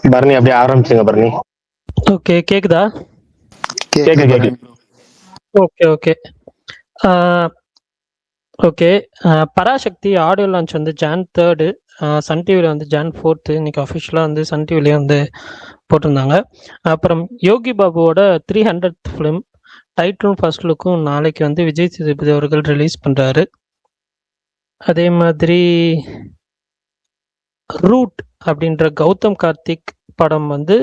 பரணி அப்படியே ஆரம்பிச்சுங்க பரணி. ஓகே, கேக்குதா? கேக்கு. Okay okay okay. Parasakthi audio launch வந்து ஜான் 3, சன் டிவியில் வந்து ஜான் 4. இன்னைக்கு அஃபிஷியலாக வந்து சன் டிவிலேயே வந்து போட்டிருந்தாங்க. அப்புறம் யோகி பாபுவோட 300th ஃபிலிம் டைட்டிலும் ஃபர்ஸ்ட் லுக்கும் நாளைக்கு வந்து விஜய் சேதுபதி அவர்கள் ரிலீஸ் பண்ணுறாரு. அதே மாதிரி ரூட் அப்படின்ற கௌதம் கார்த்திக் படம் வந்து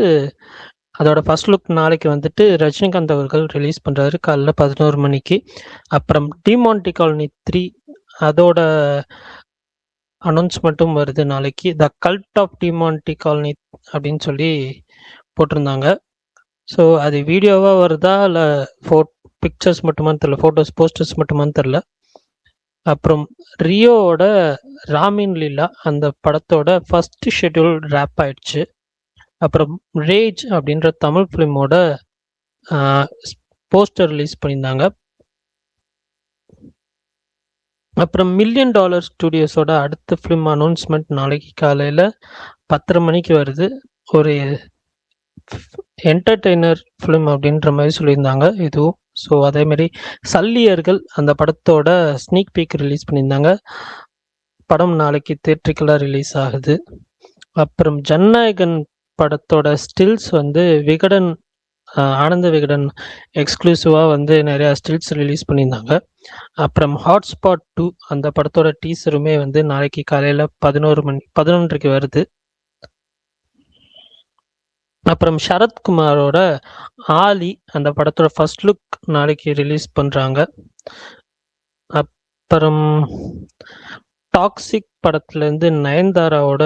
அதோட ஃபர்ஸ்ட் லுக் நாளைக்கு வந்துட்டு ரஜினிகாந்த் அவர்கள் ரிலீஸ் பண்ணுறாரு காலைல 11 மணிக்கு. அப்புறம் டிமாண்டி காலனி 3 அதோட அனௌன்ஸ்மெண்ட்டும் வருது நாளைக்கு. த கல்ட் ஆஃப் டிமாண்டி காலனி அப்படின்னு சொல்லி போட்டிருந்தாங்க. ஸோ அது வீடியோவாக வருதா இல்லை பிக்சர்ஸ் மட்டுமான்னு தெரில, ஃபோட்டோஸ் போஸ்டர்ஸ் மட்டுமான்னு தெரில. அப்புறம் ரியோவோட ராமின் லீலா அந்த படத்தோட ஃபர்ஸ்ட் ஷெட்யூல் ரேப் ஆயிடுச்சு. அப்புறம் ரேஜ் அப்படின்ற தமிழ் ஃபிலிமோட போஸ்டர் ரிலீஸ் பண்ணியிருந்தாங்க. அப்புறம் $1 மில்லியன் ஸ்டுடியோஸோட அடுத்த ஃபிலிம் அனௌன்ஸ்மெண்ட் நாளைக்கு காலையில் 10:30 மணிக்கு வருது. ஒரு என்டர்டெய்னர் ஃபிலிம் அப்படின்ற மாதிரி சொல்லியிருந்தாங்க இதுவும். ஸோ அதேமாரி சல்லியர்கள் அந்த படத்தோட ஸ்னீக் பீக் ரிலீஸ் பண்ணியிருந்தாங்க. படம் நாளைக்கு தியேட்ரிக்கலாக ரிலீஸ் ஆகுது. அப்புறம் ஜனநாயகன் படத்தோட ஸ்டில்ஸ் வந்து விகடன் ஆனந்த விகடன் எக்ஸ்க்ளூசிவாக வந்து நிறையா ஸ்டில்ஸ் ரிலீஸ் பண்ணியிருந்தாங்க. அப்புறம் ஹாட்ஸ்பாட் 2 அந்த படத்தோட டீசருமே வந்து நாளைக்கு காலையில் 11:00 வருது. அப்புறம் சரத்குமாரோட ஆலி அந்த படத்தோட ஃபர்ஸ்ட் லுக் நாளைக்கு ரிலீஸ் பண்ணுறாங்க. அப்புறம் டாக்ஸிக் படத்துலேருந்து நயன்தாராவோட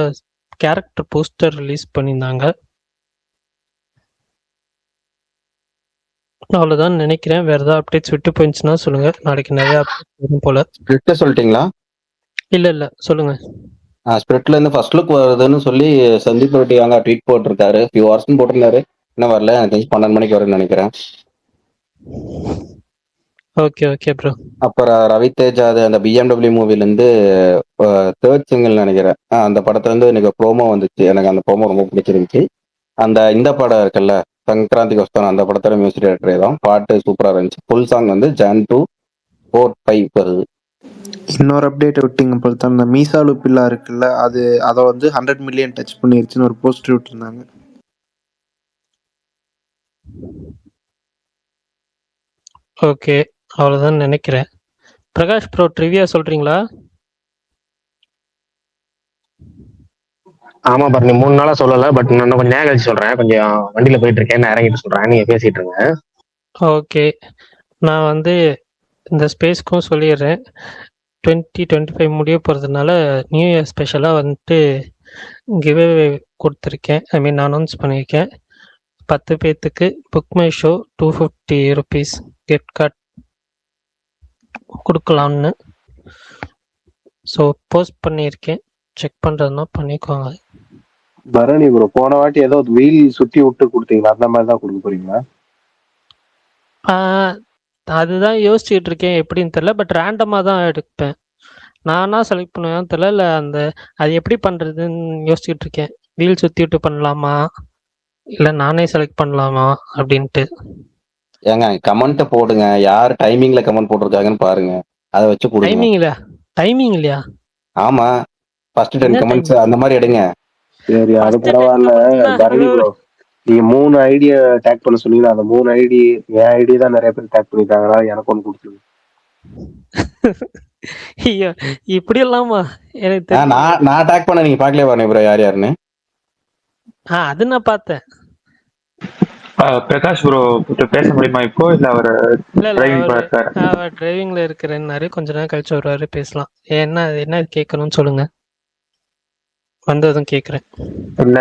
கேரக்டர் போஸ்டர் ரிலீஸ் பண்ணியிருந்தாங்க. அவ்வளோதான் நினைக்கிறேன். வேற ஏதாவது அப்டேட்ஸ் விட்டு போயிடுச்சுன்னா சொல்லுங்க. நாளைக்கு நிறைய அப்டேட்ஸ் வரும் போல. ஸ்பிரிட் சொல்லிட்டீங்களா? இல்ல சொல்லுங்க. ஸ்பிரிட்ல இருந்து ஃபர்ஸ்ட் லுக் வருதுன்னு சொல்லி சந்தீப் ரெட்டி அங்க ட்வீட் போட்டிருக்காரு. ஃபியூ ஹவர்ஸ் போட்டிருந்தாரு, இன்னும் வரல. எனக்கு தெரிஞ்சு 12 மணிக்கு வரும்னு நினைக்கிறேன். Okay bro. அப்புறம் ரவி தேஜ் அது அந்த BMW மூவில இருந்து தேர்ட் சிங்கிள் நினைக்கிறேன். அந்த படத்துல இருந்து எனக்கு ப்ரோமோ வந்துச்சு. எனக்கு அந்த ப்ரோமோ ரொம்ப பிடிச்சிருந்துச்சு. இந்த படம் இருக்குல்ல சங்கராந்தி வஸ்தான், அந்த படத்தோட மியூசிக் டைரக்டர் தான். பாட்டு சூப்பரா இருந்துச்சு. ஃபுல் சாங் வந்து ஜான் 2, 4, 5 வருது. இன்னொரு அப்டேட் விட்டீங்க போல தான். இந்த மீசாலு பில்லா இருக்குல்ல, அதை வந்து 100 மில்லியன் டச் பண்ணிருச்சுன்னு ஒரு போஸ்டர் விட்டுருந்தாங்க. ஓகே, அவ்வளோதான் நினைக்கிறேன். பிரகாஷ் ப்ரோ ட்ரிவியா சொல்றீங்களா? ஆமா பரணி, 3 நாளா சொல்லல. பட் நான் கொஞ்சம் நேரம் கழிச்சு சொல்றேன். கொஞ்சம் வண்டியில போயிட்டு இருக்கேன், நான் இறங்கிட்டு சொல்றேன். நீங்க பேசிட்டு இருங்க. ஓகே, நான் வந்து இந்த ஸ்பேஸ்க்கும் சொல்லிடுறேன். 2025 முடிய போகிறதுனால நியூ இயர் ஸ்பெஷலாக வந்துட்டு கிவ்அவே கொடுத்துருக்கேன். ஐ மீன் அனௌன்ஸ் பண்ணியிருக்கேன். 10 பேர்த்துக்கு book my show 250 rupees gift card கொடுக்கலாம்னு. ஸோ போஸ்ட் பண்ணியிருக்கேன், செக் பண்ணுறதுனா பண்ணிக்கோங்க. பரணி ப்ரோ, போன வாட்டி ஏதோ வீல் சுத்தி விட்டு கொடுத்தீங்களா? அந்த மாதிரி தான் கொடுக்க போறீங்களா? அதுதான் யோசிச்சுட்டு இருக்கேன், எப்படின்னு தெரியல. பட் ரேண்டமாக தான் எடுப்பேன். நானா செலக்ட் பண்ணுவேன் தெரியல. இல்லை அது எப்படி பண்ணுறதுன்னு யோசிச்சுட்டு இருக்கேன். வீல் சுற்றி விட்டு பண்ணலாமா இல்லை நானே செலக்ட் பண்ணலாமா அப்படின்ட்டு. ஏங்க கமெண்ட் போடுங்க, யார் டைமிங்ல கமெண்ட் போட்டிருக்காங்கன்னு பாருங்க, அதை வச்சு கொடுங்க. டைமிங் இல்லையா? ஆமா, ஃபர்ஸ்ட் 10 கமெண்ட்ஸ் அந்த மாதிரி எடுங்க. சரி, அது பரவாயில்ல. பரணி ப்ரோ, நீங்க 3 ஐடியா டேக் பண்ண சொன்னீங்கன்னா அந்த 3 ஐடி என் ஐடி தான் நிறைய பேர் டேக் பண்ணிட்டாங்களா, எனக்கு ஒன்று கொடுத்துருங்க. ஐயோ, இப்படி இல்லாமா? எனக்கு நான் டேக் பண்ண நீங்க பாக்கல பாருங்க ப்ரோ, யார் யாருன்னு. அது நான் பார்த்தேன். பிரகாஷ் ப்ரோ பேச முடியுமா இப்போ? இல்ல அவர் டிரைவிங்ல இருக்கிறேன்னாரு. கொஞ்ச நேரம் கழிச்சு வருவாரு, பேசலாம். என்ன கேட்கணும்னு சொல்லுங்க, வந்ததும் கேட்குறேன். இல்ல,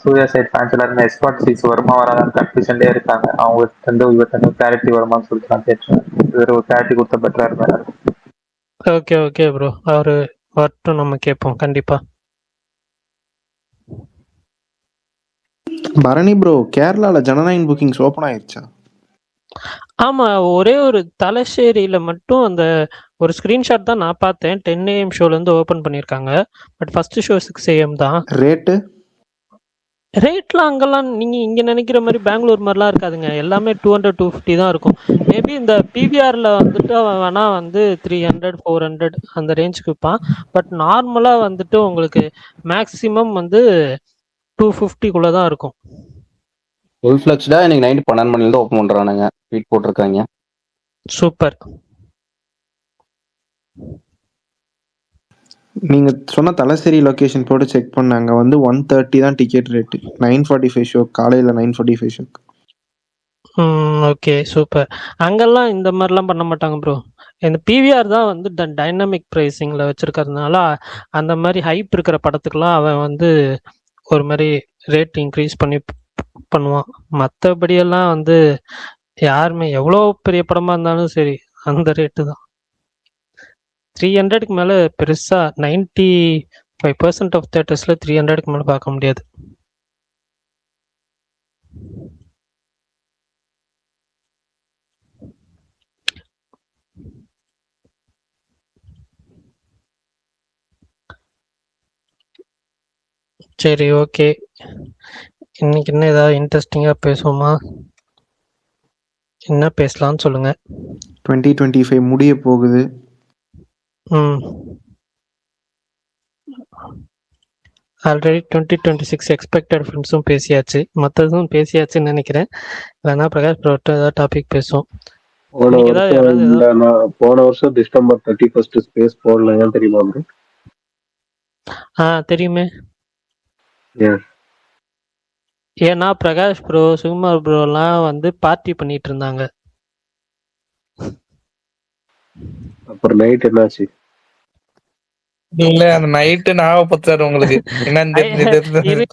சூர்யா சைட் ஃபேன்ஸ் எல்லாருமே எஸ்பாட் சீட்ஸ் வருமா வராதான்னு கன்ஃபியூஷன்லேயே இருக்காங்க. அவங்க இவர்கிட்ட கிளாரிட்டி வருமான்னு சொல்லிட்டு நான் கேட்டேன். ஒரு கிளாரிட்டி கொடுத்த பெட்டரா இருக்காரு. ஓகே ப்ரோ, அவரு வரட்டும், நம்ம கேட்போம் கண்டிப்பா. பரணி ப்ரோ, கேரளால ஜனநாயகன் புக்கிங்ஸ் ஓப்பன் ஆயிருச்சா? ஆமா, ஒரே ஒரு தலசேரியில மட்டும் அந்த ஒரு ஸ்கிரீன்ஷாட் தான் நான் பார்த்தேன். 10 AM ஷோல இருந்து ஓபன் பண்ணிருக்காங்க. பட் ஃபர்ஸ்ட் ஷோ 6 AM தான். ரேட்டு ரேட்லாம் அங்கெல்லாம் நீங்க இங்க நினைக்கிற மாதிரி பெங்களூர் மாதிரிலாம் இருக்காதுங்க. எல்லாமே 200 250 தான் இருக்கும். மேபி இந்த பிவிஆர்ல வந்துட்டு அவன் வேணா வந்து 300 400 அந்த ரேஞ்சுக்கு விற்பான். பட் நார்மலா வந்துட்டு உங்களுக்கு மேக்ஸிமம் வந்து 250 தான் இருக்கும். ஃபுல் ஃபிளக்ஸ்டா இன்னைக்கு நைட் 12 மணிலேருந்து ஓப்பன் பண்றானுங்க, ட்வீட் போட்டிருக்காங்க. சூப்பர். நீங்க சொன்ன தலசேரி லொகேஷன் போட்டு செக் பண்ணாங்க வந்து 130 தான் டிக்கெட் ரேட்டு. 9:45 ஷோ, காலையில 9:45 ஷோக்கு. Okay super. அங்கெல்லாம் இந்த மாதிரிலாம் பண்ண மாட்டாங்க ப்ரோ. இந்த பிவிஆர் தான் வந்து டைனமிக் ப்ரைஸிங்கில் வச்சிருக்கறதுனால அந்த மாதிரி ஹைப் இருக்கிற படத்துக்கெல்லாம் அவன் வந்து ஒரு மாதிரி ரேட் இன்க்ரீஸ் பண்ணி பண்ணுவான். மற்றபடியெல்லாம் வந்து யாருமே எவ்வளோ பெரிய படமாக இருந்தாலும் சரி அந்த ரேட்டு தான். 300க்கு மேலே பெருசாக 95% ஆஃப் தேட்டர்ஸில் 300க்கு மேலே பார்க்க முடியாது. சரி ஓகே, இன்னைக்கு என்ன ஏதாவது இன்ட்ரெஸ்டிங்காக பேசுவோமா? என்ன பேசலாம்னு சொல்லுங்க. 2025 முடிய போகுது. ஆல்ரெடி 2026 எக்ஸ்பெக்டட் ஃபிலிம்ஸும் பேசியாச்சு, மற்றதும் பேசியாச்சுன்னு நினைக்கிறேன். வேணா பிரகாஷ் ப்ரோட்ட ஏதாவது டாபிக் பேசுவோம். போன வருஷம் டிசம்பர் 31 ஸ்பேஸ் போடல, ஏன் தெரியுமா ப்ரோ? தெரியுமே. ஏன்னா பிரகாஷ் ப்ரோ சுகுமார் ப்ரோலாம் வந்து பார்ட்டி பண்ணிட்டு இருந்தாங்க. அப்புறம் நைட் என்னாச்சு? இல்ல அந்த நைட்டு ஞாபகப்படுத்தாரு உங்களுக்கு என்னன்னு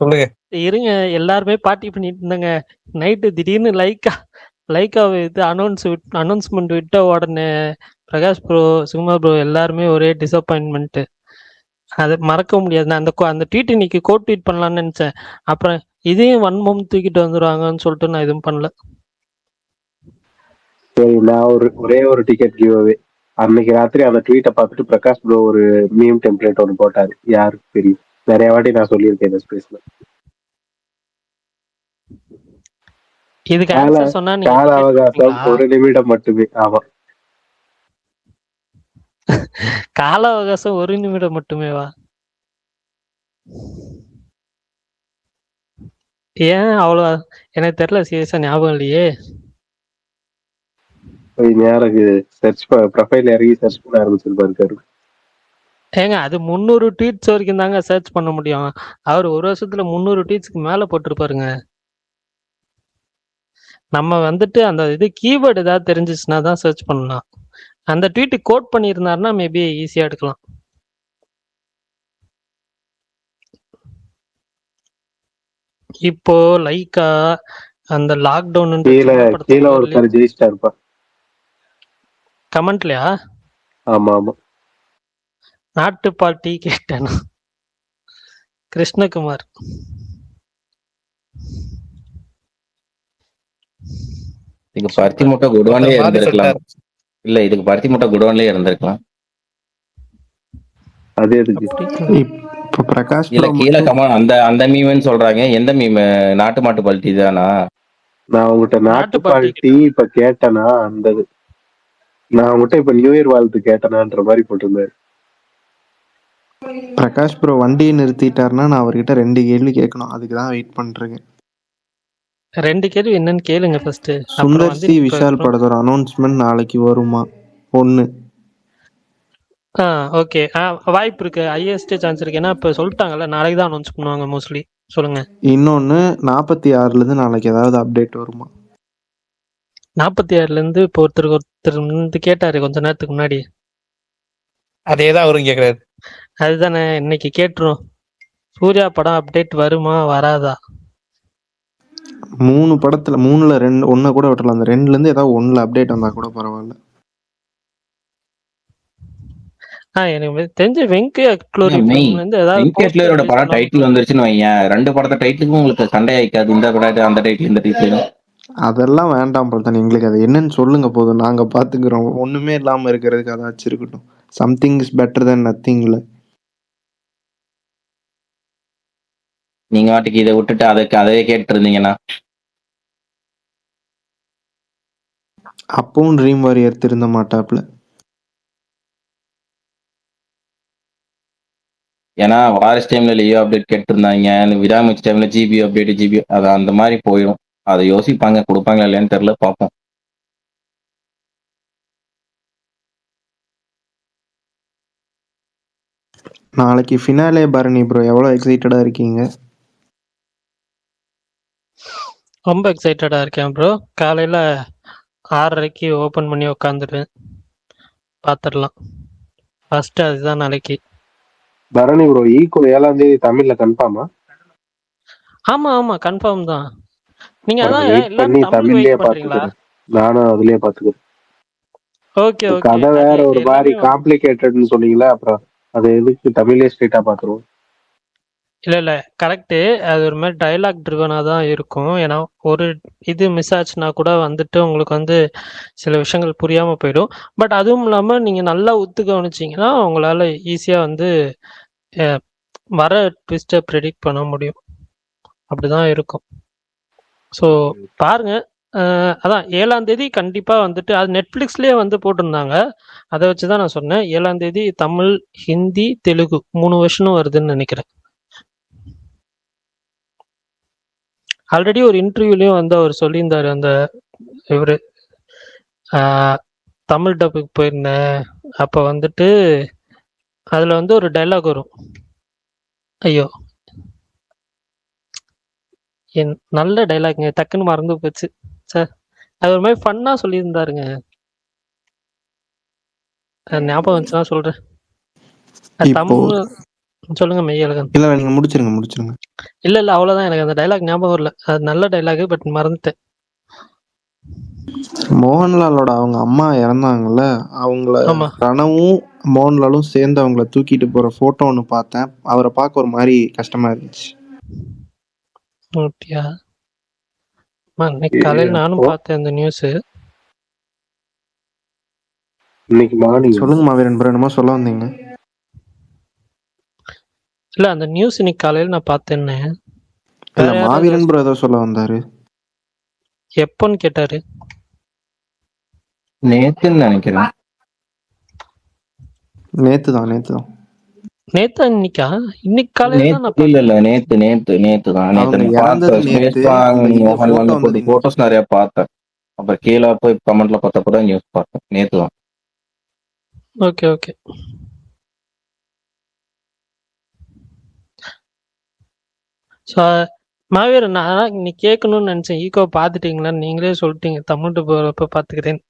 சொல்லுங்க. இருங்க, எல்லாருமே பார்ட்டி பண்ணிட்டு இருந்தாங்க. நைட்டு திடீர்னு லைக்கா இது அனௌன்ஸ்மெண்ட் விட்ட உடனே பிரகாஷ் ப்ரோ சுகுமார் ப்ரோ எல்லாருமே ஒரே டிசப்பாயின்மெண்ட். அது மறக்க முடியாது. நான் அந்த ட்வீட் இன்னைக்கு கோட் ட்வீட் பண்ணலாம்னு நினைச்சேன். அப்புறம் இதையும் வன்மம் தூக்கிட்டு வந்துருவாங்கன்னு சொல்லிட்டு நான் எதுவும் பண்ணல. சரி, நான் ஒரே ஒரு டிக்கெட் கிவ் அவே. அன்னைக்கு ராத்திரி அந்த ட்வீட்டை பார்த்துட்டு பிரகாஷ் ப்ரோ ஒரு மீம் டெம்ப்ளேட் ஒன்று போட்டாரு. யாருக்கு தெரியும்? நிறைய வாட்டி நான் சொல்லியிருக்கேன் இந்த ஸ்பேஸ்ல. இதுக்கு ஆன்சர் சொன்னா நீங்க கால அவகாசம் 1 நிமிடம் மட்டுமே. ஆமா, கால அவகாசம் 1 நிமிடம் மட்டுமேவா? ஏன் அவ்வளோ? எனக்கு தெரியல, சீரியஸா ஞாபகம் இல்லையே. எனக்கு சர்ச் ப்ரொஃபைல் இறங்கி சர்ச் பண்ண ஆரம்பிச்சிருப்பாரு. ஏங்க அது 300 ட்வீட்ஸ் வரைக்கும் தாங்க சர்ச் பண்ண முடியும். அவர் ஒரு வருஷத்துல 300 ட்வீட்ஸ்க்கு மேல போட்டிருப்பாருங்க. நம்ம வந்துட்டு அந்த இது கீவேர்டு ஏதாவது தெரிஞ்சிச்சுன்னா தான் சர்ச் பண்ணலாம். அந்த ட்வீட் கோட் பண்ணியிருந்தாருன்னா மேபி ஈஸியா எடுக்கலாம். இப்போ லைக்கா அந்த லாக்டவுன் கீழே ஒருத்தர் ஜெயிச்சிட்டா இருப்பா கமெண்ட்லயா? ஆமா ஆமா, நாட்டு பாட்டி கேட்டேன். கிருஷ்ணகுமார். இதுக்கு பருத்தி மூட்டை குடோன்லயே இருந்திருக்கலாம். இல்ல, இதுக்கு பருத்தி மூட்டை குடோன்லயே இருந்திருக்கலாம். அது எதுக்கு இப்போ பிரகாஷ் இல்ல கீழே அந்த மீம்னு சொல்றாங்க. எந்த மீம்? நாட்டு மாட்டு பல்ட்டி தானா? நான் உங்ககிட்ட நாட்டு பால்ட்டி இப்ப கேட்டனா? அந்த நான் உங்ககிட்ட இப்ப நியூ இயர் வாழ்த்து கேட்டனான்ற மாதிரி போட்டிருந்தாரு. பிரகாஷ் ப்ரோ வண்டியை நிறுத்திட்டாருன்னா நான் அவர்கிட்ட 2 கேள்வி கேட்கணும். அதுக்கு தான் வெயிட் பண்றேங்க. 2 கேள்வி என்னன்னு கேளுங்க ஃபர்ஸ்ட். சுந்தர் சி விஷால் படத்தோட அனௌன்ஸ்மெண்ட் நாளைக்கு வருமா? 1. ஓகே, வாய்ப்பு இருக்கு, ஹையஸ்ட் சான்ஸ் இருக்கு. ஏன்னா இப்ப சொல்லிட்டாங்கல்ல நாளைக்கு தான் அனௌன்ஸ் பண்ணுவாங்க மோஸ்ட்லி. சொல்லுங்க. இன்னொன்னு 46ல இருந்து நாளைக்கு ஏதாவது அப்டேட் வருமா? 46ல இருந்து இப்போ ஒருத்தர் வந்து கேட்டாரு கொஞ்ச நேரத்துக்கு முன்னாடி. அதேதான் அவரும் கேக்குறாரு. அதுதானே இன்னைக்கு கேட்டுரும். சூர்யா படம் அப்டேட் வருமா வராதா? 3 படத்துல 3ல 2 1 கூட விட்டுலாம். அந்த 2ல இருந்து ஏதாவது 1ல அப்டேட் வந்தா கூட பரவாயில்ல. எனக்கு தெரிஞ்ச வெங்கட்லோரோட படம் டைட்டில் வந்துருச்சுன்னு வைங்க, 2 படத்தை டைட்டிலுக்கும் உங்களுக்கு சண்டை ஆயிக்காது. இந்த படம் அந்த டைட்டில் இந்த டைட்டில் அதெல்லாம் வேண்டாம் போல தான். எங்களுக்கு அது என்னன்னு சொல்லுங்க போதும், நாங்க பாத்துக்கிறோம். ஒண்ணுமே இல்லாம இருக்கிறதுக்கு அதாச்சும் இருக்கட்டும். சம்திங் இஸ் பெட்டர் தென் நத்திங்ல. நீங்க வாட்டுக்கு இதை விட்டுட்டு அதையே கேட்டு இருந்தீங்கன்னா அப்பவும் ட்ரீம் வாரியர் திருந்த மாட்டாப்ல. ஏன்னா வாரிஸ் டைம்ல லியோ அப்டேட் கேட்டிருந்தாங்க, விடாமுயற்சி டைம்ல ஜிபி அப்டேட் அது அந்த மாதிரி போயிடும். அதை யோசிப்பாங்க, கொடுப்பாங்களா இல்லையான்னு தெரியல, பார்ப்போம். நாளைக்கு ஃபினாலே பரணி ப்ரோ, எவ்வளோ எக்ஸைட்டடா இருக்கீங்க? ரொம்ப எக்ஸைட்டடா இருக்கேன் ப்ரோ. காலையில 6:30க்கு ஓபன் பண்ணி உட்காந்துருவேன், பார்த்துடலாம். ஃபர்ஸ்ட் அதுதான் நாளைக்கு. பரணி ப்ரோ, ஈகோ 7ஆம் தேதி தமிழ்ல கன்ஃபார்மா? ஆமா ஆமா, கன்ஃபார்ம் தான். நீங்க அப்புறம் அதான் வெயிட் பண்ணி எல்லாரும் தமிழ் தமிழ்லயே வெயிட் பண்றீங்களா? பாத்துக்கிறேன். நானும் அதுலயே பாத்துக்கிறேன். Okay okay. கதை அது வேற ஒரு மாதிரி எல்லாமே காம்ப்ளிகேட்டட்னு சொன்னீங்களா, அப்புறம் அது எதுக்கு தமிழ்லயே ஸ்ட்ரெயிட்டா பாத்துருவோம். இல்ல இல்ல, கரெக்ட். அது ஒரு மாதிரி டயலாக் ட்ரிவனா தான் இருக்கும். ஏன்னா ஒரு இது மிஸ் ஆச்சுன்னா கூட வந்துட்டு உங்களுக்கு வந்து சில விஷயங்கள் புரியாம போயிடும். பட் அதுவும் இல்லாம நீங்க நல்லா உத்து கவனிச்சீங்கன்னா உங்களால ஈஸியா வந்து அஹ், வர ட்விஸ்டை ப்ரெடிக்ட் பண்ண முடியும். அப்படிதான் இருக்கும். ஸோ பாருங்க. அதான் 7ஆம் தேதி கண்டிப்பா வந்துட்டு அது நெட்ஃபிளிக்ஸ்லயே வந்து போட்டிருந்தாங்க. அதை வச்சுதான் நான் சொன்னேன் 7ஆம் தேதி தமிழ், ஹிந்தி, தெலுங்கு 3 வருஷனும் வருதுன்னு நினைக்கிறேன். ஆல்ரெடி ஒரு இன்டர்வியூலயும் வந்து அவர் சொல்லியிருந்தாரு. அந்த இவரு ஆஹ், தமிழ் டப்புக்கு போயிருந்தேன். அப்ப வந்துட்டு அதுல வந்து ஒரு டைலாக் வரும். ஐயோ, என் நல்ல டைலாக்ங்க, டக்குன்னு மறந்து போச்சு சார். அது ஒரு மாதிரி ஃபன்னா சொல்லியிருந்தாருங்க. அது ஞாபகம் வந்துச்சுன்னா சொல்றேன். அது இப்போ தமிழ். சொல்லுங்க மெய்யழகன். இல்ல நீங்க முடிச்சிருங்க. இல்ல இல்ல, அவ்வளவுதான். எனக்கு அந்த டைலாக் ஞாபகம் வரல. அது நல்ல டைலாக், பட் மறந்துட்டேன். மோகன்லாலோட அவங்க அம்மா இறந்தாங்கல்ல, அவங்கள ஆமா. ரணவும் மோகன்லாலும் சேர்ந்து அவங்கள தூக்கிட்டு போற போட்டோ ஒன்று பார்த்தேன். அவரை பார்க்க ஒரு மாதிரி கஷ்டமா இருந்துச்சு. ஓட்டியா? இன்னைக்கு காலையில் நானும் பார்த்தேன் அந்த நியூஸ். இன்னைக்கு மார்னிங் சொல்லுங்க மாவீரன் ப்ரோ, என்னமோ சொல்ல வந்தீங்க. இல்ல, அந்த நியூஸ் இன்னைக்கு காலையில் நான் பார்த்தேன்னு. இல்ல மாவீரன் ப்ரோ ஏதோ சொல்ல வந்தாரு. எப்போன்னு கேட்டாரு. நேத்துன்னு நினைக்கிறேன். நேத்து தான். நேத்தா இன்னைக்கா? இன்னைக்கு காலையில தான் நான் இல்ல நேத்து தான். அவங்க இறந்தது நேத்து. போட்டோஸ் நிறைய பார்த்தேன். அப்புறம் கீழே போய் கமெண்ட்ல பார்த்தப்பதான் நியூஸ் பார்த்தேன். நேத்து தான். Okay okay. ஸோ மாவீரன், நான் நீ கேட்கணும்னு நினைச்சேன். ஈகோ பார்த்துட்டீங்களான்னு நீங்களே சொல்லிட்டீங்க. தமிழ்ட்டு போறப்ப பார்த்துக்கிறேன்.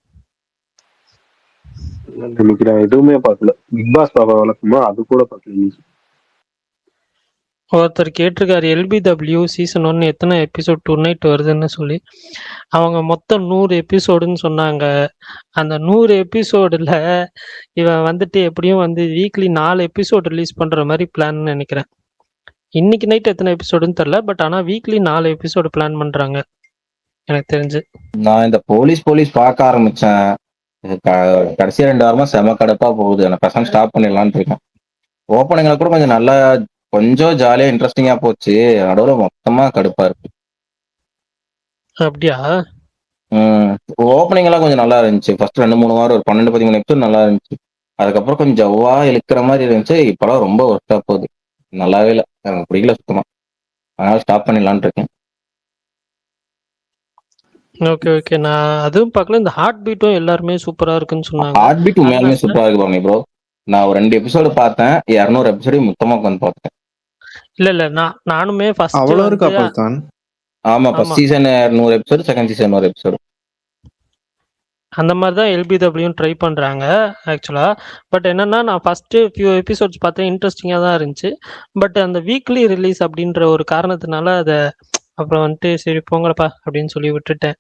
இன்னைக்கு நான் எதுவுமே பார்க்கல. பிக் பாஸ் பாப்பா வழக்கமா அது கூட பார்க்கல. ஒருத்தர் கேட்டிருக்காரு LBW சீசன் 1 எத்தனை எபிசோட் டுநைட் வருதுன்னு சொல்லி. அவங்க மொத்தம் 100 எபிசோடுன்னு சொன்னாங்க. அந்த 100 எபிசோடுல இவன் வந்துட்டு எப்படியும் வந்து வீக்லி 4 எபிசோட் ரிலீஸ் பண்ற மாதிரி பிளான் நினைக்கிறேன். இன்னைக்கு நைட் எத்தனை எபிசோடுன்னு தெரியல, பட் ஆனா வீக்லி 4 எபிசோடு பிளான் பண்றாங்க எனக்கு தெரிஞ்சு. நான் இந்த போலீஸ் பார்க்க ஆரம்பிச்சேன். கடைசி 2 வாரமா செம கடுப்பா போகுது. எனக்கு பசங்க ஸ்டாப் பண்ணிடலான்னு இருக்கேன். ஓப்பனிங்ல கூட கொஞ்சம் நல்லா, கொஞ்சம் ஜாலியா இன்ட்ரெஸ்டிங்கா போச்சு. நடுவுல மொத்தமா கடுப்பா இருக்கு. அப்படியா? ஓப்பனிங் எல்லாம் கொஞ்சம் நல்லா இருந்துச்சு. ஃபர்ஸ்ட் 2-3 வாரம் ஒரு 12-13 எபிசோட் நல்லா இருந்துச்சு. அதுக்கப்புறம் கொஞ்சம் ஜவ்வா இழுக்கிற மாதிரி இருந்துச்சு. இப்பெல்லாம் ரொம்ப ஒர்க்கா போகுது. நல்லாவே இல்லை, எனக்கு பிடிக்கல சுத்தமா. அதனால ஸ்டாப் பண்ணிடலான்னு இருக்கேன். Okay okay. நான் அதுவும் பார்க்கல. இந்த ஹார்ட் பீட்டும் எல்லாருமே சூப்பரா இருக்குன்னு சொன்னாங்க. ஹார்ட் பீட் உண்மையாலுமே சூப்பரா இருக்கு பாருங்க ப்ரோ. நான் ஒரு 2 எபிசோடு பார்த்தேன். 200 எபிசோடு மொத்தமா உட்காந்து பார்த்தேன். இல்ல நானுமே ஃபர்ஸ்ட் அவ்வளவு இருக்கு அப்பதான். ஆமா, first season 100 episode, second season 100 episode. அந்த மாதிரி தான் LBW ட்ரை பண்றாங்க ஆக்சுவலா. பட் என்னன்னா, நான் ஃபர்ஸ்ட் ஃபியூ எபிசோட்ஸ் பார்த்தேன், இன்ட்ரெஸ்டிங்கா தான் இருந்துச்சு. பட் அந்த வீக்லி ரிலீஸ் அப்படின்ற ஒரு காரணத்தினால அதை அப்புறம் வந்துட்டு சரி போங்கப்பா அப்படின்னு சொல்லி விட்டுட்டேன்.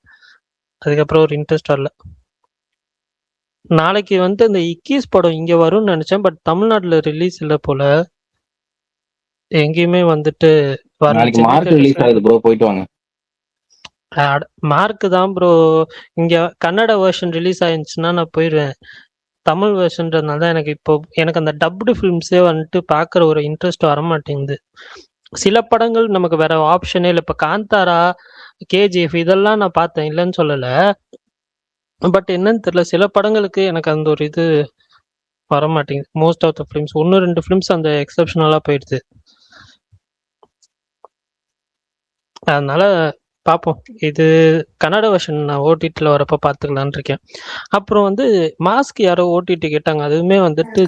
அதுக்கப்புறம் ஒரு இன்ட்ரெஸ்ட் வரல. நாளைக்கு வந்து இந்த இக்கீஸ் படம் இங்க வரும்னு நினைச்சேன், பட் தமிழ்நாட்டுல ரிலீஸ் இல்லை போல. எங்கேயுமே வந்துட்டு நாளைக்கு மார்க் ரிலீஸ் ஆகுது ப்ரோ, போயிட்டு வாங்க. மார்க் தான் ப்ரோ. இங்க கன்னட வெர்ஷன் ரிலீஸ் ஆயிருந்துச்சுன்னா நான் போயிடுவேன். தமிழ் வெர்ஷன்றதுனால தான் எனக்கு இப்போ எனக்கு அந்த டப்டு ஃபிலிம்ஸே வந்துட்டு பார்க்குற ஒரு இன்ட்ரெஸ்ட் வரமாட்டேங்குது. சில படங்கள் நமக்கு வேற ஆப்ஷனே இல்லை. இப்போ காந்தாரா, கேஜிஎஃப் இதெல்லாம் நான் பார்த்தேன், இல்லைன்னு சொல்லல. பட் என்னன்னு தெரியல, சில படங்களுக்கு எனக்கு அந்த ஒரு இது வர மாட்டேங்குது. Most of the films 1-2 films அந்த எக்ஸப்ஷனலா போயிடுது. அதனால பார்ப்போம். இது கன்னட வெர்ஷன் நான் ஓடிடியில் வரப்ப பார்த்துக்கலான்னு இருக்கேன். அப்புறம் வந்து மாஸ்க் யாரோ ஓடிடி கேட்டாங்க, அதுவுமே வந்துட்டு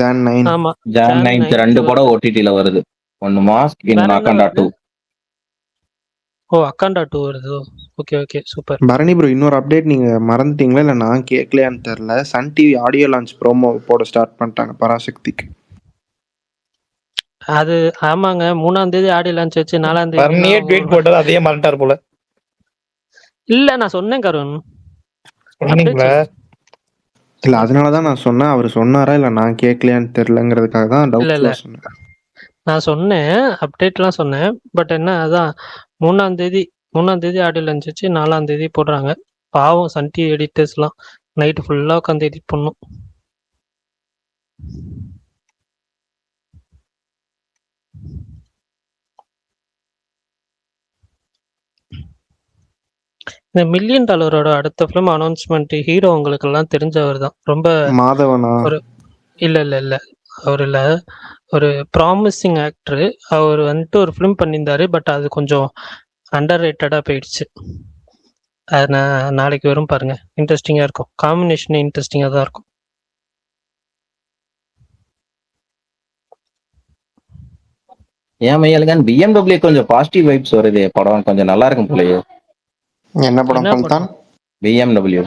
ஜான் 9th. ஆமா ஜான் ஜான் 9th 2 9th படம் வருது. ஓடிடில வருது. ஒன்னு மாஸ்க், வேற இன்னொன்னு என்ன அக்காண்டா வருது? 2. ஓ, அக்காண்டா 2 வருது. Okay okay, super. Bharani bro, இன்னொரு அப்டேட் நீங்க மறந்துட்டீங்களா இல்லை நான் கேட்கலையான்னு தெரில. Sun TV audio launch promo போட ஸ்டார்ட் பண்ணிட்டாங்க பராசக்திக்கு. அது ஆமாங்க, 3ஆம் தேதி ஆடி லான்ச் வச்சு 4ஆம் தேதி பரணியே ட்வீட் போட்டது அதையே மறந்துட்டார் போல. இல்ல, நான் சொன்னேன் கருண். சொன்னீங்களா? இல்லை, அதனால தான் நான் சொன்னேன். அவர் சொன்னாரா இல்லை நான் கேட்கலையான்னு தெரிலங்கிறதுக்காக தான் இல்ல இல்ல, டவுட்ஃபுல்லாக சொன்னேன். நான் சொன்னேன், அப்டேட்லாம் சொன்னேன். பட் என்ன, அதான் 3ஆம் தேதி ஆடி லான்ச் வச்சு 4ஆம் தேதி போடுறாங்க. பாவம் சன் டிவி எடிட்டர்ஸ்லாம் நைட்டு ஃபுல்லா உட்காந்து எடிட் பண்ணும். இந்த $1 மில்லியன் அடுத்த ஃபிலிம் அனௌன்ஸ்மெண்ட் ஹீரோ உங்களுக்கு எல்லாம் தெரிஞ்சவர் தான். ரொம்ப மாதவனா? ஒரு இல்ல இல்ல இல்ல, அவர் இல்ல, ஒரு ப்ராமிசிங் ஆக்டர். அவர் வந்துட்டு ஒரு ஃபிலிம் பண்ணியிருந்தாரு, பட் அது கொஞ்சம் அண்டர் ரேட்டடா போயிடுச்சு. அது நான் நாளைக்கு வரும் பாருங்க, இன்ட்ரெஸ்டிங்கா இருக்கும். காம்பினேஷன் இன்ட்ரெஸ்டிங்கா தான் இருக்கும். ஏன் மையலுக்கான் BMW கொஞ்சம் பாசிட்டிவ் வைப்ஸ் வருது. படம் கொஞ்சம் நல்லா இருக்கும் போலயே. என்ன படம் என்ன பல்தான்? BMW.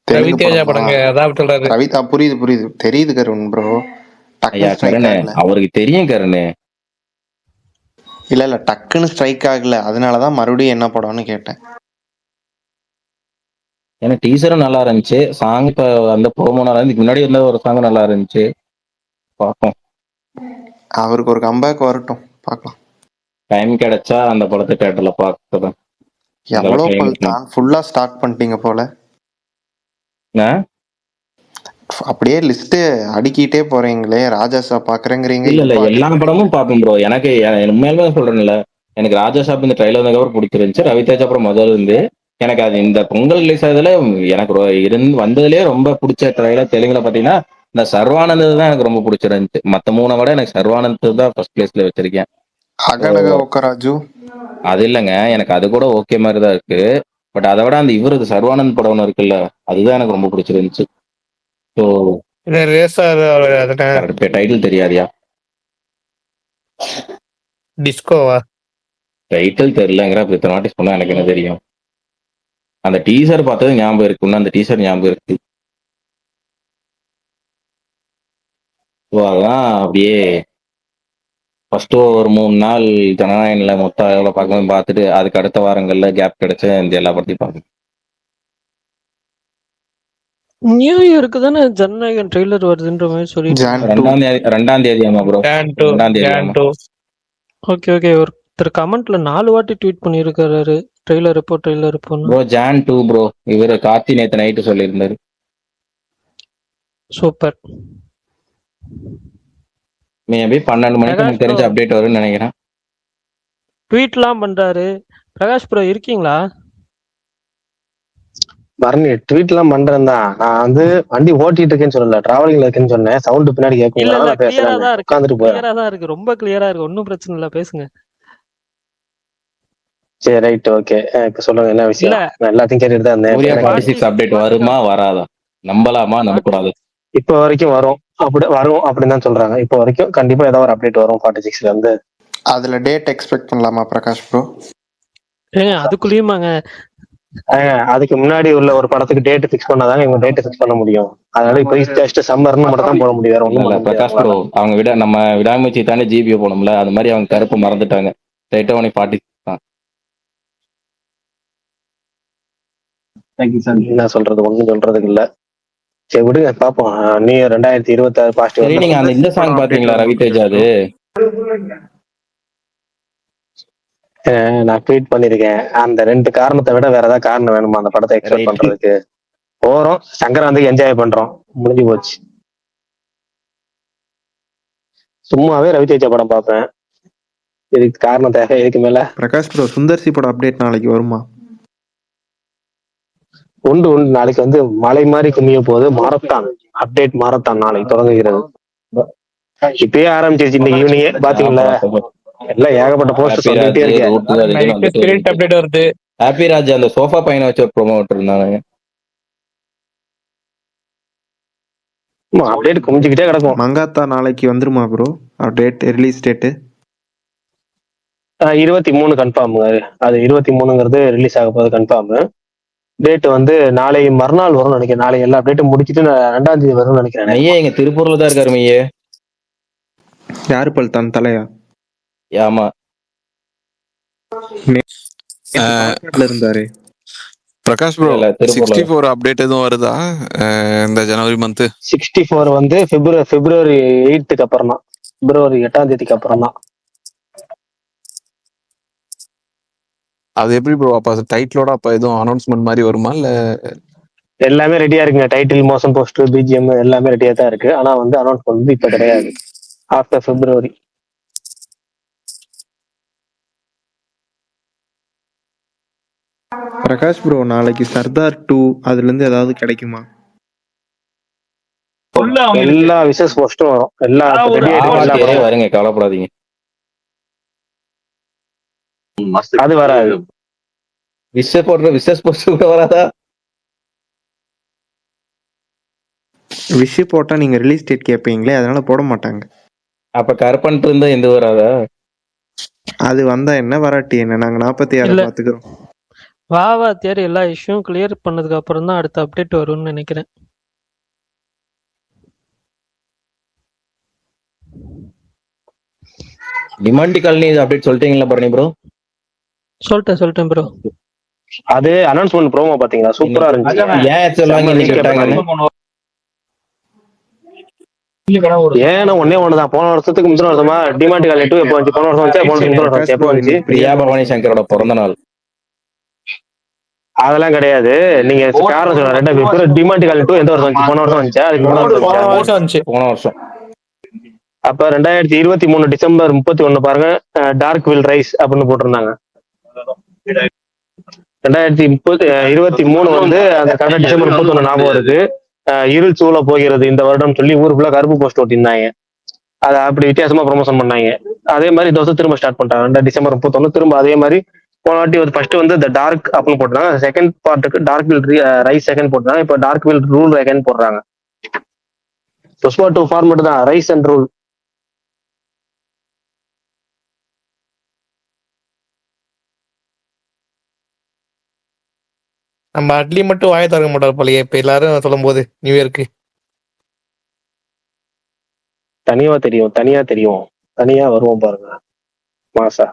ரவிதேஜா படங்க, அதான் சொல்றாரு. ரவிதா, புரியுது தெரியுது கருண் ப்ரோ. ஐயா டக்குன்னு ஸ்ட்ரைக் கருணு, ஆகல. அவருக்கு தெரியும் கருணு. இல்ல டக்குன்னு ஸ்ட்ரைக் ஆகல, அதனாலதான் மறுபடியும் என்ன படம்னு கேட்டேன். ஏன்னா டீசரும் நல்லா இருந்துச்சு, சாங் இப்ப அந்த ப்ரோமோ நல்லா இருந்து, முன்னாடி இருந்த ஒரு சாங் நல்லா இருந்துச்சு. பார்ப்போம், அவருக்கு ஒரு கம்பேக் வரட்டும், பார்க்கலாம். டைம் கிடைச்சா அந்த படத்தை தியேட்டர்ல பார்க்கதான். எவ்வளோ பல்தான் ஃபுல்லா ஸ்டார்ட் பண்ணிட்டீங்க போல. அப்படியே லிஸ்ட் அடுக்கிட்டே போறீங்களே. ராஜாசா பாக்குறேங்கிறீங்க. இல்ல எல்லா படமும் பார்ப்போம் ப்ரோ. எனக்கு உண்மையாலுமே சொல்றேன்ல, எனக்கு ராஜா சாப் இந்த ட்ரைலர் வந்ததுக்கப்புறம் பிடிச்சிருந்துச்சு. ரவிதேஜா அப்புறம் முதல்ல இருந்து எனக்கு அது இந்த பொங்கல் ரிலீஸ் ஆகுதுல எனக்கு வந்ததுலயே ரொம்ப பிடிச்ச ட்ரைலர் தெலுங்குல பாத்தீங்கன்னா இந்த சர்வானந்த் தான் எனக்கு ரொம்ப பிடிச்சிருந்துச்சு. மத்த 3 விட எனக்கு சர்வானந்த் தான் ஃபர்ஸ்ட் பிளேஸ்ல வச்சிருக்கேன். அகனக ஒக்கராஜு அது இல்லைங்க, எனக்கு அது கூட ஓகே மாதிரி தான் இருக்கு. பட் அதை விட அந்த இவரது சர்வானந்த் படம் ஒன்று இருக்குல்ல, அதுதான் எனக்கு ரொம்ப பிடிச்சிருந்துச்சு. ஸோ டைட்டில் தெரியாதியா? டிஸ்கோவா? டைட்டில் தெரியலங்கிற இத்தனை வாட்டி சொன்னா எனக்கு என்ன தெரியும். அந்த டீசர் பார்த்தது ஞாபகம் இருக்குன்னு, அந்த டீசர் ஞாபகம் இருக்கு. ஸோ அதான் அப்படியே ஃபர்ஸ்ட் ஒரு 3 நாள் ஜனநாயகன்ல மொத்த அளவில் பார்க்கணும் பார்த்துட்டு அதுக்கு அடுத்த வாரங்கள்ல கேப் கிடைச்ச இந்த எல்லா படத்தையும் பார்க்கணும். நியூ இயருக்கு தானே ஜனநாயகன் ட்ரெய்லர் வருதுன்ற மாதிரி சொல்லி. 2ஆம் தேதி ஆமா ப்ரோ, 2ஆம் தேதி ஆமா. ஓகே ஓகே, ஒருத்தர் கமெண்ட்ல 4 வாட்டி ட்வீட் பண்ணியிருக்காரு, ட்ரெய்லர் இப்போ ப்ரோ Jan 2 ப்ரோ. இவரு கார்த்தி நேத்து நைட்டு சொல்லியிருந்தாரு. சூப்பர். மேபி 12 மணிக்கு எனக்கு தெரிஞ்ச அப்டேட் வரும்னு நினைக்கிறேன். ட்வீட்லாம் பண்றாரு. பிரகாஷ் ப்ரோ இருக்கீங்களா? பரணி ட்வீட் எல்லாம் பண்றேன் தான். நான் வந்து வண்டி ஓட்டிட்டு இருக்கேன்னு சொல்லல, டிராவலிங்ல இருக்கேன்னு சொன்னேன். சவுண்ட் பின்னாடி கேட்கும், இல்ல நான் கிளியரா தான் இருக்கு, உட்காந்துட்டு போறேன். கிளியரா தான் இருக்கு, ரொம்ப கிளியரா இருக்கு, ஒன்னும் பிரச்சனை இல்ல, பேசுங்க. சரி ரைட் ஓகே, இப்ப சொல்லுங்க என்ன விஷயம். நான் எல்லாத்தையும் கேட்டுட்டு தான் சூர்யா இருந்தேன். 46 அப்டேட் வருமா வராதா, நம்பலாமா நம்பக்கூடாது? இப்ப வரைக்கும் வரும் அப்படின்னு தான் சொல்றாங்க. இப்ப வரைக்கும் கண்டிப்பா ஏதாவது ஒரு அப்டேட் வரும் 46ல இருந்து. அதுல டேட் எக்ஸ்பெக்ட் பண்ணலாமா பிரகாஷ் ப்ரோ? ஏங்க அதுக்குள்ளயுமாங்க? அதுக்கு முன்னாடி உள்ள ஒரு படத்துக்கு டேட் பிக்ஸ் பண்ணாதாங்க இவங்க டேட் பிக்ஸ் பண்ண முடியும். அதனால இப்ப ஜஸ்ட் சம்மர்னு மட்டும் தான் போட முடியும், வேற ஒண்ணும் இல்ல பிரகாஷ் ப்ரோ, அவங்க நம்ம விடாமுயற்சி தானே ஜிபிஓ போனோம்ல, அது மாதிரி அவங்க கருப்பு மறந்துட்டாங்க. ரைட்டா உனக்கு 46 தான். என்ன சொல்றது, ஒண்ணும் சொல்றதுக்கு இல்ல. சரி விடுங்க பாப்போம். நீ 2026 பாசிட்டிவ். நீங்க அந்த இந்த சாங் பாத்தீங்களா ரவிதேஜா? அது நான் ட்வீட் பண்ணிருக்கேன். அந்த 2 காரணத்தை விட வேற ஏதாவது காரணம் வேணுமா அந்த படத்தை எக்ஸ்பெக்ட் பண்றதுக்கு? போறோம், சங்கராந்திக்கு என்ஜாய் பண்றோம், முடிஞ்சு போச்சு. சும்மாவே ரவிதேஜா படம் பார்ப்பேன். இதுக்கு காரணம் தேவை இதுக்கு மேல. பிரகாஷ் ப்ரோ, சுந்தர்சி படம் அப்டேட் நாளைக்கு வருமா? உண்டு நாளைக்கு வந்து மலை மாதிரி குமிய போகுது. மாரத்தான் அப்டேட், மாரத்தான் நாளைக்கு தொடங்குகிறது. இப்பயே ஆரம்பிச்சிருச்சு. இன்னைக்கு ஈவினிங் பாத்தீங்களா? எல்லாம் ஏகப்பட்ட போஸ்ட் சொல்லிட்டே இருக்கேன். அப்டேட் வருது. ஹாப்பி ராஜ் அந்த சோஃபா பையனை வச்சு ஒரு ப்ரோமோ விட்டுருந்தாங்க. அப்டேட் குமிஞ்சுக்கிட்டே கிடக்கும். மங்காத்தா நாளைக்கு வந்துருமா bro update? Release date 23 confirm. அது 23ங்கிறது ரிலீஸ் ஆக போகுது கன்ஃபார்ம். டேட் வந்து நாளை மறுநாள் வரும்னு நினைக்கிறேன். நாளை எல்லா அப்டேட்டும் முடிச்சுட்டு 2ஆம் தேதி வரும்னு நினைக்கிறேன். மையே இங்க திருப்பூர்ல தான் இருக்காரு மையே. யாரு பல்தான் தலையா? ஆமா, இருந்தாரு பிரகாஷ் ப்ரோ. 64 அப்டேட் எதுவும் வருதா இந்த ஜனவரி மந்த்? 64 வந்து பிப்ரவரி 8க்கு அப்புறம் தான். பிப்ரவரி 8ஆம் தேதிக்கு அப்புறம் தான். அது எப்படி ப்ரோ? அப்ப டைட்டிலோட அப்ப எதுவும் அனௌன்ஸ்மெண்ட் மாதிரி வருமா இல்ல? எல்லாமே ரெடியா இருக்குங்க. டைட்டில், மோஷன் போஸ்டர், பிஜிஎம் எல்லாமே ரெடியா தான் இருக்கு. ஆனா வந்து அனௌன்ஸ்மெண்ட் வந்து இப்ப கிடையாது. ஆஃப்டர் பிப்ரவரி. பிரகாஷ் ப்ரோ, நாளைக்கு சர்தார் 2 அதுல இருந்து ஏதாவது கிடைக்குமா? எல்லா விசேஷ போஸ்டும் வரும். எல்லா வருங்க, கவலைப்படாதீங்க. அது வராது. விசேஷ் போஸ்ட் கூட வராதா? விஷ் போட்டா நீங்க ரிலீஸ் டேட் கேட்பீங்களே, அதனால போட மாட்டாங்க. அப்ப கருப்பன்ட்டு இருந்தா எந்த வராதா? அது வந்தா என்ன, வராட்டி என்ன? நாங்க 46 பாத்துக்கிறோம். வாத்தியார் எல்லா இஷ்யூவும் கிளியர் பண்ணதுக்கு அப்புறம் தான் அடுத்த அப்டேட் வரும்னு நினைக்கிறேன். டிமாண்டி காலனி அப்டேட் சொல்லிட்டீங்களா பரணி ப்ரோ? சொல்லிட்டேன் ப்ரோ. அது அனௌன்ஸ்மெண்ட் ப்ரோமோ பாத்தீங்களா? சூப்பரா இருந்துச்சு. ஏன் சொல்லுவாங்க? ஏன்னா ஒன்னே ஒண்ணுதான். போன வருஷத்துக்கு முந்தின வருஷமா டிமாண்டி காலனி 2 எப்போ வந்துச்சு? போன வருஷம் வந்துச்சு. போன வருஷம் எப்போ வந்துச்சு? பிரியா பவானி சங்கரோட பிறந்த நாள். அதெல்லாம் கிடையாது. நீங்க காரணம் சொல்லுங்க. டிமாண்டி காலனி 2 எந்த வருஷம் வந்துச்சு? போன வருஷம் வந்துச்சா? அதுக்கு போன வருஷம். அப்ப 2023 டிசம்பர் 31 பாருங்க, டார்க் வில் ரைஸ் அப்படின்னு போட்டிருந்தாங்க. 2023 வந்து அந்த கரெக்டா டிசம்பர் 31 ஞாபகம் இருக்கு. இருள் சூழ போகிறது இந்த வருடம் சொல்லி ஊருக்குள்ள கருப்பு போஸ்ட் ஓட்டிருந்தாங்க. அதை அப்படி வித்தியாசமா ப்ரொமோஷன் பண்ணாங்க. அதே மாதிரி இந்த வருஷம் திரும்ப ஸ்டார்ட் பண்றாங்க. டிசம்பர் 31 திரும்ப அதே மாதிரி. போன வாட்டி ஃபர்ஸ்ட் வந்து த டார்க் அப்படின்னு போட்டுருந்தாங்க. செகண்ட் பார்ட்டுக்கு டார்க் வில் ரைஸ் செகண்ட் போட்டுருந்தாங்க. இப்போ டார்க் வில் ரூல் செகண்ட் போடுறாங்க. புஷ்பா 2 ஃபார்மேட் தான், ரைஸ் அண்ட் ரூல். நம்ம அட்லி மட்டும் வாய திறக்க மாட்டார் போலயே இப்ப எல்லாரும் சொல்லும் போது நியூ இயர்க்கு. தனியா தெரியும். தனியா வருவோம் பாருங்க மாசா.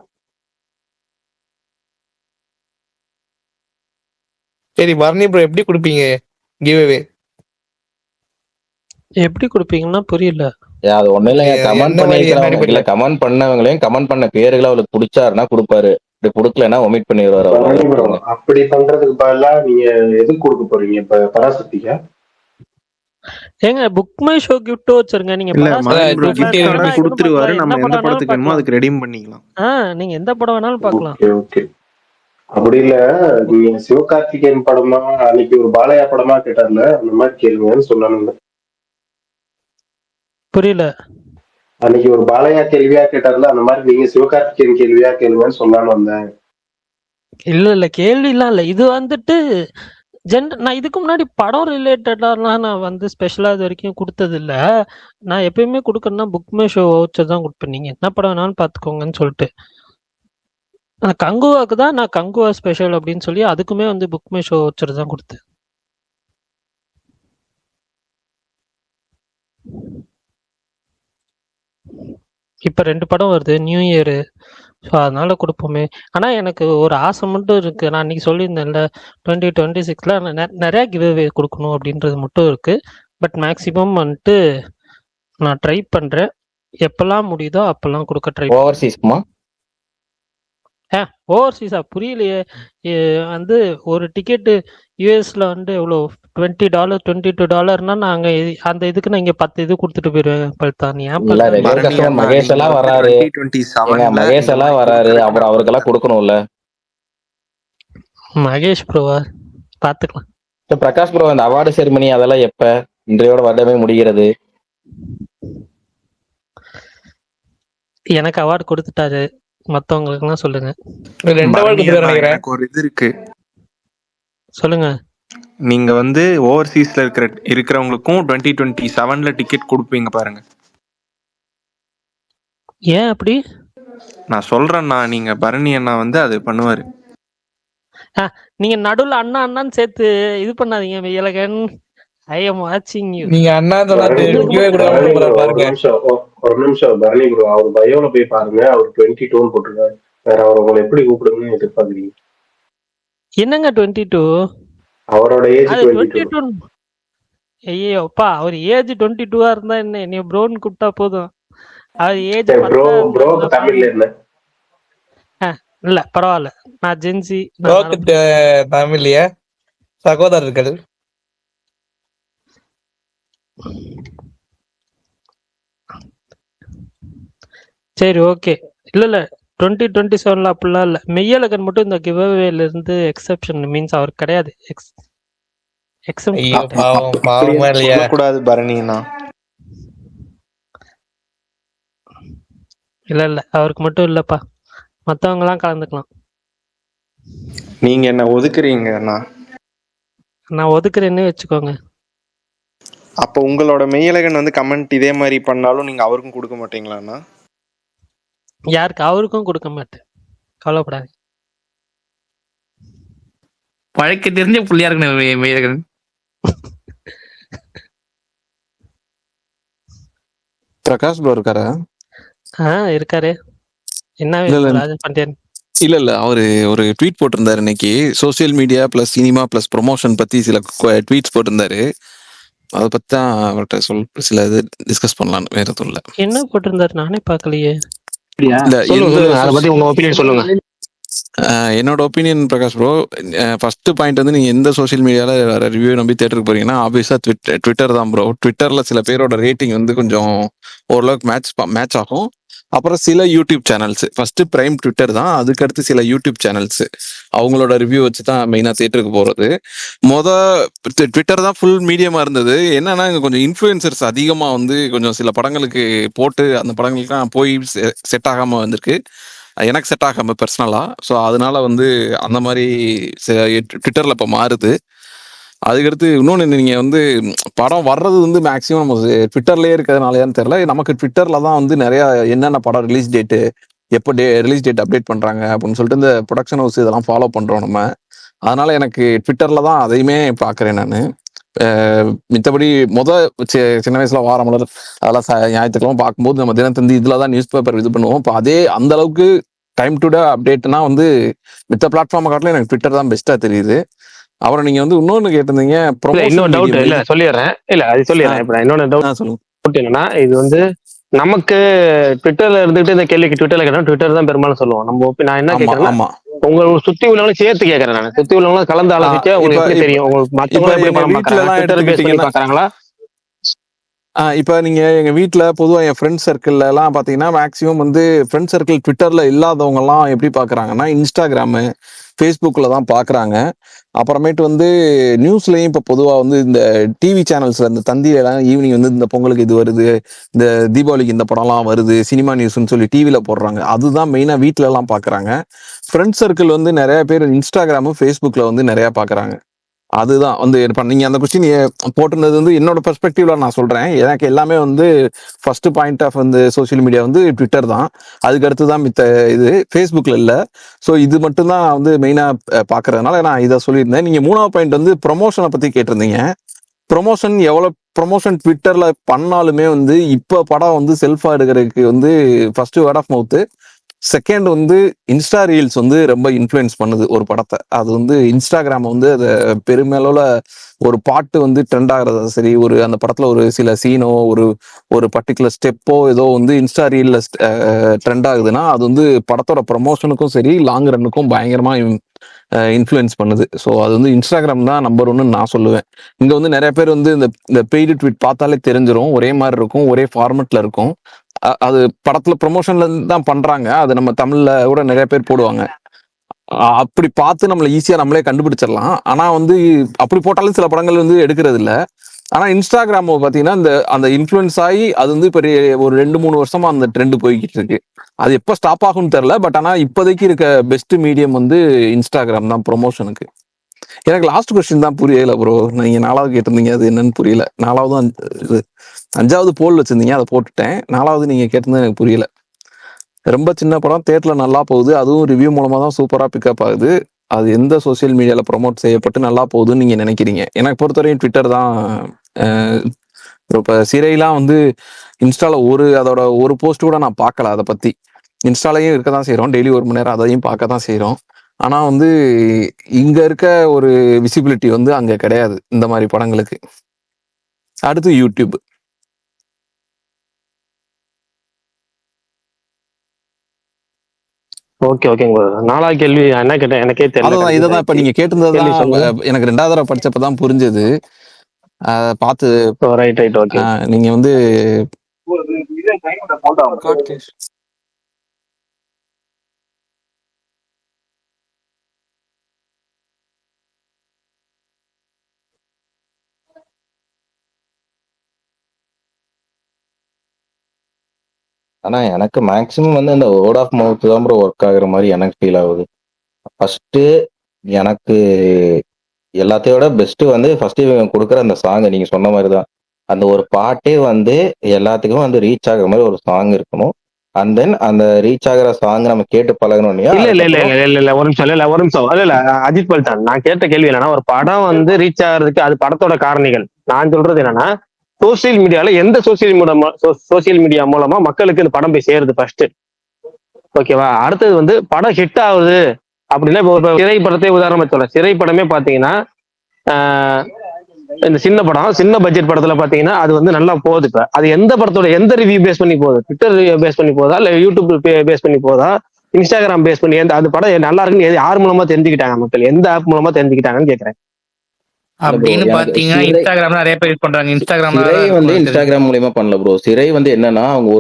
சரி பரணி ப்ரோ, எப்படி கொடுப்பீங்க கிவ் அவே? எப்படி கொடுப்பீங்கன்னா புரியல. அது ஒண்ணு இல்லைங்க. கமெண்ட் பண்ணவங்களையும் கமெண்ட் பண்ண பேருகளை அவளுக்கு பிடிச்சாருன்னா கொடுப்பாரு. இப்படி கொடுக்கலன்னா ஒமிட் பண்ணிடுவாரு. அப்படி பண்றதுக்கு பதிலா நீங்க எது கொடுக்க போறீங்க? இப்ப பராசக்திக்கா? ஏங்க புக் மை ஷோ கிஃப்ட் வச்சிருங்க. நீங்க கொடுத்துருவாரு. நம்ம எந்த படத்துக்கு வேணுமோ அதுக்கு ரெடீம் பண்ணிக்கலாம். நீங்க எந்த படம் வேணாலும் பார்க்கலாம். ஓகே. அப்படி இல்ல, நீங்க சிவகார்த்திகேயன் படமா அன்னைக்கு ஒரு பாலையா படமா கேட்டார்ல, அந்த மாதிரி கேளுங்கன்னு சொல்லணும்ல. புரியல. அன்னைக்கு ஒரு பாலையா கேள்வியா கேட்டார்ல, அந்த மாதிரி நீங்க சிவகார்த்திகேயன் கேள்வியா கேளுங்கன்னு சொல்லலாம்னு வந்தேன். இல்ல கேள்விலாம் இல்ல. இது வந்துட்டு நான் இதுக்கு முன்னாடி படம் ரிலேட்டடாலாம் நான் வந்து ஸ்பெஷலா இது வரைக்கும் கொடுத்தது இல்ல. நான் எப்பயுமே கொடுக்கறேன்னா புக் மை ஷோ வவுச்சர் தான் கொடுப்பேன். நீங்க என்ன படம் வேணாலும் பாத்துக்கோங்கன்னு சொல்லிட்டு. கங்குவாக்கு தான் நான் கங்குவா ஸ்பெஷல் அப்படின்னு சொல்லி அதுக்குமே வந்து புக் மை ஷோ வவுச்சர் தான் கொடுத்தேன். இப்ப 2 படம் வருது நியூ இயர். ஸோ அதனால கொடுப்போமே. ஆனா எனக்கு ஒரு ஆசை மட்டும் இருக்கு. நான் அன்னைக்கு சொல்லியிருந்தேன்ல 2026ல நிறைய கிவ் அவே கொடுக்கணும் அப்படின்றது மட்டும் இருக்கு. பட் மேக்சிமம் வந்துட்டு நான் ட்ரை பண்றேன். எப்பெல்லாம் முடியுதோ அப்பெல்லாம் கொடுக்க ட்ரை. ஓவர்சீஸ்மா ஓவர்சீஸா புரியலையே. வந்து ஒரு டிக்கெட்டு யூஎஸ்ல வந்து எவ்வளோ $20 $22னா நாங்க அந்த இதுக்கு நான் இங்க 10 இது கொடுத்துட்டு போயிருவேன் பல்தான். ஏன் இல்ல பல்தான் ரெகுலர் பரணி கஸ்டமர் அண்ணா மகேஷ் நீங்க எல்லாம் வந்து வராரு. 2027 ஏங்க மகேஷ் இந்த எல்லாம் மாதிரி வராரு, கொடுக்குறதுக்கு அப்புறம் நான் அவருக்கெல்லாம் பண்ணல. கொடுக்கணும்ல. மகேஷ் ப்ரோவா பாத்துக்கலாம். இப்ப பிரகாஷ் ப்ரோ இந்த அவார்டு செரிமனி அதெல்லாம் எப்ப? இன்றையோட வருடமே முடிகிறது. எனக்கு அவார்டு கொடுத்துட்டாரு, மத்தவங்களுக்குலாம் சொல்லுங்க. 2 அவார்டு பரணி கொடுத்துருக்காரு அண்ணா நினைக்கிறேன். எனக்கு ஒரு இது இருக்கு. சொல்லுங்க. நீங்க வந்து ஓவர்சீஸ்ல இருக்கிறவங்களுக்கும் 2027ல டிக்கெட் கொடுப்பீங்க பாருங்க. ஏன் அப்படி? நான் சொல்றேன்னா நீங்க பரணி அண்ணா வந்து அது பண்ணுவாரு. நீங்க நடுவுல அண்ணா அண்ணான்னு சேர்த்து இது பண்ணாதீங்க மெய்யழகன். ஐ எம் வாட்சிங் யூ. நீங்க அண்ணா சொன்னா பரணி ப்ரோ தெரிவிக்கவே கூடாது பரணி ப்ரோ ஒரு பாருங்க. நிமிஷம் ஒரு நிமிஷம் பரணி ப்ரோ அவர் பயோல போய் பாருங்க, அவர் 22 போட்டிருக்காரு. வேற அவர் உங்களை எப்படி கூப்பிடுங்கன்னு எதிர்பார்க்குறீங்க? என்னங்க 22? அவரோட ஏஜ் அது 22. 22. ஐயோ அப்பா, அவர் ஏஜ் 22 இருந்தா என்ன, நீ ப்ரோன்னு கூப்பிட்டா போதும். அவர் ஏஜ் ப்ரோ 10 ப்ரோக்கு தமிழ்ல என்ன? இல்ல பரவாயில்ல, நான் ஜென்சி. ப்ரோக்கு தமிழ்லயே சகோதரர்கள். சரி ஓகே. இல்ல 2027ல அப்படிலாம் இல்ல. மெய்யழகன் மட்டும் இந்த கிவ்அவேல இருந்து எக்ஸெப்ஷன், மீன்ஸ் அவர் கிடையாது. ஐயோ எக்ஸெப்ட். பாவம் பாவமா அப்படியே இல்லையா? சொல்லக்கூடாது பரணி அண்ணா. இல்ல அவருக்கு மட்டும் இல்லப்பா, மத்தவங்க எல்லாம் கலந்துக்கலாம். நீங்க என்ன ஒதுக்குறீங்க அண்ணா. நான் ஒதுக்குறேன்னு வச்சுக்கோங்க. அப்ப உங்களோட மெய்யழகன் வந்து கமெண்ட் இதே மாதிரி பண்ணாலும் நீங்க அவருக்கும் கொடுக்க மாட்டீங்களா அண்ணா? யாருக்கு? அவருக்கும் கொடுக்க மாட்டேன், கவலைப்படாது. பழைக்க தெரிஞ்ச புள்ளியா இருக்கணும் மெய்யழகன். பிரகாஷ் ப்ரோ இருக்காரா? இருக்காரு. என்ன இல்ல இல்ல ராஜன் பாண்டியன்? இல்ல அவரு ஒரு ட்வீட் போட்டிருந்தாரு இன்னைக்கு. Social media plus cinema plus promotion பத்தி சில ட்வீட்ஸ் போட்டிருந்தாரு. அதை பத்தி தான் அவர்கிட்ட சில இது டிஸ்கஸ் பண்ணலாம்னு, வேற எதுவும் இல்ல. என்ன போட்டிருந்தாரு? நானே பார்க்கலையே. இல்ல சொல்லுங்க அதை பத்தி உங்க ஒப்பீனியன் சொல்லுங்க. என்னோட opinion Prakash bro, first point வந்து நீங்க எந்த சோஷியல் மீடியால ரிவ்யூ நம்பி தேட்டருக்கு போறீங்கன்னா ஆப்வியஸா ட்விட்டர் தான் ப்ரோ. ட்விட்டர்ல சில பேரோட ரேட்டிங் வந்து கொஞ்சம் ஓரளவுக்கு மேட்ச் ஆகும். அப்புறம் சில YouTube channels, first prime Twitter தான், அதுக்கடுத்து சில யூடியூப் சேனல்ஸ் அவங்களோட ரிவ்யூ வச்சு தான் மெயினா தேட்டருக்கு போறது. ட்விட்டர் தான் ஃபுல் மீடியமா இருந்தது. என்னன்னா இங்க கொஞ்சம் இன்ஃபுளுசர்ஸ் அதிகமா வந்து கொஞ்சம் சில படங்களுக்கு போட்டு அந்த படங்களுக்குலாம் போய் செட் ஆகாம வந்திருக்கு. எனக்கு செட் ஆகாம பர்சனலா. ஸோ அதனால வந்து அந்த மாதிரி ட்விட்டர்ல இப்போ மாறுது. அதுக்கடுத்து இன்னொன்று, நீங்க வந்து படம் வர்றது வந்து மேக்ஸிமம் நம்ம ட்விட்டர்லயே இருக்கிறதுனாலயான்னு தெரியல, நமக்கு ட்விட்டர்ல தான் வந்து நிறைய என்னென்ன படம் ரிலீஸ் டேட்டு, எப்போ ரிலீஸ் டேட் அப்டேட் பண்றாங்க அப்படின்னு சொல்லிட்டு இந்த ப்ரொடக்ஷன் ஹவுஸ் இதெல்லாம் ஃபாலோ பண்றோம் நம்ம. அதனால எனக்கு ட்விட்டர்ல தான் அதையுமே பார்க்குறேன் நான். மித்தபடி சின்ன வயசுல வாரமலர் அதெல்லாம் ஞாயிற்றுக்கிழமை பார்க்கும்போது நம்ம தினத்தந்தி இதுல தான் நியூஸ் பேப்பர் இது பண்ணுவோம். இப்போ அதே அந்த அளவுக்கு டைம் டு டே அப்டேட்னா வந்து மித்த பிளாட்ஃபார்மை காட்டிலும் எனக்கு ட்விட்டர் தான் பெஸ்டா தெரியுது. அப்புறம் நீங்க வந்து இன்னொன்னு கேட்டிருந்தீங்க, இன்னொரு டவுட் இல்ல சொல்லிடுறேன். அது சொல்லிடுறேன். இப்ப இன்னொன்னு டவுட் சொல்லுங்க. என்னன்னா, இது வந்து நமக்கு ட்விட்டர்ல இருந்துட்டு இந்த கேள்விக்கு ட்விட்டர்ல கேட்டா ட்விட்டர் தான் பெரும்பாலும் சொல்லுவோம். நான் என்ன கேட்கறேன்னா, உங்க சுத்தி உள்ளவங்களும் சேர்த்து கேட்கறேன். நான் சுத்தி உள்ளவங்களும் கலந்து ஆலோசிச்சு உங்களுக்கு எப்படி தெரியும், உங்களுக்கு மத்தவங்க எப்படி படம் பாக்குறாங்க, ட்விட்டர் பேஸ் பண்ணி பாக்குறாங்களா? இப்ப நீங்க எங்க வீட்டுல பொதுவா என் ஃப்ரெண்ட் சர்க்கிள்ல எல்லாம் பாத்தீங்கன்னா மேக்சிமம் வந்து ஃப்ரெண்ட் சர்க்கிள் ட்விட்டர்ல இல்லாதவங்க எல்லாம் எப்படி பாக்குறாங்கன்னா இன்ஸ்டாகிராமு ஃபேஸ்புக்ல தான் பாக்குறாங்க. அப்புறமேட்டு வந்து நியூஸ்லயும் இப்ப பொதுவா வந்து இந்த டிவி சேனல்ஸ்ல இந்த தந்தியில எல்லாம் ஈவினிங் வந்து இந்த பொங்கலுக்கு இது வருது, இந்த தீபாவளிக்கு இந்த படம்லாம் வருது, சினிமா நியூஸ்ன்னு சொல்லி டிவில போடுறாங்க. அதுதான் மெயினா வீட்டுல எல்லாம் பாக்குறாங்க. ஃப்ரெண்ட் சர்க்கிள் வந்து நிறைய பேர் இன்ஸ்டாகிராமும் ஃபேஸ்புக்ல வந்து நிறைய பாக்குறாங்க. அதுதான் வந்து நீங்க அந்த கொஸ்டின் போட்டுனது வந்து என்னோட பெர்ஸ்பெக்டிவ்ல நான் சொல்றேன். எனக்கு எல்லாமே வந்து ஃபர்ஸ்ட் பாயிண்ட் ஆஃப் வந்து சோசியல் மீடியா வந்து ட்விட்டர் தான், அதுக்கு அடுத்து தான் மித்த இது ஃபேஸ்புக்ல இல்ல. ஸோ இது மட்டும் தான் வந்து மெயினா பாக்குறதுனால நான் இதை சொல்லியிருந்தேன். நீங்க மூணாவது பாயிண்ட் வந்து ப்ரொமோஷனை பத்தி கேட்டிருந்தீங்க. ப்ரொமோஷன் எவ்வளவு ப்ரொமோஷன் ட்விட்டர்ல பண்ணாலுமே வந்து இப்ப படம் வந்து செல்ஃபா எடுக்கிறதுக்கு வந்து first word of mouth, second வந்து இன்ஸ்டா ரீல்ஸ் வந்து ரொம்ப இன்ஃப்ளூயன்ஸ் பண்ணுது ஒரு படத்தை. அது வந்து இன்ஸ்டாகிராம் வந்து அதை பெருமளவுல ஒரு பாட்டு வந்து ட்ரெண்ட் ஆகுறதா சரி, ஒரு அந்த படத்துல ஒரு சில சீனோ ஒரு ஒரு பர்டிகுலர் ஸ்டெப்போ ஏதோ வந்து இன்ஸ்டா ரீல்ல ட்ரெண்ட் ஆகுதுன்னா அது வந்து படத்தோட ப்ரமோஷனுக்கும் சரி லாங் ரன்னுக்கும் பயங்கரமா இன்ஃப்ளூயன்ஸ் பண்ணுது. ஸோ அது வந்து இன்ஸ்டாகிராம் தான் நம்பர் ஒன்னு நான் சொல்லுவேன். இங்க வந்து நிறைய பேர் வந்து இந்த பெய்டு ட்வீட் பார்த்தாலே தெரிஞ்சிடும், ஒரே மாதிரி இருக்கும், ஒரே ஃபார்மெட்ல இருக்கும். அது படத்துல ப்ரொமோஷன்ல இருந்து தான் பண்றாங்க. அது நம்ம தமிழ்ல கூட நிறைய பேர் போடுவாங்க. அப்படி பார்த்து நம்மள ஈஸியா நம்மளே கண்டுபிடிச்சிடலாம். ஆனா வந்து அப்படி போட்டாலும் சில படங்கள் வந்து எடுக்கிறது இல்ல. ஆனா இன்ஸ்டாகிராம் பாத்தீங்கன்னா அந்த இன்ஃப்ளூயன்ஸ் ஆகி அது வந்து இப்போ ஒரு 2-3 வருஷமா அந்த ட்ரெண்ட் போய்கிட்டு இருக்கு. அது எப்போ ஸ்டாப் ஆகும்னு தெரியல. பட் ஆனா இப்போதைக்கு இருக்க பெஸ்ட் மீடியம் வந்து இன்ஸ்டாகிராம் தான் ப்ரொமோஷனுக்கு. எனக்கு லாஸ்ட் கொஸ்டின் தான் புரியல ப்ரோ. நீங்க 4வது கேட்டிருந்தீங்க, அது என்னன்னு புரியல. 4வது இது 5வது போல் வச்சிருந்தீங்க, அதை போட்டுட்டேன். 4வது நீங்க கேட்டிருந்தது எனக்கு புரியல. ரொம்ப சின்ன படம், தேட்டர்ல நல்லா போகுது, அதுவும் ரிவ்யூ மூலமா தான் சூப்பரா பிக்கப் ஆகுது. அது எந்த சோசியல் மீடியால ப்ரொமோட் செய்யப்பட்டு நல்லா போகுதுன்னு நீங்க நினைக்கிறீங்க? எனக்கு பொறுத்தவரையும் ட்விட்டர் தான். இப்போ சிறையெல்லாம் வந்து இன்ஸ்டால அதோட ஒரு போஸ்ட் கூட நான் பார்க்கல. அதை பத்தி இன்ஸ்டாலையும் இருக்க தான் செய்யறோம், டெய்லி 1 மணி நேரம் அதையும் பார்க்க தான் செய்யறோம். ஆனா வந்து இங்க இருக்க ஒரு விசிபிலிட்டி வந்து அங்க கிடையாது இந்த மாதிரி படங்களுக்கு. அடுத்து யூடியூப். ஓகேங்க. 4வது கேள்வி என்ன கேட்டேன் எனக்கே தெரியல. அதான் இதான் இப்ப நீங்க கேட்டிருந்ததுதான் கேள்வி சொல்லுங்க. எனக்கு 2வது தடவை படிச்சப்பதான் புரிஞ்சது. பார்த்து ரைட் ஓகே. நீங்க வந்து ஆனா எனக்கு மேக்சிமம் வந்து இந்த வேர்ட் ஆஃப் மவுத் தான் ப்ரோ ஒர்க் ஆகுற மாதிரி எனக்கு ஃபீல் ஆகுது. ஃபர்ஸ்ட் எனக்கு எல்லாத்தையோட பெஸ்ட் வந்து ஃபர்ஸ்ட் இவங்க கொடுக்குற அந்த சாங், நீங்க சொன்ன மாதிரி தான் அந்த ஒரு பாட்டே வந்து எல்லாத்துக்கும் வந்து ரீச் ஆகுற மாதிரி ஒரு சாங் இருக்கணும். அண்ட் தென் அந்த ரீச் ஆகுற சாங் நம்ம கேட்டு பழகணும். இல்ல ஒரு நிமிஷம் இல்ல அஜித் பல்தான், நான் கேட்ட கேள்வி என்னன்னா, ஒரு படம் வந்து ரீச் ஆகிறதுக்கு அது படத்தோட காரணிகள். நான் சொல்றது என்னன்னா, சோசியல் மீடியால எந்த சோசியல் மீடியா மூலமா மக்களுக்கு இந்த படம் போய் சேருது ஃபர்ஸ்ட். ஓகேவா? அடுத்தது வந்து படம் ஹிட் ஆகுது அப்படின்னா, இப்போ சிறைப்படத்தை உதாரணமா சொல்ல, சிறைப்படமே பாத்தீங்கன்னா இந்த சின்ன பட்ஜெட் படத்துல பாத்தீங்கன்னா அது வந்து நல்லா போகுது. இப்ப அது எந்த படத்தோட எந்த ரிவ்யூ பேஸ் பண்ணி போகுது? ட்விட்டர் பேஸ் பண்ணி போதா, இல்ல யூடியூப் பேஸ் பண்ணி போதா, இன்ஸ்டாகிராம் பேஸ் பண்ணி அந்த படம் நல்லா இருக்குன்னு யார் மூலமா தெரிஞ்சுக்கிட்டாங்க மக்கள்? எந்த ஆப் மூலமா தெரிஞ்சுக்கிட்டாங்கன்னு கேக்குறேன். அப்படின்னு பாத்தீங்கன்னா இன்ஸ்டாகிராம்ல நிறைய பேர் யூஸ் பண்றாங்க. சிறை வந்து இன்ஸ்டாகிராம் மூலியமா பண்ணல ப்ரோ. சிறை வந்து என்னன்னா, அவங்க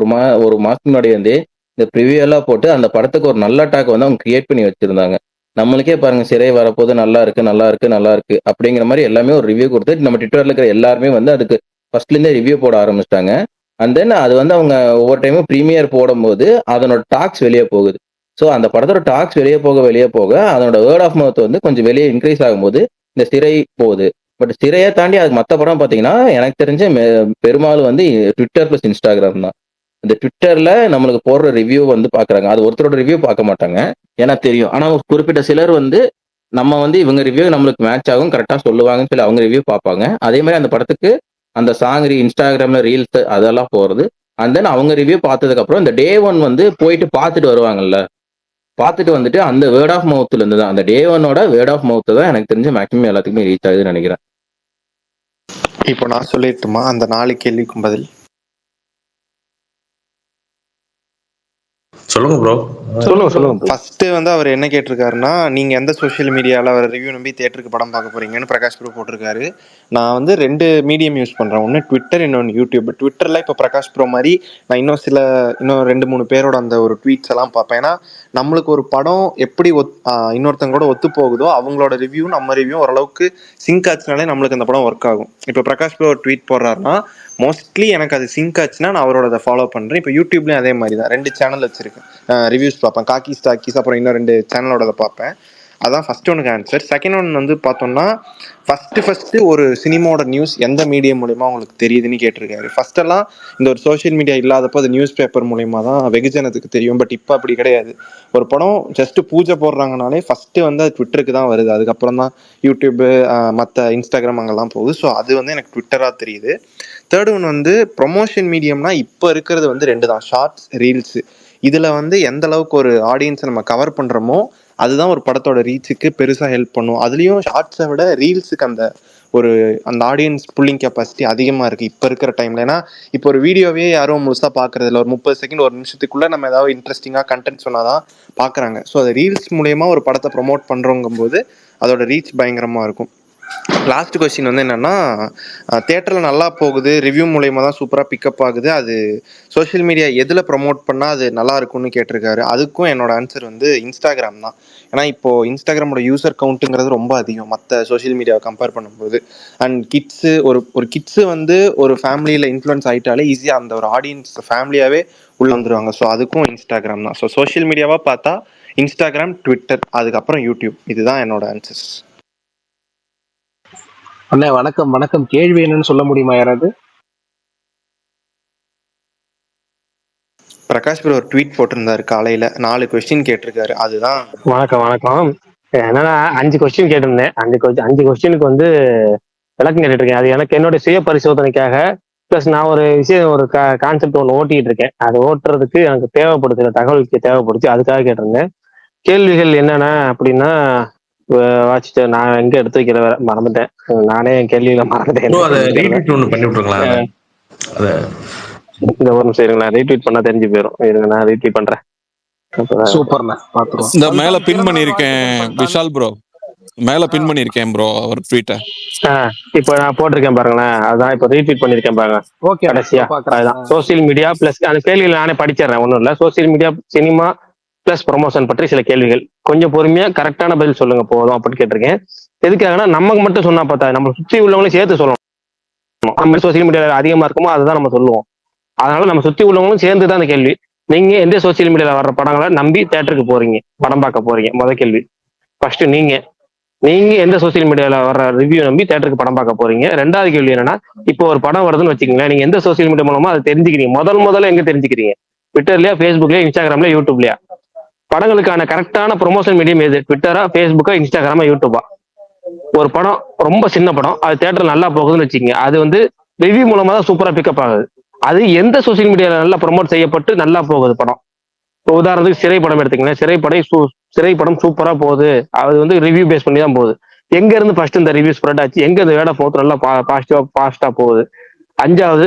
ஒரு மாசத்துக்கு முன்னாடி வந்து இந்த ப்ரிவியூ எல்லாம் போட்டு அந்த படத்துக்கு ஒரு நல்ல டாக் வந்து அவங்க கிரியேட் பண்ணி வச்சிருந்தாங்க. நம்மளுக்கே பாருங்க, சிறை வரப்போது நல்லா இருக்கு அப்படிங்கிற மாதிரி எல்லாமே ஒரு ரிவ்யூ கொடுத்து நம்ம ட்விட்டர்ல இருக்கிற எல்லாருமே வந்து அதுக்கு ஃபர்ஸ்ட்ல இருந்தே ரிவ்யூ போட ஆரம்பிச்சிட்டாங்க. அண்ட் தென் அது வந்து அவங்க ஒவ்வொரு டைமும் ப்ரீமியர் போடும்போது அதனோட டாக்ஸ் வெளியே போகுது. ஸோ அந்த படத்தோட டாக்ஸ் வெளியே போக அதனோட வேர்ட் ஆஃப் மவுத் வந்து கொஞ்சம் வெளியே இன்க்ரீஸ் ஆகும்போது இந்த சிறை போகுது. பட் சிறையை தாண்டி அது மற்ற படம் பார்த்தீங்கன்னா எனக்கு தெரிஞ்ச பெரும்பாலும் வந்து ட்விட்டர் பிளஸ் இன்ஸ்டாகிராம் தான். இந்த ட்விட்டர்ல நம்மளுக்கு போடுற ரிவ்யூ வந்து பாக்குறாங்க. அது ஒருத்தரோட ரிவ்யூ பார்க்க மாட்டாங்க, ஏன்னா தெரியும். ஆனா ஒரு குறிப்பிட்ட சிலர் வந்து நம்ம வந்து இவங்க ரிவ்யூ நம்மளுக்கு மேட்ச் ஆகும் கரெக்டா சொல்லுவாங்கன்னு சொல்லி அவங்க ரிவ்யூ பார்ப்பாங்க. அதே மாதிரி அந்த படத்துக்கு அந்த சாங் இன்ஸ்டாகிராம்ல ரீல்ஸ் அதெல்லாம் போறது. அண்ட் தென் அவங்க ரிவ்யூ பார்த்ததுக்கு அப்புறம் இந்த டே 1 வந்து போயிட்டு பார்த்துட்டு வருவாங்கல்ல, பார்த்துட்டு வந்துட்டு அந்த வேர்ட் ஆஃப் மவுத்ல இருந்து தான், அந்த டே 1ஓட வேர்ட் ஆஃப் மவுத் தான் எனக்கு தெரிஞ்சு மேக்ஸிமம் எல்லாத்துக்குமே ரீச் ஆகுதுன்னு நினைக்கிறேன். இப்போ நான் சொல்லிட்டுமா அந்த 4 கேள்விக்கும் பதில்? சொல்லுங்க ப்ரோ. சொல்லுங்க. ஃபர்ஸ்ட் வந்து அவர் என்ன கேட்டிருக்காருன்னா, நீங்க எந்த சோஷியல் மீடியால அவர் ரிவ்யூ நம்பி தியேட்டருக்கு படம் பார்க்க போறீங்கன்னு பிரகாஷ் ப்ரோ போட்டிருக்காரு. நான் வந்து 2 மீடியம் யூஸ் பண்றேன், ஒன்று ட்விட்டர், இன்னொன்று யூடியூப். ட்விட்டர்ல இப்போ பிரகாஷ் ப்ரோ மாதிரி நான் இன்னும் 2-3 பேரோட அந்த ஒரு ட்வீட்ஸ் எல்லாம் பார்ப்பேன். ஏன்னா நம்மளுக்கு ஒரு படம் எப்படி இன்னொருத்தங்க கூட ஒத்து போகுதோ அவங்களோட ரிவ்யூ நம்ம ரிவ்யூ ஓரளவுக்கு சிங்க் ஆச்சுனாலே நம்மளுக்கு அந்த படம் ஒர்க் ஆகும். இப்போ பிரகாஷ் ப்ரோ ட்வீட் போடுறாருன்னா மோஸ்ட்லி எனக்கு அது சிங்க் ஆச்சுன்னா நான் அவரோட அதை ஃபாலோ பண்ணுறேன். இப்போ யூடியூப்லேயும் அதே மாதிரி தான் 2 சேனல் வச்சிருக்கேன், ரிவ்யூஸ் பார்ப்பேன். காக்கிஸ் டாக்கிஸ் அப்புறம் இன்னும் 2 சேனலோட பார்ப்பேன். அதான் ஃபர்ஸ்ட் ஒனுக்கு ஆன்சர். செகண்ட் ஒன் வந்து பார்த்தோம்னா, ஃபர்ஸ்ட் ஒரு சினிமாவோட நியூஸ் எந்த மீடியம் மூலயமா உங்களுக்கு தெரியுதுன்னு கேட்டிருக்காரு. ஃபர்ஸ்டெல்லாம் இந்த ஒரு சோஷியல் மீடியா இல்லாதப்போ அது நியூஸ் பேப்பர் மூலயமா தான் வெகுஜனத்துக்கு தெரியும். பட் இப்போ அப்படி கிடையாது. ஒரு படம் ஜஸ்ட் பூஜை போடுறாங்கனாலே ஃபர்ஸ்ட் வந்து அது ட்விட்டருக்கு தான் வருது. அதுக்கப்புறம் தான் யூடியூப்பு மற்ற இன்ஸ்டாகிராம் அங்கெல்லாம் போகுது. ஸோ அது வந்து எனக்கு ட்விட்டராக தெரியுது. தேர்ட் ஒன் வந்து ப்ரொமோஷன் மீடியம்னா இப்போ இருக்கிறது வந்து 2 தான், ஷார்ட்ஸ், ரீல்ஸு. இதில் வந்து எந்த அளவுக்கு ஒரு ஆடியன்ஸை நம்ம கவர் பண்ணுறோமோ அதுதான் ஒரு படத்தோட ரீச்சுக்கு பெருசாக ஹெல்ப் பண்ணும். அதுலேயும் ஷார்ட்ஸை விட ரீல்ஸுக்கு அந்த ஆடியன்ஸ் புல்லிங் கெப்பாசிட்டி அதிகமாக இருக்குது இப்போ இருக்கிற டைமில். ஏன்னா இப்போ ஒரு வீடியோவே யாரும் முழுசாக பார்க்குறது இல்லை. ஒரு 30 செகண்ட் ஒரு நிமிஷத்துக்குள்ளே நம்ம ஏதாவது இன்ட்ரெஸ்டிங்காக கண்டென்ட் சொன்னால் தான் பார்க்குறாங்க. ஸோ அதை ரீல்ஸ் மூலயமா ஒரு படத்தை ப்ரொமோட் பண்ணுறோங்கும்போது அதோட ரீச் பயங்கரமாக இருக்கும். லாஸ்ட் கொஸ்டின் வந்து என்னன்னா, தியேட்டரில் நல்லா போகுது, ரிவ்யூ மூலயமா தான் சூப்பராக பிக்கப் ஆகுது, அது சோஷியல் மீடியா எதில் ப்ரமோட் பண்ணால் அது நல்லா இருக்கும்னு கேட்டிருக்காரு. அதுக்கும் என்னோட ஆன்சர் வந்து இன்ஸ்டாகிராம் தான். ஏன்னா இப்போது இன்ஸ்டாகிராமோட யூசர் கவுண்ட்டுங்கிறது ரொம்ப அதிகம் மற்ற சோஷியல் மீடியாவை கம்பேர் பண்ணும்போது. அண்ட் கிட்ஸு ஒரு கிட்ஸு வந்து ஒரு ஃபேமிலியில் இன்ஃப்ளூயன்ஸ் ஆகிட்டாலே ஈஸியாக அந்த ஒரு ஆடியன்ஸ் ஃபேமிலியாகவே உள்ள வந்துடுவாங்க. ஸோ அதுக்கும் இன்ஸ்டாகிராம் தான். ஸோ சோஷியல் மீடியாவாக பார்த்தா இன்ஸ்டாகிராம், ட்விட்டர், அதுக்கப்புறம் யூடியூப். இதுதான் என்னோட ஆன்சர்ஸ். அண்ணா வணக்கம் வணக்கம். கேள்வி என்னன்னு சொல்ல முடியுமா யாராவது? பிரகாஷ் ப்ரோ ஒரு ட்வீட் போட்டிருந்தாரு காலையில, 4 கொஸ்டின் கேட்டிருக்காரு. அதுதான். வணக்கம். என்னன்னா 5 கொஸ்டின் கேட்டிருந்தேன். 5 கொஸ்டினுக்கு வந்து விளக்கம் கேட்டுட்டு இருக்கேன். அது எனக்கு என்னோட சுய பரிசோதனைக்காக, பிளஸ் நான் ஒரு விஷயம் ஒரு கான்செப்ட் ஒன்று ஓட்டிட்டு இருக்கேன். அது ஓட்டுறதுக்கு எனக்கு தேவைப்படுது, தகவலுக்கு தேவைப்படுச்சு, அதுக்காக கேட்டிருந்தேன். கேள்விகள் என்னென்ன அப்படின்னா, வாட்சிட்டு நான் எங்க எடுத்து வைக்கிற மறந்துட்டேன். நானே என் கேள்வியில மறந்துட்டேன். இந்த ஒரு நிமிஷம் இருங்களா, ரீட்வீட் பண்ணா தெரிஞ்சு போயிடும். இருங்க, நான் ரீட்வீட் பண்றேன். சூப்பர்ண்ணா, பாத்துருவோம். இந்த மேல பின் பண்ணிருக்கேன் விஷால் ப்ரோ, மேல பின் பண்ணிருக்கேன் ப்ரோ அவர் ட்வீட்டை. இப்போ நான் போட்டிருக்கேன் பாருங்களேன், அதான் இப்போ ரீட்வீட் பண்ணிருக்கேன் பாருங்க. ஓகே, கடைசியா அதுதான் சோசியல் மீடியா பிளஸ் அந்த கேள்விகள் நானே படிச்சிடறேன். ஒன்றும் இல்லை, social media, cinema plus promotion பற்றி சில கேள்விகள். கொஞ்சம் பொறுமையா கரெக்டான பதில் சொல்லுங்க போதும் அப்படின்னு கேட்டிருக்கேன். எதுக்காகனா நமக்கு மட்டும் சொன்னா பார்த்தா நம்ம சுற்றி உள்ளவங்களையும் சேர்த்து சொல்லணும். நம்ம சோசியல் மீடியாவில் அதிகமா இருக்குமோ அதுதான் நம்ம சொல்லுவோம். அதனால நம்ம சுற்றி உள்ளவங்களும் சேர்ந்து தான் அந்த கேள்வி. நீங்க எந்த சோசியல் மீடியால வர்ற படங்களை நம்பி தியேட்டருக்கு போறீங்க, படம் பார்க்க போறீங்க? முதல் கேள்வி. ஃபர்ஸ்ட் நீங்க எந்த சோசியல் மீடியால வர்ற ரிவ்யூ நம்பி தியேட்டருக்கு படம் பார்க்க போறீங்க? ரெண்டாவது கேள்வி என்னன்னா, இப்போ ஒரு படம் வருதுன்னு வச்சுக்கீங்களேன், நீங்க எந்த சோசியல் மீடியா மூலமா அதை தெரிஞ்சுக்கிறீங்க? முதல்ல எங்க தெரிஞ்சுக்கிறீங்க? ட்விட்டர்லயா, ஃபேஸ்புக்லயா, இன்ஸ்டாகிராம்ல, யூடியூப்லயா? படங்களுக்கான கரெக்டான ப்ரொமோஷன் மீடியம் எது? ட்விட்டரா, ஃபேஸ்புக்கா, இன்ஸ்டாகிராமா, யூடியூபா? ஒரு படம் ரொம்ப சின்ன படம், அது தியேட்டர் நல்லா போகுதுன்னு வச்சுக்கோங்க, அது வந்து ரிவ்யூ மூலமா தான் சூப்பரா பிக்கப் ஆகுது. அது எந்த சோசியல் மீடியால நல்லா ப்ரொமோட் செய்யப்பட்டு நல்லா போகுது படம்? இப்போ உதாரணத்துக்கு சிறை படம் எடுத்துக்கலாம். சிறைப்படம் சூப்பரா போகுது, அது வந்து ரிவ்யூ பேஸ் பண்ணி தான் போகுது. எங்க இருந்து ஃபர்ஸ்ட் இந்த ரிவ்யூ ஸ்ப்ரெட் ஆச்சு? எங்க இந்த வேர்ட் ஆஃப் மவுத் நல்லா பாசிட்டிவா போகுது? 5வது,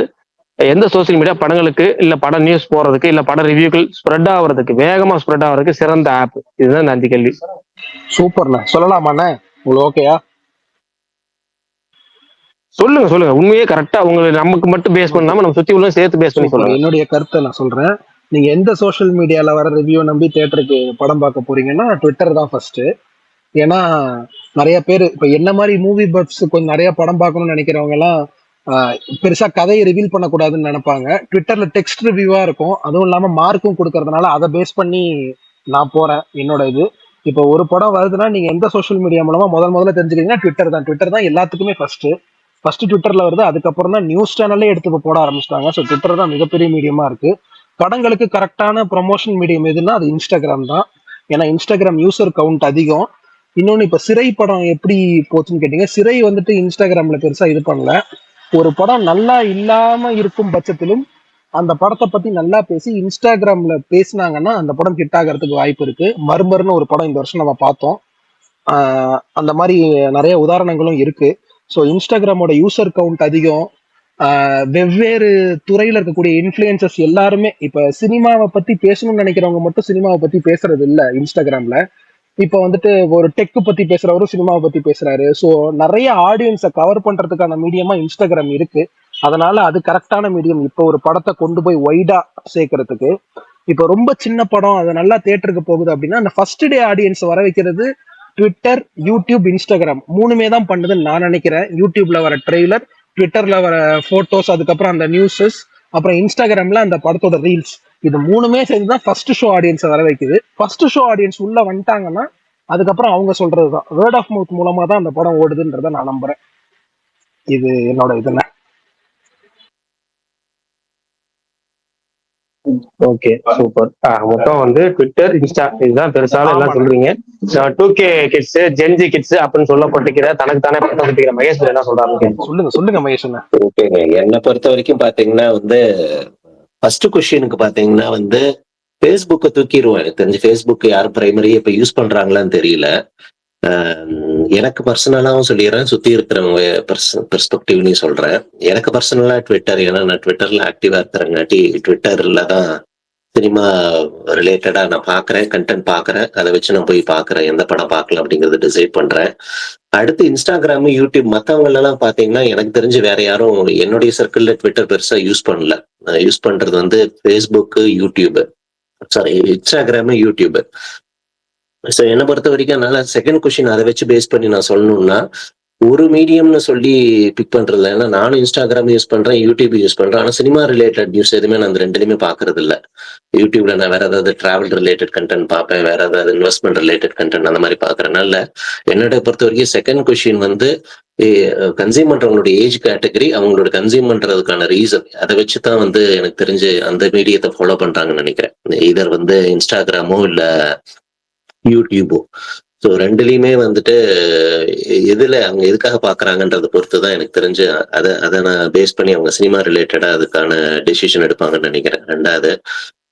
எந்த சோசியல் மீடியா படங்களுக்கு இல்ல பட நியூஸ் போறதுக்கு இல்ல பட ரிவ்யூக்கள் ஸ்ப்ரெட் ஆகுறதுக்கு, வேகமா ஸ்ப்ரெட் ஆகுறதுக்கு சிறந்த ஆப்? இதுதான் இந்த 5 கேள்வி. சூப்பர்ண்ணா, சொல்லலாமாண்ணே? உங்களுக்கு ஓகேயா? சொல்லுங்க. உண்மையே கரெக்டா உங்களுக்கு நமக்கு மட்டும் பேஸ் பண்ணாம நம்ம சுத்தி உள்ள சேர்த்து பேஸ் பண்ணி சொல்லுங்க. என்னுடைய கருத்தை நான் சொல்றேன். நீங்க எந்த சோஷியல் மீடியால வர ரிவ்யூ நம்பி தியேட்டருக்கு படம் பார்க்க போறீங்கன்னா ட்விட்டர் தான் ஃபர்ஸ்ட். ஏன்னா நிறைய பேர் இப்ப என்ன மாதிரி மூவி பப்ஸ் கொஞ்சம் நிறைய படம் பார்க்கணும்னு நினைக்கிறவங்க எல்லாம் பெருசா கதையை ரிவீல் பண்ணக்கூடாதுன்னு நினைப்பாங்க. ட்விட்டர்ல டெக்ஸ்ட் ரிவ்யூவா இருக்கும், அதுவும் இல்லாம மார்க்கும் கொடுக்கறதுனால அதை பேஸ் பண்ணி நான் போறேன். என்னோட இது இப்போ ஒரு படம் வருதுன்னா நீங்க எந்த சோஷியல் மீடியா மூலமா முதல்ல தெரிஞ்சுக்கிறீங்கன்னா ட்விட்டர் தான் எல்லாத்துக்குமே ஃபர்ஸ்ட் ட்விட்டர்ல வருது. அதுக்கப்புறம் தான் நியூஸ் சேனல்லே எடுத்து போட ஆரம்பிச்சிட்டாங்க. ஸோ ட்விட்டர் தான் மிகப்பெரிய மீடியமா இருக்கு. படங்களுக்கு கரெக்டான ப்ரொமோஷன் மீடியம் எதுன்னா அது இன்ஸ்டாகிராம் தான். ஏன்னா இன்ஸ்டாகிராம் யூசர் கவுண்ட் அதிகம். இன்னொன்னு இப்ப சிறை படம் எப்படி போச்சுன்னு கேட்டீங்க. சிறை வந்துட்டு இன்ஸ்டாகிராம்ல பெருசா இது பண்ணல. ஒரு படம் நல்லா இல்லாம இருக்கும் பட்சத்திலும் அந்த படத்தை பத்தி நல்லா பேசி இன்ஸ்டாகிராம்ல பேசினாங்கன்னா அந்த படம் ஹிட் ஆகிறதுக்கு வாய்ப்பு இருக்கு. மர்மர்னு ஒரு படம் இந்த வருஷம் நம்ம பார்த்தோம். அந்த மாதிரி நிறைய உதாரணங்களும் இருக்கு. ஸோ இன்ஸ்டாகிராமோட யூசர் கவுண்ட் அதிகம். வெவ்வேறு துறையில இருக்கக்கூடிய இன்ஃப்ளூயன்சர்ஸ் எல்லாருமே இப்ப சினிமாவை பத்தி பேசணும்னு நினைக்கிறவங்க மட்டும் சினிமாவை பத்தி பேசுறது இல்ல இன்ஸ்டாகிராம்ல. இப்ப வந்துட்டு ஒரு டெக் பத்தி பேசுறவரும் சினிமாவை பத்தி பேசுறாரு. ஸோ நிறைய ஆடியன்ஸை கவர் பண்றதுக்கான மீடியமா இன்ஸ்டாகிராம் இருக்கு. அதனால அது கரெக்டான மீடியம் இப்போ ஒரு படத்தை கொண்டு போய் வைடா சேர்க்கறதுக்கு. இப்போ ரொம்ப சின்ன படம் அது நல்லா தியேட்டருக்கு போகுது அப்படின்னா அந்த ஃபர்ஸ்ட் டே ஆடியன்ஸ் வர வைக்கிறது ட்விட்டர், யூடியூப், இன்ஸ்டாகிராம் 3மே தான் பண்ணுதுன்னு நான் நினைக்கிறேன். யூடியூப்ல வர ட்ரெய்லர், ட்விட்டர்ல வர போட்டோஸ், அதுக்கப்புறம் அந்த நியூஸஸ், அப்புறம் இன்ஸ்டாகிராம்ல அந்த படத்தோட ரீல்ஸ், இது 3மே சேர்ந்துதான் ஃபர்ஸ்ட் ஷோ ஆடியன்ஸை வர வைக்குது. ஃபர்ஸ்ட் ஷோ ஆடியன்ஸ் உள்ள வந்துட்டாங்கன்னா அதுக்கப்புறம் அவங்க சொல்றதுதான் வேர்ட் ஆஃப் மவுத் மூலமா தான் அந்த படம் ஓடுதுன்றத நான் நம்புறேன். இது என்னோட இதுல. Okay, super. மொத்தம் வந்து ட்விட்டர், இன்ஸ்டா இதுதான் பெருசாலும் எல்லாம் சொல்றீங்க. 2K கிட்ஸ், ஜென்ஜி கிட்ஸ் அப்படின்னு சொல்லப்பட்டிருக்கிற தனக்கு தானே பட்டம் கட்டிக்கிற மகேஷ் என்ன சொல்றாங்க? சொல்லுங்க மகேஷ். ஓகேங்க, என்னை பொறுத்த வரைக்கும் பாத்தீங்கன்னா வந்து ஃபர்ஸ்ட் கொஸ்டினுக்கு பாத்தீங்கன்னா வந்து ஃபேஸ்புக்கை தூக்கிடுவோம். எனக்கு தெரிஞ்சு ஃபேஸ்புக் யாரும் பிரைமரியா இப்ப யூஸ் பண்றாங்களான்னு தெரியல. எனக்கு பர்சனலாவும் சொல்லிடுறேன், சுத்தி இருக்கிறவங்க பெர்ஸ்பெக்டிவ்லையும் சொல்றேன். எனக்கு பர்சனலா ட்விட்டர், ஏன்னா நான் ட்விட்டர்ல ஆக்டிவா இருக்கிறங்காட்டி ட்விட்டர்ல தான் சினிமா ரிலேட்டடா நான் பாக்குறேன், கண்டென்ட் பாக்குறேன், அதை வச்சு நான் போய் பாக்குறேன் எந்த படம் பார்க்கலாம் அப்படிங்கறத டிசைட் பண்றேன். அடுத்து இன்ஸ்டாகிராம், யூடியூப், மத்தவங்க எல்லாம் பாத்தீங்கன்னா எனக்கு தெரிஞ்சு வேற யாரும் என்னுடைய சர்க்கிள்ல ட்விட்டர் பெருசா யூஸ் பண்ணல. யூஸ் பண்றது வந்து Facebook, YouTube, sorry Instagram, YouTube. So என்னை பொறுத்த வரைக்கும் அதனால செகண்ட் கொஸ்டின் அதை வச்சு பேஸ் பண்ணி நான் சொல்லணும்னா ஒரு மீடியம்னு சொல்லி பிக் பண்றது. ஏன்னா நானும் இன்ஸ்டாகிராம் யூஸ் பண்றேன், யூடியூப் யூஸ் பண்றேன். ஆனா சினிமா ரிலேட்டட் நியூஸ் எதுவுமே நான் அந்த ரெண்டுலையுமே பாக்குறது இல்ல. யூடியூப்ல நான் வேற ஏதாவது டிராவல் ரிலேட்டட் கண்டென்ட் பார்ப்பேன், வேற ஏதாவது இன்வெஸ்ட்மெண்ட் ரிலேட்டட் கண்டென்ட் அந்த மாதிரி பாக்குறேனால என்னோட பொறுத்த வரைக்கும் செகண்ட் கொஸ்டின் வந்து கன்சியூம் பண்றவங்களோட ஏஜ் கேட்டகரி, அவங்களோட கன்சியூம் பண்றதுக்கான ரீசன், அதை வச்சுதான் வந்து எனக்கு தெரிஞ்சு அந்த மீடியத்தை ஃபாலோ பண்றாங்கன்னு நினைக்கிறேன். இதர் வந்து இன்ஸ்டாகிராமோ இல்ல யூடியூபோ. ஸோ ரெண்டுலையுமே வந்துட்டு எதுல அவங்க எதுக்காக பாக்குறாங்கன்றத பொறுத்துதான் எனக்கு தெரிஞ்சு அதை நான் பேஸ் பண்ணி அவங்க சினிமா ரிலேட்டடா அதுக்கான டெசிஷன் எடுப்பாங்கன்னு நினைக்கிறேன். ரெண்டாவது.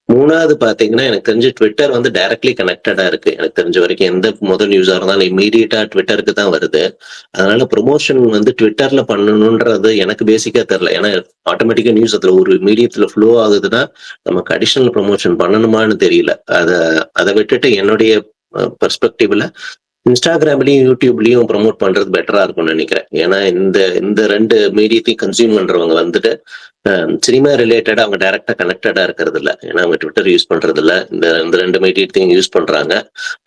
மூணாவது பாத்தீங்கன்னா எனக்கு தெரிஞ்சு ட்விட்டர் வந்து டைரக்ட்லி கனெக்டடா இருக்கு. எனக்கு தெரிஞ்ச வரைக்கும் எந்த முதல் நியூஸா இருந்தாலும் இமீடியட்டா ட்விட்டருக்கு தான் வருது. அதனால ப்ரொமோஷன் வந்து ட்விட்டர்ல பண்ணணும்ன்றது எனக்கு பேசிக்கா தெரியல. ஏன்னா ஆட்டோமேட்டிக்கா நியூஸ் அதுல ஒரு மீடியத்துல ஃப்ளோ ஆகுதுன்னா நமக்கு அடிஷனல் ப்ரொமோஷன் பண்ணணுமான்னு தெரியல. அதை விட்டுட்டு என்னுடைய பெர்ஸ்பெக்டிவ்ல இன்ஸ்டாகிராம்லயும் யூடியூப்லயும் ப்ரமோட் பண்றது பெட்டரா இருக்கும்னு நினைக்கிறேன். ஏன்னா இந்த ரெண்டு மீடியத்தையும் கன்சியூம் பண்றவங்க வந்துட்டு சினிமா ரிலேட்டடா அவங்க டைரக்டா கனெக்டடா இருக்கிறது இல்ல. ஏன்னா அவங்க ட்விட்டர் யூஸ் பண்றது இல்ல, இந்த ரெண்டு மீடியத்தையும் யூஸ் பண்றாங்க.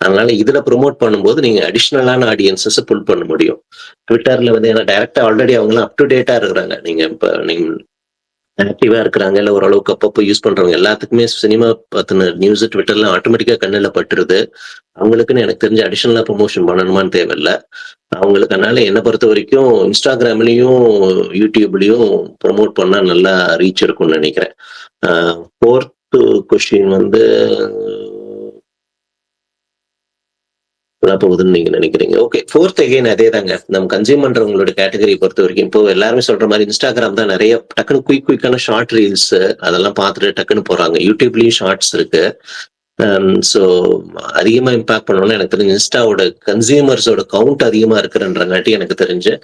அதனால இதுல ப்ரொமோட் பண்ணும்போது நீங்க அடிஷனலான ஆடியன்சஸ் புல் பண்ண முடியும். ட்விட்டர்ல வந்து ஏன்னா டைரக்டா ஆல்ரெடி அவங்களாம் அப் டு டேட்டா இருக்கிறாங்க. நீங்க ஆக்டிவா இருக்கிறாங்க இல்ல ஓரளவுக்கு அப்பப்போ யூஸ் பண்றவங்க எல்லாத்துக்குமே சினிமா பத்தின நியூஸ் ட்விட்டர்ல ஆட்டோமேட்டிக்கா கண்ணுல பட்டுருது. அவங்களுக்குன்னு எனக்கு தெரிஞ்ச அடிஷனலா ப்ரொமோஷன் பண்ணணுமான்னு தேவையில்லை அவங்களுக்கு. அதனால என்னை பொறுத்த வரைக்கும் இன்ஸ்டாகிராம்லயும் யூடியூப்லயும் ப்ரொமோட் பண்ணா நல்லா ரீச் இருக்கும்னு நினைக்கிறேன். ஃபோர்த் கொஸ்டின் வந்து போகுதுன்னு நீங்க நினைக்கிறீங்க. ஓகே, ஃபோர்த் அகைன் அதே தாங்க. நம்ம கன்சியூம் பண்றவங்களோட கேட்டகரி பொறுத்த வரைக்கும் இப்போ எல்லாருமே சொல்ற மாதிரி இன்ஸ்டாகிராம் தான் நிறைய டக்குனு குயிக்கான ஷார்ட் ரீல்ஸ் அதெல்லாம் பார்த்துட்டு டக்குன்னு போறாங்க. யூடியூப்லயும் ஷார்ட்ஸ் இருக்கு. ஸோ அதிகமா இம்பாக்ட் பண்ணணும்னா எனக்கு தெரிஞ்சு இன்ஸ்டாவோட கன்சியூமர்ஸோட கவுண்ட் அதிகமா இருக்கிறன்றங்காட்டி எனக்கு தெரிஞ்சு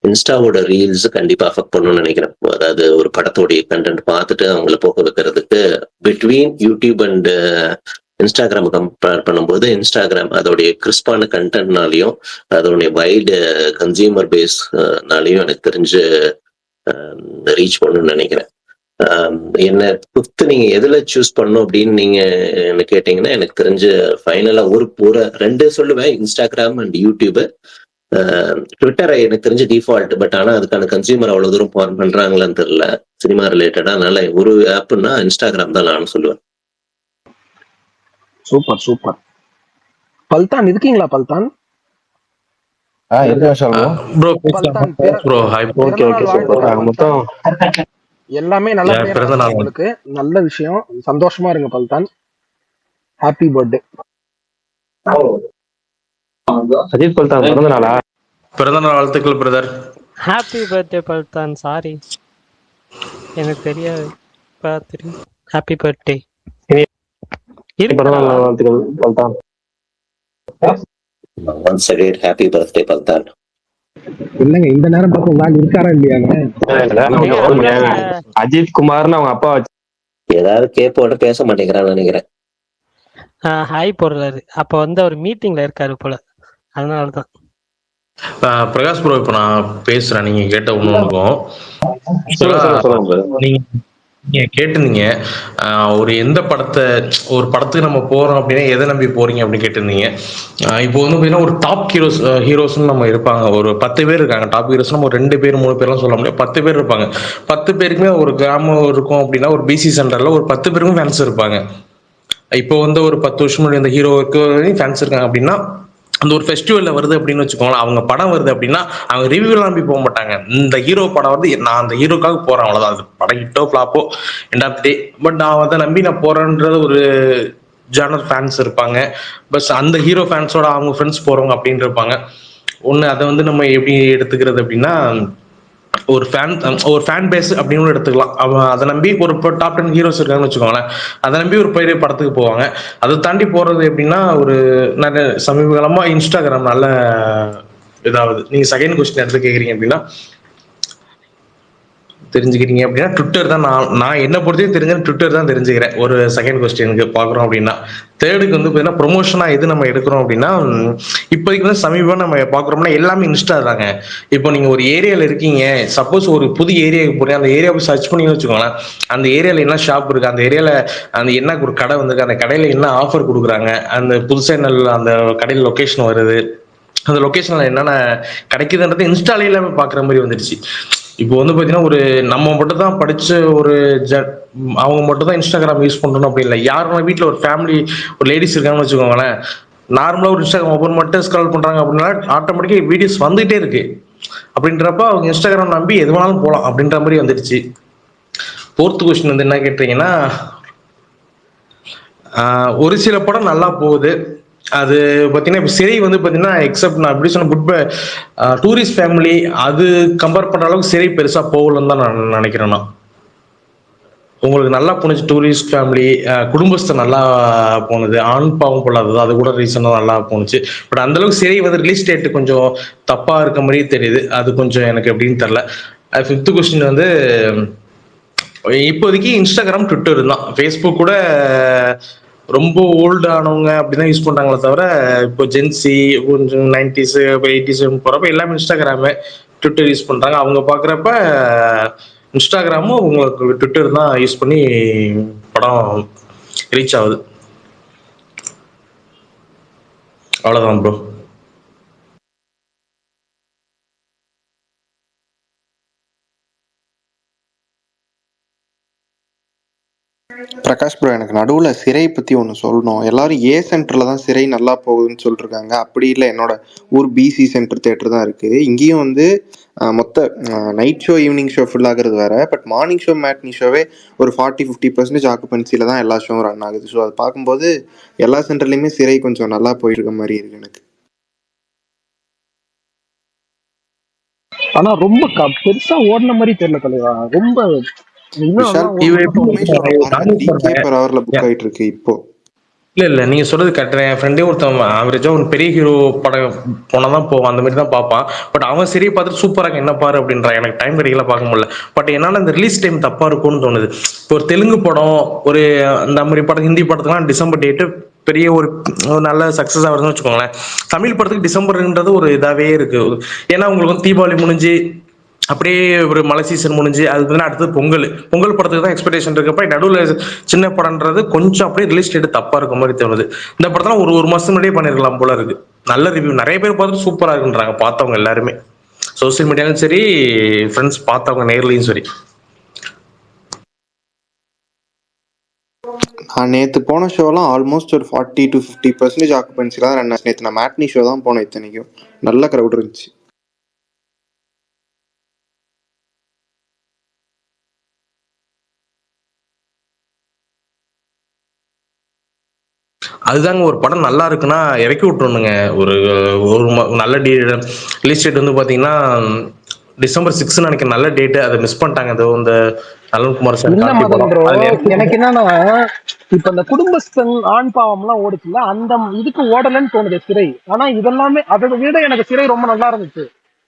இன்ஸ்டாவோட ரீல்ஸ் கண்டிப்பா அஃபெக்ட் பண்ணணும்னு நினைக்கிறேன். அதாவது ஒரு படத்தோடைய கண்டென்ட் பார்த்துட்டு அவங்கள போக வைக்கிறதுக்கு between YouTube and Instagram compare பண்ணும்போது இன்ஸ்டாகிராம் அதோடைய கிறிஸ்பான கண்டென்ட்னாலையும் அதோடைய வைடு கன்சியூமர் பேஸ்னாலையும் எனக்கு தெரிஞ்சு ரீச் பண்ணணும்னு நினைக்கிறேன். என்ன ஃபிஃப்த் நீங்க எதுல சூஸ் பண்ணும் அப்படின்னு நீங்க என்ன கேட்டீங்கன்னா எனக்கு தெரிஞ்சு ஃபைனலா ஒரு ரெண்டு சொல்லுவேன், இன்ஸ்டாகிராம் அண்ட் யூடியூப். ட்விட்டர் எனக்கு தெரிஞ்சு டிஃபால்ட், பட் ஆனா அதுக்கான கன்சியூமர் அவ்வளவு தூரம் பண்றாங்களான்னு தெரியல சினிமா ரிலேட்டடா. அதனால ஒரு ஆப்னா இன்ஸ்டாகிராம் தான் நானும் சொல்லுவேன். Super super. பல்தான் இருக்கீங்களா? பல்தான் எல்லாமே நல்ல உங்களுக்கு நல்ல விஷயம். சந்தோஷமா இருங்க பல்தான். Happy birthday. அஜித் பல்தான் பிறந்த நாளா? பிறந்த நாள் வாழ்த்துக்கள் பிரதர். ஹாப்பி பர்த்டே பல்தான். சாரி எனக்கு தெரியாது. Happy birthday. வாழ்த்துக்கள் பல்தான். ஒன்ஸ் அகைன் ஹாப்பி பர்த்டே பல்தான். இல்லங்க இந்த நேரம் பார்த்து இருக்காரா இல்லையாங்க? அஜித் குமார்னு அவங்க அப்பா ஏதாவது கேப்போட பேச மாட்டேங்கிறான்னு நினைக்கிறேன். ஹாய் போடுறாரு. அப்ப வந்து அவர் மீட்டிங்ல இருக்காரு போல, அதனாலதான். பிரகாஷ் ப்ரோ, இப்ப நான் பேசுறேன், நீங்க கேட்ட ஒண்ணுக்கும் நீங்க கேட்டிருந்தீங்க ஒரு எந்த படத்தை ஒரு படத்துக்கு நம்ம போறோம் அப்படின்னா எதை நம்பி போறீங்க அப்படின்னு கேட்டிருந்தீங்க. இப்போ வந்து பார்த்தீங்கன்னா ஒரு டாப் ஹீரோஸ்ன்னு நம்ம இருப்பாங்க. ஒரு 10 பேர் இருக்காங்க டாப் ஹீரோஸ். நம்ம ஒரு 2 பேர் 3 பேர்லாம் சொல்ல முடியாது, 10 பேர் இருப்பாங்க. 10 பேருக்குமே ஒரு கிராமம் இருக்கும் அப்படின்னா ஒரு பிசி சென்டர்ல ஒரு 10 பேருக்கும் ஃபேன்ஸ் இருப்பாங்க. இப்போ வந்து ஒரு 10 வருஷம் முன்னாடி இந்த ஹீரோவுக்கு ஃபேன்ஸ் இருக்காங்க அப்படின்னா அந்த ஒரு ஃபெஸ்டிவல்ல வருது அப்படின்னு வச்சுக்கோங்களேன், அவங்க படம் வருது அப்படின்னா அவங்க ரிவ்யூலாம் நம்பி போக மாட்டாங்க. இந்த ஹீரோ படம் வந்து நான் அந்த ஹீரோக்காக போறேன், அவ்வளவுதான். அது படம் ஹிட்டோ ஃபிளாப்போ எண்ட் ஆஃப் டே, பட் நான் அதை நம்பி நான் போறேன்றது ஒரு ஜானர் ஃபேன்ஸ் இருப்பாங்க. பட் அந்த ஹீரோ ஃபேன்ஸோட அவங்க ஃப்ரெண்ட்ஸ் போறவங்க அப்படின்னு இருப்பாங்க. ஒன்று அதை வந்து நம்ம எப்படி எடுத்துக்கிறது அப்படின்னா ஒரு ஃபேன் பேஸ் அப்படின்னு எடுத்துக்கலாம். அதை நம்பி ஒரு டாப் 10 ஹீரோஸ் இருக்காங்கன்னு வச்சுக்கோங்களேன், அதை நம்பி ஒரு பெரிய படத்துக்கு போவாங்க. அதை தாண்டி போறது எப்படின்னா, ஒரு நல்ல சமீப காலமா இன்ஸ்டாகிராம் நல்ல இதாவது. நீங்க செகண்ட் கொஸ்டின் எடுத்து கேக்குறீங்க அப்படின்னா தெரிஞ்சுக்கிறீங்க அப்படின்னா ட்விட்டர் தான். நான் என்ன பொறுத்தையும் தெரிஞ்சேன் ட்விட்டர் தான் தெரிஞ்சுக்கிறேன். ஒரு செகண்ட் கொஸ்டினுக்கு பார்க்குறோம் அப்படின்னா. தேர்டுக்கு வந்து பார்த்தீங்கன்னா ப்ரொமோஷனாக எது நம்ம எடுக்கிறோம் அப்படின்னா, இப்போதைக்கு வந்து சமீபம் நம்ம பார்க்குறோம்னா எல்லாமே இன்ஸ்டா தாங்க. இப்போ நீங்கள் ஒரு ஏரியாவில் இருக்கீங்க, சப்போஸ் ஒரு புது ஏரியாவுக்கு போகிறீங்க, அந்த ஏரியாவை சர்ச் பண்ணி வச்சுக்கோங்களேன், அந்த ஏரியாவில் என்ன ஷாப் இருக்குது, அந்த ஏரியாவில் அந்த என்ன ஒரு கடை வந்திருக்கு, அந்த கடையில் என்ன ஆஃபர் கொடுக்குறாங்க, அந்த புதுசாக என்ன அந்த கடையில் லொக்கேஷன் வருது, அந்த லொக்கேஷனில் என்னென்ன கிடைக்குதுன்றது இன்ஸ்டாலே எல்லாமே பார்க்குற மாதிரி வந்துடுச்சு. இப்போ வந்து பார்த்தீங்கன்னா ஒரு நம்ம மட்டும் தான் படிச்ச ஒரு அவங்க மட்டும் தான் இன்ஸ்டாகிராம் யூஸ் பண்ணணும் அப்படி இல்லை. யாரும் வீட்டில் ஒரு ஃபேமிலி ஒரு லேடிஸ் இருக்காங்கன்னு வச்சுக்கோங்களேன், நார்மலாக ஒரு இன்ஸ்டாகிராம் ஓப்பன் மட்டும் ஸ்க்ரால் பண்ணுறாங்க அப்படின்னா ஆட்டோமேட்டிக்காக வீடியோஸ் வந்துகிட்டே இருக்கு. அப்படின்றப்ப அவங்க இன்ஸ்டாகிராம் நம்பி எது வேணாலும் போகலாம் அப்படின்ற மாதிரி வந்துடுச்சு. ஃபோர்த் கொஸ்டின் வந்து என்ன கேட்டீங்கன்னா, ஒரு சில படம் நல்லா போகுது. அது பார்த்தீங்கன்னா இப்போ சிறை வந்து பார்த்தீங்கன்னா எக்ஸப்ட் நான் எப்படி சொன்ன குட் டூரிஸ்ட் ஃபேமிலி அது கம்பேர் பண்ணுற அளவுக்கு சிறை பெருசாக போகலன்னு தான் நான் நினைக்கிறேன்னா. உங்களுக்கு நல்லா போணுச்சு டூரிஸ்ட் ஃபேமிலி, குடும்பஸ்தர் நல்லா போனது, ஆண் பாவம் பொல்லாதது அது கூட ரீசனாக நல்லா போணுச்சு. பட் அந்தளவுக்கு சிறை வந்து ரிலீஸ் டேட்டு கொஞ்சம் தப்பாக இருக்க மாதிரியே தெரியுது. அது கொஞ்சம் எனக்கு எப்படின்னு தெரில. ஃபிஃப்த் கொஸ்டின் வந்து இப்போதைக்கு இன்ஸ்டாகிராம் ட்விட்டர் தான். ஃபேஸ்புக் கூட ரொம்ப ஓல்டு ஆனவங்க அப்படிதான் யூஸ் பண்றாங்களே தவிர இப்போ ஜென்சி கொஞ்சம் 90s 80s போறப்ப எல்லாமே இன்ஸ்டாகிராமு ட்விட்டர் யூஸ் பண்றாங்க. அவங்க பாக்குறப்ப இன்ஸ்டாகிராமும் உங்களுக்கு ட்விட்டர் தான் யூஸ் பண்ணி படம் ரீச் ஆகுது. அவ்வளவுதான் ப்ரோ. பிரகாஷ் ப்ரோ, எனக்கு நடுவில் சிறை பற்றி ஒன்று சொல்லணும். எல்லாரும் ஏ சென்டரில் தான் சிறை நல்லா போகுதுன்னு சொல்லிட்டுருக்காங்க. அப்படி இல்லை, என்னோட ஊர் பிசி சென்டர் தேட்டர் தான் இருக்குது. இங்கேயும் வந்து மொத்த night show evening show full ஆகுறது வேறு. பட் மார்னிங் ஷோ மேட்னி ஷோவே ஒரு 40-50% ஆக்குபென்சியில் தான் எல்லா ஷோவும் ரன் ஆகுது. ஸோ அதை பார்க்கும்போது எல்லா சென்டர்லேயுமே சிறை கொஞ்சம் நல்லா போயிருக்க மாதிரி இருக்கு எனக்கு. ஆனா ரொம்ப பெருசா ஓடின மாதிரி தெரியல தலைவா. ரொம்ப புக் ஆயிட்டு இருக்கு இப்போ. இல்ல நீங்க சொல்றது கரெக்ட். என் ஃப்ரெண்டே ஒருத்தன் ஆவரேஜா ஒரு பெரிய ஹீரோ படம் போனதான் போவான், அந்த மாதிரி தான் பார்ப்பான். பட் அவன் சரியை பார்த்துட்டு சூப்பராக என்ன பாரு அப்படின்றான். எனக்கு டைம் கிடைக்கல பார்க்க முடியல. பட் என்னால இந்த ரிலீஸ் டைம் தப்பா இருக்கும்னு தோணுது. இப்போ ஒரு தெலுங்கு படம், ஒரு இந்த மாதிரி படம், ஹிந்தி படத்துக்குலாம் டிசம்பர் டேட்டு பெரிய ஒரு நல்ல சக்சஸ் ஆகுதுன்னு வச்சுக்கோங்களேன். தமிழ் படத்துக்கு டிசம்பர்ன்றது ஒரு இதாவே இருக்கு. ஏன்னா உங்களுக்கு வந்து தீபாவளி முடிஞ்சு அப்படியே ஒரு மழை சீசன் முடிஞ்சு அது வந்து அடுத்தது பொங்கல் படத்துக்கு தான் எக்ஸ்பெக்டேஷன் இருக்கப்ப நடுவில் சின்ன படம்ன்றது கொஞ்சம் அப்படியே ரிலீஸ் டேட் தப்பா இருக்க மாதிரி தோணுது. இந்த படத்தெல்லாம் ஒரு மாசம் முன்னாடியே பண்ணிருக்கலாம் போல இருக்கு. நல்ல ரிவ்யூ நிறைய பேர் பார்த்துட்டு சூப்பரா இருக்குன்றாங்க பார்த்தவங்க எல்லாருமே, சோசியல் மீடியாலும் சரி ஃப்ரெண்ட்ஸ் பார்த்தவங்க நேர்லையும் சரி. நான் நேற்று போன ஷோலாம் ஆல்மோஸ்ட் ஒரு 40-50% ஆக்குபென்சில தான் ரன் ஆச்சு. நேற்று நான் மேட்னி ஷோ தான் போனேன். இத்தனைக்கும் நல்ல க்ரௌட் இருந்துச்சு. அதுதாங்க, ஒரு படம் நல்லா இருக்குன்னா இறக்கி விட்டுருணுங்க. ஒரு நல்ல ரிலீஸ் டேட் வந்து பாத்தீங்கன்னா டிசம்பர் 6 நினைக்கிறேன் நல்ல டேட். அதை மிஸ் பண்ணிட்டாங்க. ஏதோ இந்த நலன்குமார் சார் எனக்கு என்னன்னா, இப்ப இந்த குடும்பஸ்தன் ஆண் பாவம் எல்லாம் ஓடுச்சுல, அந்த இதுக்கு ஓடலன்னு தோணுது சிறை. ஆனா இதெல்லாமே அதை விட எனக்கு சிறை ரொம்ப நல்லா இருந்துச்சு,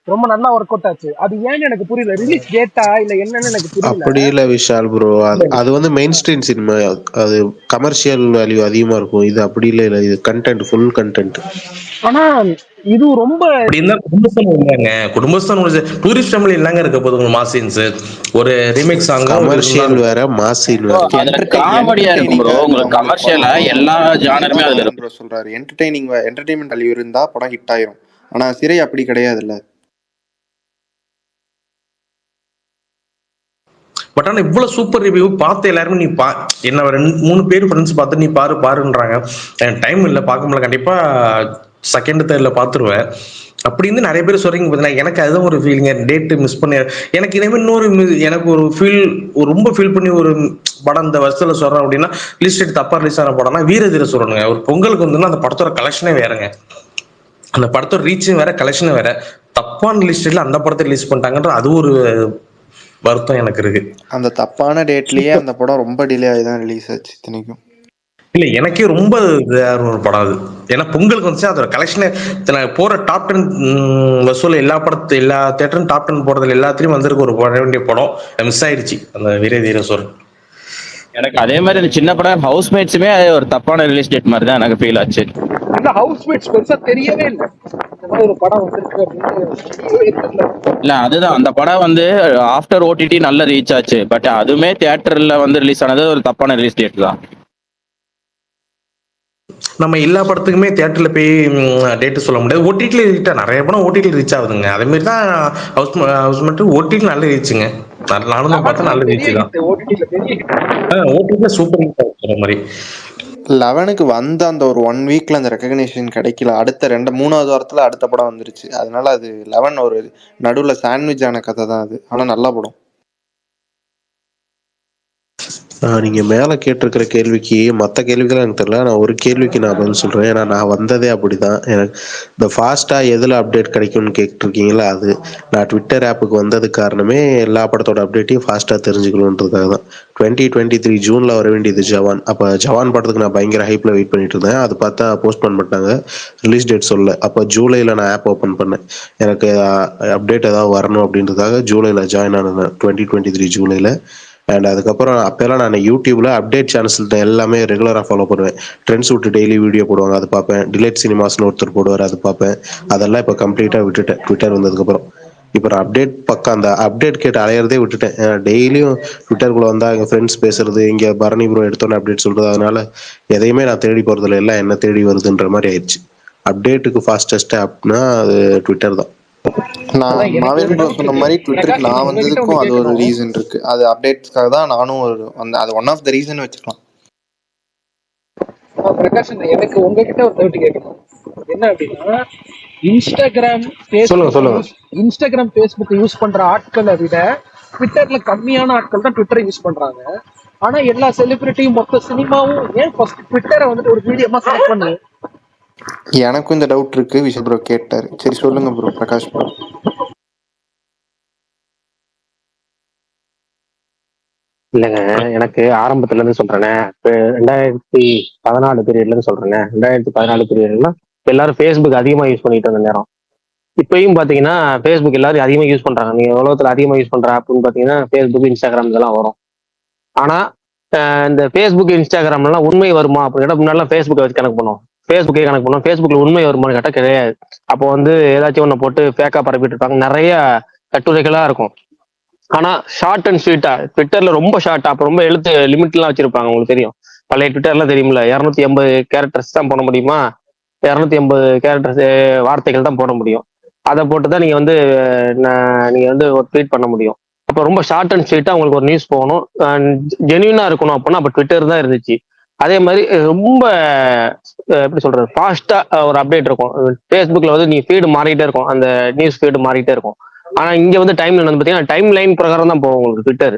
ரொம்ப நல்லா ஒர்க் அவுட் ஆச்சு. அது ஏன்னு எனக்கு புரியல. ரிலீஸ் டேட்டா இல்ல என்னன்னு எனக்கு புரியல. அப்படி இல்ல விஷால் ப்ரோ, அது வந்து மெயின் ஸ்ட்ரீம் சினிமா, அது கமர்ஷியல் வேல்யூ அதிகமா இருக்கும். இது அப்படி இல்ல, இது கண்டென்ட், ஃபுல் கண்டென்ட். ஆனா இது ரொம்ப குடும்பஸ்தான் டூரிஸ்ட் ஃபேமிலி இல்லங்க இருக்க போது மாசின்ஸ் ஒரு ரீமேக் சாங். கமர்ஷியல் வேற, மாசின் வேற. காமெடியா இருக்கும் ப்ரோ. உங்களுக்கு கமர்ஷியலா எல்லா ஜானருமே அதுல இருக்கு சொல்றாரு. என்டர்டெயின்மென்ட் வேல்யூ இருந்தா படம் ஹிட் ஆயிரும். ஆனா சிறை அப்படி கிடையாதுல்ல. பட் ஆனால் இவ்வளோ சூப்பர் ரிவ்யூ பார்த்து எல்லாருமே நீ என்ன 2-3 பேர் ஃப்ரெண்ட்ஸ் பார்த்து நீ பாருன்றாங்க. எனக்கு டைம் இல்லை பார்க்க முடியல. கண்டிப்பாக செகண்ட் தேர்டில் பார்த்துருவேன் அப்படின்னு நிறைய பேர் சொல்றீங்க. பார்த்தீங்கன்னா எனக்கு அதுதான் ஒரு ஃபீலிங்க. டேட்டு மிஸ் பண்ணி எனக்கு இதே மாதிரி எனக்கு ஒரு ரொம்ப ஃபீல் பண்ணி ஒரு படம் இந்த வருஷத்தில் சொல்கிறேன் அப்படின்னா, ரிலீஸ் டேட் தப்பாக ரிலீஸ் ஆன படம்னா வீரதீர சொல்லணுங்க. ஒரு பொங்கலுக்கு வந்து அந்த படத்தோட கலெக்ஷனே வேறங்க, அந்த படத்தோட ரீச்சும் வேற, கலெக்ஷனும் வேற. தப்பான ரிலீஸ் டேட்ல அந்த படத்தை ரிலீஸ் பண்ணிட்டாங்கன்ற அது ஒரு வருத்தம் எனக்கு இருக்கு. அந்த தப்பான டேட்லயே அந்த படம் ரொம்ப டிலே ஆகி தான் ரிலீஸ் ஆச்சு இத்தனைக்கும். இல்ல எனக்கே ரொம்ப இதான ஒரு படம் அது. ஏன்னா பொங்கலுக்கு வந்துச்சு அதோட கலெக்ஷனே போற டாப் 10 வசூல் எல்லா தேட்டரும் டாப் 10 போறதுல எல்லாத்துலயும் வந்திருக்கு ஒரு போட வேண்டிய படம் மிஸ் ஆயிடுச்சு அந்த வீரதீர சோரன். எனக்கு அதே மாதிரி இந்த சின்ன படம் ஹவுஸ்மேட்ஸுமே ஒரு தப்பான ரிலீஸ் டேட் மாதிரி தான் எனக்கு ஃபீல் ஆச்சு. அந்த ஹவுஸ்மேட்ஸ் பெருசா தெரியவே இல்லை இந்த மாதிரி ஒரு படம் வந்திருக்கு அப்படின்னு. இல்ல அதுதான் அந்த படம் வந்து ஆஃப்டர் ஓடிடி நல்ல ரீச் ஆச்சு. பட் அதுவுமே தியேட்டர்ல வந்து ரிலீஸ் ஆனது ஒரு தப்பான ரிலீஸ் டேட் தான். நம்ம எல்லா படத்துக்குமே தியேட்டர்ல போய் டேட்டு சொல்ல முடியாது. ஓடிடில ரீச்சா நிறைய படம் ஓடிடில ரீச் ஆகுதுங்க. அதே மாதிரி தான் ஹவுஸ் மட்டும் ஓடிடில நல்ல ரீச்சுங்க. நானும் தான் பார்த்தா நல்ல ரீச் தான். ஓடிடில சூப்பர் ஹிட் ஆகுற மாதிரி 11க்கு வந்த அந்த ஒரு 1 வீக்ல அந்த ரெகக்னிஷன் கிடைக்கல. அடுத்த 3வது வாரத்துல அடுத்த படம் வந்துருச்சு. அதனால அது 11 ஒரு நடுவுல சாண்ட்விச் ஆன கதை தான் அது. ஆனா நல்ல படம். நீங்க மேல கேட்டிருக்கிற கேள்விக்கு மற்ற கேள்விகள் எனக்கு தெரியல. நான் ஒரு கேள்விக்கு நான் பதில் சொல்றேன். ஏன்னா நான் வந்ததே அப்படிதான். எனக்கு இந்த ஃபாஸ்டா எதுல அப்டேட் கிடைக்கும்னு கேட்டிருக்கீங்களா, அது நான் ட்விட்டர் ஆப்புக்கு வந்தது காரணமே எல்லா படத்தோட அப்டேட்டையும் ஃபாஸ்டா தெரிஞ்சுக்கணுன்றதுக்காக தான். 2023 ஜூன்ல வர வேண்டியது ஜவான். அப்ப ஜவான் படத்துக்கு நான் பயங்கர ஹைப்ல வெயிட் பண்ணிட்டு இருந்தேன். அது பார்த்தா போஸ்ட்போன் பண்ணிட்டாங்க, ரிலீஸ் டேட் சொல்ல. அப்ப ஜூலைல நான் ஆப் ஓபன் பண்ணேன், எனக்கு அப்டேட் ஏதாவது வரணும் அப்படின்றதுக்காக ஜூலைல ஜாயின் ஆனேன், 2023 ஜூலைல. அண்ட் அதுக்கப்புறம் அப்போல்லாம் நான் யூடியூப்ல அப்டேட் சேனல்ஸ் எல்லாமே ரெகுலராக ஃபாலோ பண்ணுவேன். ட்ரெண்ட்ஸ் விட்டு டெய்லி வீடியோ போடுவாங்க, அது பார்ப்பேன். டிலேட் சினிமாஸ்னு ஒருத்தர் போடுவார், அது பார்ப்பேன். அதெல்லாம் இப்போ கம்ப்ளீட்டாக விட்டுட்டேன் ட்விட்டர் வந்ததுக்கப்புறம். இப்போ நான் அப்டேட் பக்கம் அந்த அப்டேட் கேட்டு அலையிறதே விட்டுட்டேன். டெய்லியும் ட்விட்டருக்குள்ள வந்தால் எங்கள் ஃப்ரெண்ட்ஸ் பேசுறது, இங்கே பரணி ப்ரோ எடுத்தோன்னே அப்டேட் சொல்கிறது, அதனால எதையுமே நான் தேடி போகிறதில்ல, எல்லாம் என்ன தேடி வருதுன்ற மாதிரி ஆயிடுச்சு. அப்டேட்டுக்கு ஃபாஸ்டஸ்ட் ஆப்னா அது ட்விட்டர் தான். நான் மாவீரன் ப்ரோ சொன்ன மாதிரி ட்விட்டருக்கு நான் வந்ததுக்கும் அது ஒரு ரீசன் இருக்கு. அது அப்டேட்ஸ்க்காக தான் நானும் அது ஒன் ஆஃப் த ரீசன் வச்சுக்கலாம். பிரகாஷ் எனக்கு உங்ககிட்ட ஒரு டவுட் கேட்கணும். என்ன அப்படின்னா இன்ஸ்டாகிராம் ஃபேஸ்புக் யூஸ் பண்ற ஆட்களை விட ட்விட்டர்ல கம்மியான ஆட்கள் தான் ட்விட்டரை யூஸ் பண்றாங்க. ஆனா எல்லா செலிபிரிட்டியும் மொத்த சினிமாவும் ஏன் ஃபர்ஸ்ட் ட்விட்டரை வந்துட்டு ஒரு மீடியமா செலக்ட் பண்ணு? எனக்கும் இந்த டவுட் இருக்கு. விஷய் ப்ரோ கேட்டாரு. சரி சொல்லுங்க ப்ரோ பிரகாஷ் ப்ரோ. இல்லைங்க, எனக்கு ஆரம்பத்துல இருந்து சொல்றேனே, 2014 பீரியட்ல இருந்து சொல்றேனே. 2014 பீரியட்லாம் எல்லாரும் ஃபேஸ்புக் அதிகமா யூஸ் பண்ணிட்டு இருந்த நேரம். இப்பயும் பாத்தீங்கன்னா ஃபேஸ்புக் எல்லாரும் அதிகமா யூஸ் பண்றாங்க. நீங்க உலகத்துல அதிகமா யூஸ் பண்ற ஆப்னு பாத்தீங்கன்னா ஃபேஸ்புக், இன்ஸ்டாகிராம் இதெல்லாம் வரும். ஆனா இந்த ஃபேஸ்புக், இன்ஸ்டாகிராம்லாம் உண்மை வருமா அப்படின்னு முன்னாடிலாம் ஃபேஸ்புக்கை வச்சு கணக்கு பண்ணுவோம். ஃபேஸ்புக்கே கணக்கு பண்ணுவோம். ஃபேஸ்புக்ல உண்மை வருமானு கேட்டால் கிடையாது. அப்போ வந்து ஏதாச்சும் ஒன்று போட்டு ஃபேக்கா பரப்பிட்டு இருப்பாங்க, நிறைய கட்டுரைகளா இருக்கும். ஆனா ஷார்ட் அண்ட் ஸ்வீட்டா ட்விட்டர்ல ரொம்ப ஷார்ட்டா, அப்போ ரொம்ப எழுத்து லிமிட்லாம் வச்சிருப்பாங்க. உங்களுக்கு தெரியும், பழைய ட்விட்டர்லாம் தெரியும்ல, 280 கேரக்டர்ஸ் தான் போட முடியுமா, 280 கேரக்டர்ஸ் வார்த்தைகள் தான் போட முடியும். அதை போட்டு தான் நீங்க வந்து ஒரு ட்வீட் பண்ண முடியும். அப்போ ரொம்ப ஷார்ட் அண்ட் ஸ்வீட்டா உங்களுக்கு ஒரு நியூஸ் போகணும், ஜென்யூனா இருக்கணும் அப்படின்னா அப்போ ட்விட்டர் தான் இருந்துச்சு. அதே மாதிரி ரொம்ப எப்படி சொல்றது, ஃபாஸ்டா ஒரு அப்டேட் இருக்கும். ஃபேஸ்புக்ல வந்து நீ ஃபீடு மாறிட்டே இருக்கும், அந்த நியூஸ் ஃபீடு மாறிட்டே இருக்கும். ஆனா இங்க வந்து டைம் லைன் வந்து பாத்தீங்கன்னா டைம் லைன் பிரகாரம் தான் போகும் உங்களுக்கு ட்விட்டர்.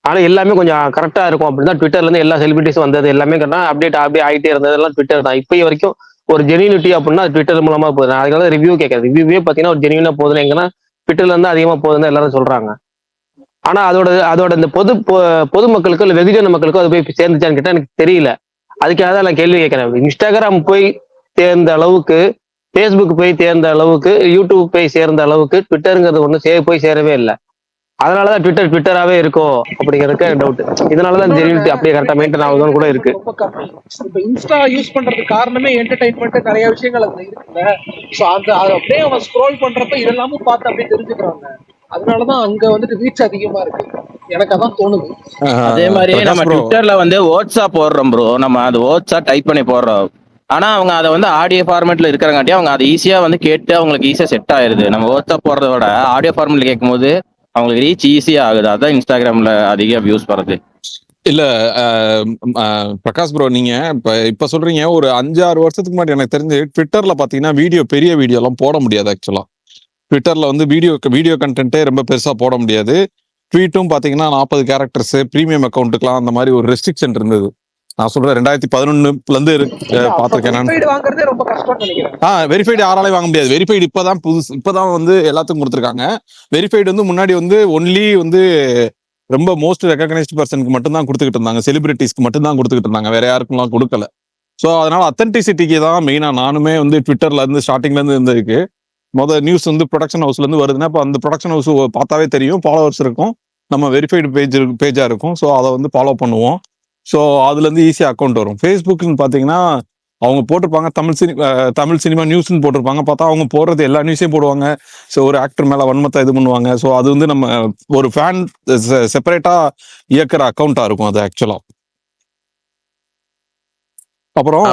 ஆனா எல்லாமே கொஞ்சம் கரெக்டா இருக்கும். அப்படின்னா ட்விட்டர்ல இருந்து எல்லா செலிபிரிட்டிஸும் வந்தது எல்லாமே கரெக்டா அப்டேட் அப்படியே ஆகிட்டே இருந்ததெல்லாம் ட்விட்டர் தான். இப்போ வரைக்கும் ஒரு ஜெனியூனிட்டி அப்படின்னா ட்விட்டர் மூலமா போகுது. அதுக்காக ரிவ்யூ கேட்கறது, ரிவ்யூவே பாத்தீங்கன்னா ஒரு ஜெனியூனா போகுதுன்னு எங்கன்னா ட்விட்டர்ல இருந்து அதிகமா போகுதுன்னு எல்லாரும் சொல்றாங்க. ஆனா அதோட இந்த பொதுமக்களுக்கு இல்லை வெகுஜன மக்களுக்கும் அது போய் சேர்ந்துச்சான்னு கேட்டா எனக்கு தெரியல. அதுக்காக தான் நான் கேள்வி கேட்கிறேன். இன்ஸ்டாகிராம் போய் சேர்ந்த அளவுக்கு, ஃபேஸ்புக் போய் சேர்ந்த அளவுக்கு, யூடியூப் போய் சேர்ந்த அளவுக்கு ட்விட்டருங்கிறது ஒண்ணு போய் சேரவே இல்லை. அதனாலதான் ட்விட்டராகவே இருக்கும் அப்படிங்கிறதுக்கு டவுட். இதனாலதான் ஜெனியூனிட்டி அப்படியே கரெக்டா மெயின்டைன் ஆகுதுன்னு கூட இருக்கு. இப்ப இன்ஸ்டா யூஸ் பண்றதுக்கு காரணமே என்டர்டைன்மெண்ட், நிறைய விஷயங்கள் அதுல இருக்குல்ல. சோ அது அப்படியே அவன் ஸ்க்ரோல் பண்றப்ப இதெல்லாமும் பார்த்து அப்படியே தெரிஞ்சுக்கிறாங்க. அதனாலதான் அங்க வந்துட்டு ரீச் அதிகமா இருக்கு, எனக்கு அதான் தோணுது. அதே மாதிரி நம்ம ட்விட்டர்ல வந்து வாட்ஸ்அப் போடுறோம் ப்ரோ, நம்ம அது வாட்ஸ்அப் டைப் பண்ணி போடுறோம். ஆனா அவங்க அதை வந்து ஆடியோ ஃபார்மேட்ல இருக்கிறங்காட்டி அவங்க அதை ஈஸியா வந்து கேட்டு அவங்களுக்கு ஈஸியா செட் ஆயிருது. நம்ம வாட்ஸ்அப் போடுறத விட ஆடியோ ஃபார்மேட்ல கேட்கும் போது அவங்களுக்கு ரீச் ஈஸியா ஆகுது. அதான் இன்ஸ்டாகிராம்ல அதிக வியூஸ் போறது. இல்ல பிரகாஷ் ப்ரோ, நீங்க இப்ப சொல்றீங்க, ஒரு 5-6 வருஷத்துக்கு முன்னாடி எனக்கு தெரிஞ்சு ட்விட்டர்ல பாத்தீங்கன்னா பெரிய வீடியோ எல்லாம் போட முடியாது. ஆக்சுவலா ட்விட்டர்ல வந்து வீடியோ கண்டென்ட்டே ரொம்ப பெருசா போட முடியாது. ட்வீட்டும் பாத்தீங்கன்னா 40 கேரக்டர்ஸ், ப்ரீமியம் அக்கௌண்ட்டுக்கெல்லாம் அந்த மாதிரி ஒரு ரெஸ்ட்ரிக்ஷன் இருந்தது. நான் சொல்றேன் 2011 பார்த்திருக்கேன் நான். வெரிஃபைடு வாங்குறதே ரொம்ப கஷ்டம்னு நினைக்கிறேன். வெரிஃபைடு யாராலையும் வாங்க முடியாது. வெரிஃபைடு இப்பதான் வந்து எல்லாத்துக்கும் கொடுத்துருக்காங்க. வெரிஃபைடு வந்து முன்னாடி வந்து ஒன்லி வந்து ரொம்ப மோஸ்ட் ரெகக்னைஸ்ட் பர்சனுக்கு மட்டும்தான் கொடுத்துக்கிட்டு இருந்தாங்க, செலிபிரிட்டிஸ்க்கு மட்டும்தான் கொடுத்துக்கிட்டு இருந்தாங்க, வேற யாருக்கும்லாம் கொடுக்கல. ஸோ அதனால அத்தன்டிசிட்டிக்கு தான் மெயினா நானுமே வந்து ட்விட்டர்ல இருந்து ஸ்டார்டிங்ல இருந்து இருந்திருக்கு. நியூஸ் வந்து ப்ரொடக்ஷன் ஹவுஸ்ல இருந்து வருதுன்னா இப்போ அந்த ப்ரொடக்ஷன் ஹவுஸ் பார்த்தாவே தெரியும், ஃபாலோவர்ஸ் இருக்கும், நம்ம வெரிஃபைடு பேஜா இருக்கும். ஸோ அதை வந்து ஃபாலோ பண்ணுவோம். ஸோ அதுல இருந்து ஈஸியா அக்கௌண்ட் வரும். ஃபேஸ்புக்னு பாத்தீங்கன்னா அவங்க போட்டிருப்பாங்க தமிழ் சினிமா நியூஸ்னு போட்டிருப்பாங்க, பார்த்தா அவங்க போடுறது எல்லா நியூஸையும் போடுவாங்க. ஸோ ஒரு ஆக்டர் மேல வன்மத்தை இது பண்ணுவாங்க. ஸோ அது வந்து நம்ம ஒரு ஃபேன் செப்பரேட்டா இயக்குற அக்கௌண்டா இருக்கும் அது ஆக்சுவலா. அப்புறம்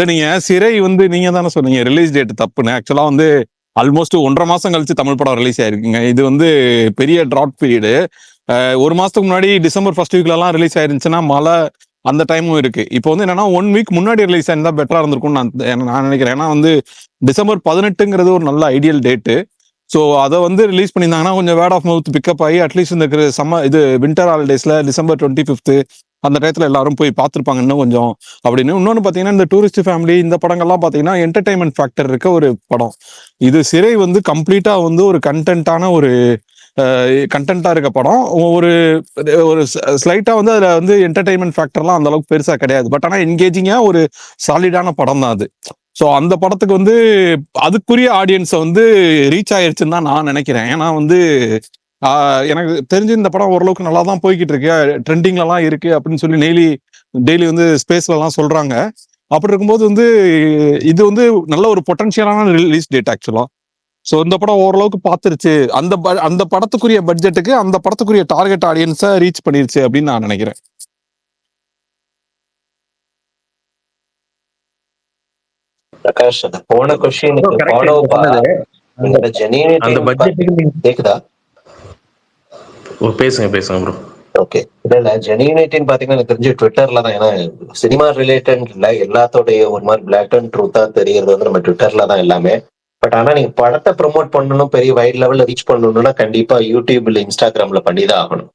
நீங்க சிறை வந்து நீங்க தானே சொன்னீங்க ரிலீஸ் டேட் தப்புன்னு. ஆக்சுவலா வந்து ஆல்மோஸ்ட் 1.5 மாசம் கழிச்சு தமிழ் படம் ரிலீஸ் ஆயிருக்குங்க. இது வந்து பெரிய ட்ராட் பீரியடு. 1 மாசத்துக்கு முன்னாடி டிசம்பர் ஃபர்ஸ்ட் வீக்ல எல்லாம் ரிலீஸ் ஆயிருந்துச்சுன்னா மழை அந்த டைமும் இருக்கு. இப்போ வந்து என்னன்னா 1 வீக் முன்னாடி ரிலீஸ் ஆயிருந்தா பெட்டரா இருந்திருக்கும்னு நான் நினைக்கிறேன். ஏன்னா வந்து டிசம்பர் 18ங்கிறது ஒரு நல்ல ஐடியல் டேட்டு. ஸோ அதை வந்து ரிலீஸ் பண்ணியிருந்தாங்கன்னா கொஞ்சம் வேர்ட் ஆஃப் மவுத் பிக்கப் ஆகி அட்லீஸ்ட் இந்த இது வின்டர் ஹாலிடேஸ்ல டிசம்பர் 25 அந்த டயத்துல எல்லாரும் போய் பார்த்துருப்பாங்க இன்னும் கொஞ்சம் அப்படின்னு. இன்னொன்று பார்த்தீங்கன்னா இந்த டூரிஸ்ட் ஃபேமிலி இந்த படங்கள்லாம் பார்த்தீங்கன்னா என்டர்டைன்மெண்ட் ஃபேக்டர் இருக்க ஒரு படம். இது சிறை வந்து கம்ப்ளீட்டா வந்து ஒரு கண்டென்ட்டா இருக்க படம். ஒரு ஸ்லைட்டா வந்து அதுல வந்து என்டர்டைன்மெண்ட் ஃபேக்டர்லாம் அந்த அளவுக்கு பெருசா கிடையாது. பட் ஆனா என்கேஜிங்கா ஒரு சாலிடான படம் தான் அது. ஸோ அந்த படத்துக்கு வந்து அதுக்குரிய ஆடியன்ஸை வந்து ரீச் ஆயிருச்சுன்னு தான் நான் நினைக்கிறேன். ஏன்னா வந்து எனக்கு தெரிஞ்சு இந்த படம் ஓரளவுக்கு நல்லா தான் போய்கிட்டு இருக்கு, ட்ரெண்டிங்லலாம் இருக்கு அப்படின்னு சொல்லி டெய்லி வந்து ஸ்பேஸ்லலாம் சொல்றாங்க. அப்படி இருக்கும்போது வந்து இது வந்து நல்ல ஒரு பொட்டன்ஷியலான ரிலீஸ் டேட் ஆக்சுவலா. ஸோ இந்த படம் ஓரளவுக்கு பார்த்துருச்சு, அந்த படத்துக்குரிய பட்ஜெட்டுக்கு அந்த படத்துக்குரிய டார்கெட் ஆடியன்ஸை ரீச் பண்ணிருச்சு அப்படின்னு நான் நினைக்கிறேன். பிரகாஷ், அந்த போன கொஸ்டினுக்கு ஃபாலோ அந்த ஜெனியூனிட்டி கேக்குதா? பேசுங்க ப்ரோ. ஓகே, இல்ல ஜெனியூனிட்டின்னு பாத்தீங்கன்னா எனக்கு தெரிஞ்சு ட்விட்டர்ல தான். ஏன்னா சினிமா ரிலேட்டட் இல்ல, எல்லாத்தோடைய ஒரு மாதிரி பிளாக் அண்ட் ட்ரூத்தா தெரியறது வந்து நம்ம ட்விட்டர்ல தான் எல்லாமே. பட் ஆனா நீங்க படத்தை ப்ரொமோட் பண்ணணும், பெரிய வைட் லெவல்ல ரீச் பண்ணணும்னா கண்டிப்பா யூடியூப்ல இன்ஸ்டாகிராம்ல பண்ணிதான் ஆகணும்.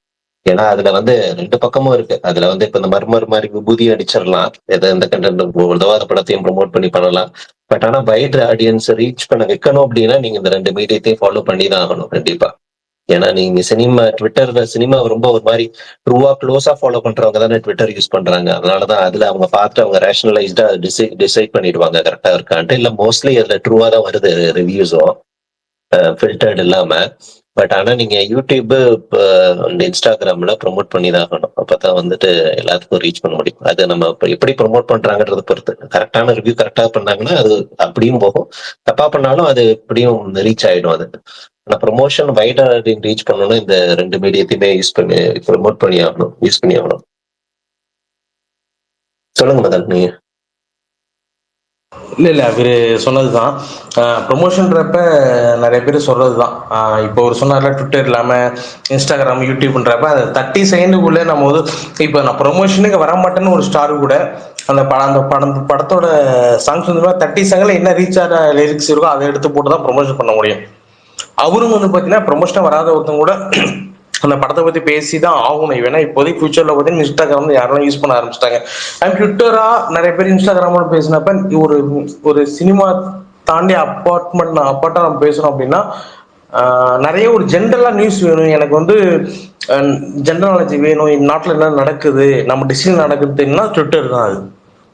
ஏன்னா அதுல வந்து 2 பக்கமும் இருக்கு. அதுல வந்து இப்ப இந்த மர்மர் மாதிரி விபூதி அடிச்சிடலாம், எந்த கண்டென்ட் உதவாத படத்தையும் ப்ரொமோட் பண்ணி பண்ணலாம். பட் ஆனா வைட் ஆடியன்ஸ் ரீச் பண்ண வைக்கணும் அப்படின்னா நீங்க இந்த 2 மீடியத்தையும் ஃபாலோ பண்ணி தான் ஆகணும் கண்டிப்பா. ஏன்னா நீங்க ட்விட்டர்ல சினிமா ரொம்ப ஒரு மாதிரி ட்ரூவா க்ளோஸா ஃபாலோ பண்றவங்க தானே ட்விட்டர் யூஸ் பண்றாங்க. அதனாலதான் அதுல அவங்க பார்த்து அவங்க ரேஷனலைஸ்டா டிசைட் பண்ணிடுவாங்க கரெக்டா இருக்கான்ட்டு. இல்ல மோஸ்ட்லி அதுல ட்ரூவா தான் வருது ரிவ்யூஸும் ஃபில்டர்ட் இல்லாம. பட் ஆனா நீங்க யூடியூப் இன்ஸ்டாகிராம்ல ப்ரொமோட் பண்ணி தான் ஆகணும். அப்பதான் வந்துட்டு எல்லாத்துக்கும் ரீச் பண்ண முடியும். அது நம்ம எப்படி ப்ரொமோட் பண்றாங்கன்றத பொறுத்து. கரெக்டான ரிவ்யூ கரெக்டா பண்ணாங்கன்னா அது அப்படியும் போகும், தப்பா பண்ணாலும் அது எப்படியும் ரீச் ஆயிடும். அது ஆனா ப்ரொமோஷன் வைடா ரீச் பண்ணணும், இந்த 2 மீடியத்தையுமே யூஸ் பண்ணி ஆகணும். சொல்லுங்க மதன் நீங்க. இல்ல அவரு சொன்னதுதான் ப்ரொமோஷன்றப்ப நிறைய பேர் சொல்றதுதான். இப்போ ஒரு சொன்னார்ல ட்விட்டர் இல்லாம இன்ஸ்டாகிராம் யூடியூப்ன்றப்ப அந்த 30 செகண்டுக்குள்ள நம்ம வந்து இப்போ நான் ப்ரொமோஷனுக்கு வர மாட்டேன்னு ஒரு ஸ்டார் கூட அந்த படத்தோட சாங்ஸ் வந்து 30 செகண்ட்ல என்ன ரீச் ஆகிற லிரிக்ஸ் இருக்கோ அதை எடுத்து போட்டு தான் ப்ரொமோஷன் பண்ண முடியும். அவரும் வந்து பாத்தீங்கன்னா ப்ரொமோஷனா வராத ஒருத்தங்க கூட அந்த படத்தை பத்தி பேசிதான் ஆகணும். ஏன்னா இப்போதைக்கு ஃபியூச்சர்ல பார்த்தீங்கன்னா இன்ஸ்டாகிராம் யாரெல்லாம் யூஸ் பண்ண ஆரம்பிச்சிட்டாங்க. ட்விட்டரா நிறைய பேர் இன்ஸ்டாகிராமோட பேசினப்ப ஒரு சினிமா தாண்டி அப்பாட்டா நம்ம பேசுறோம் அப்படின்னா நிறைய ஒரு ஜென்ரலா நியூஸ் வேணும். எனக்கு வந்து ஜென்ரல் நாலேஜ் வேணும், நாட்டில் என்ன நடக்குது, நம்ம டிசிஷன் நடக்குதுன்னா ட்விட்டர் தான். அது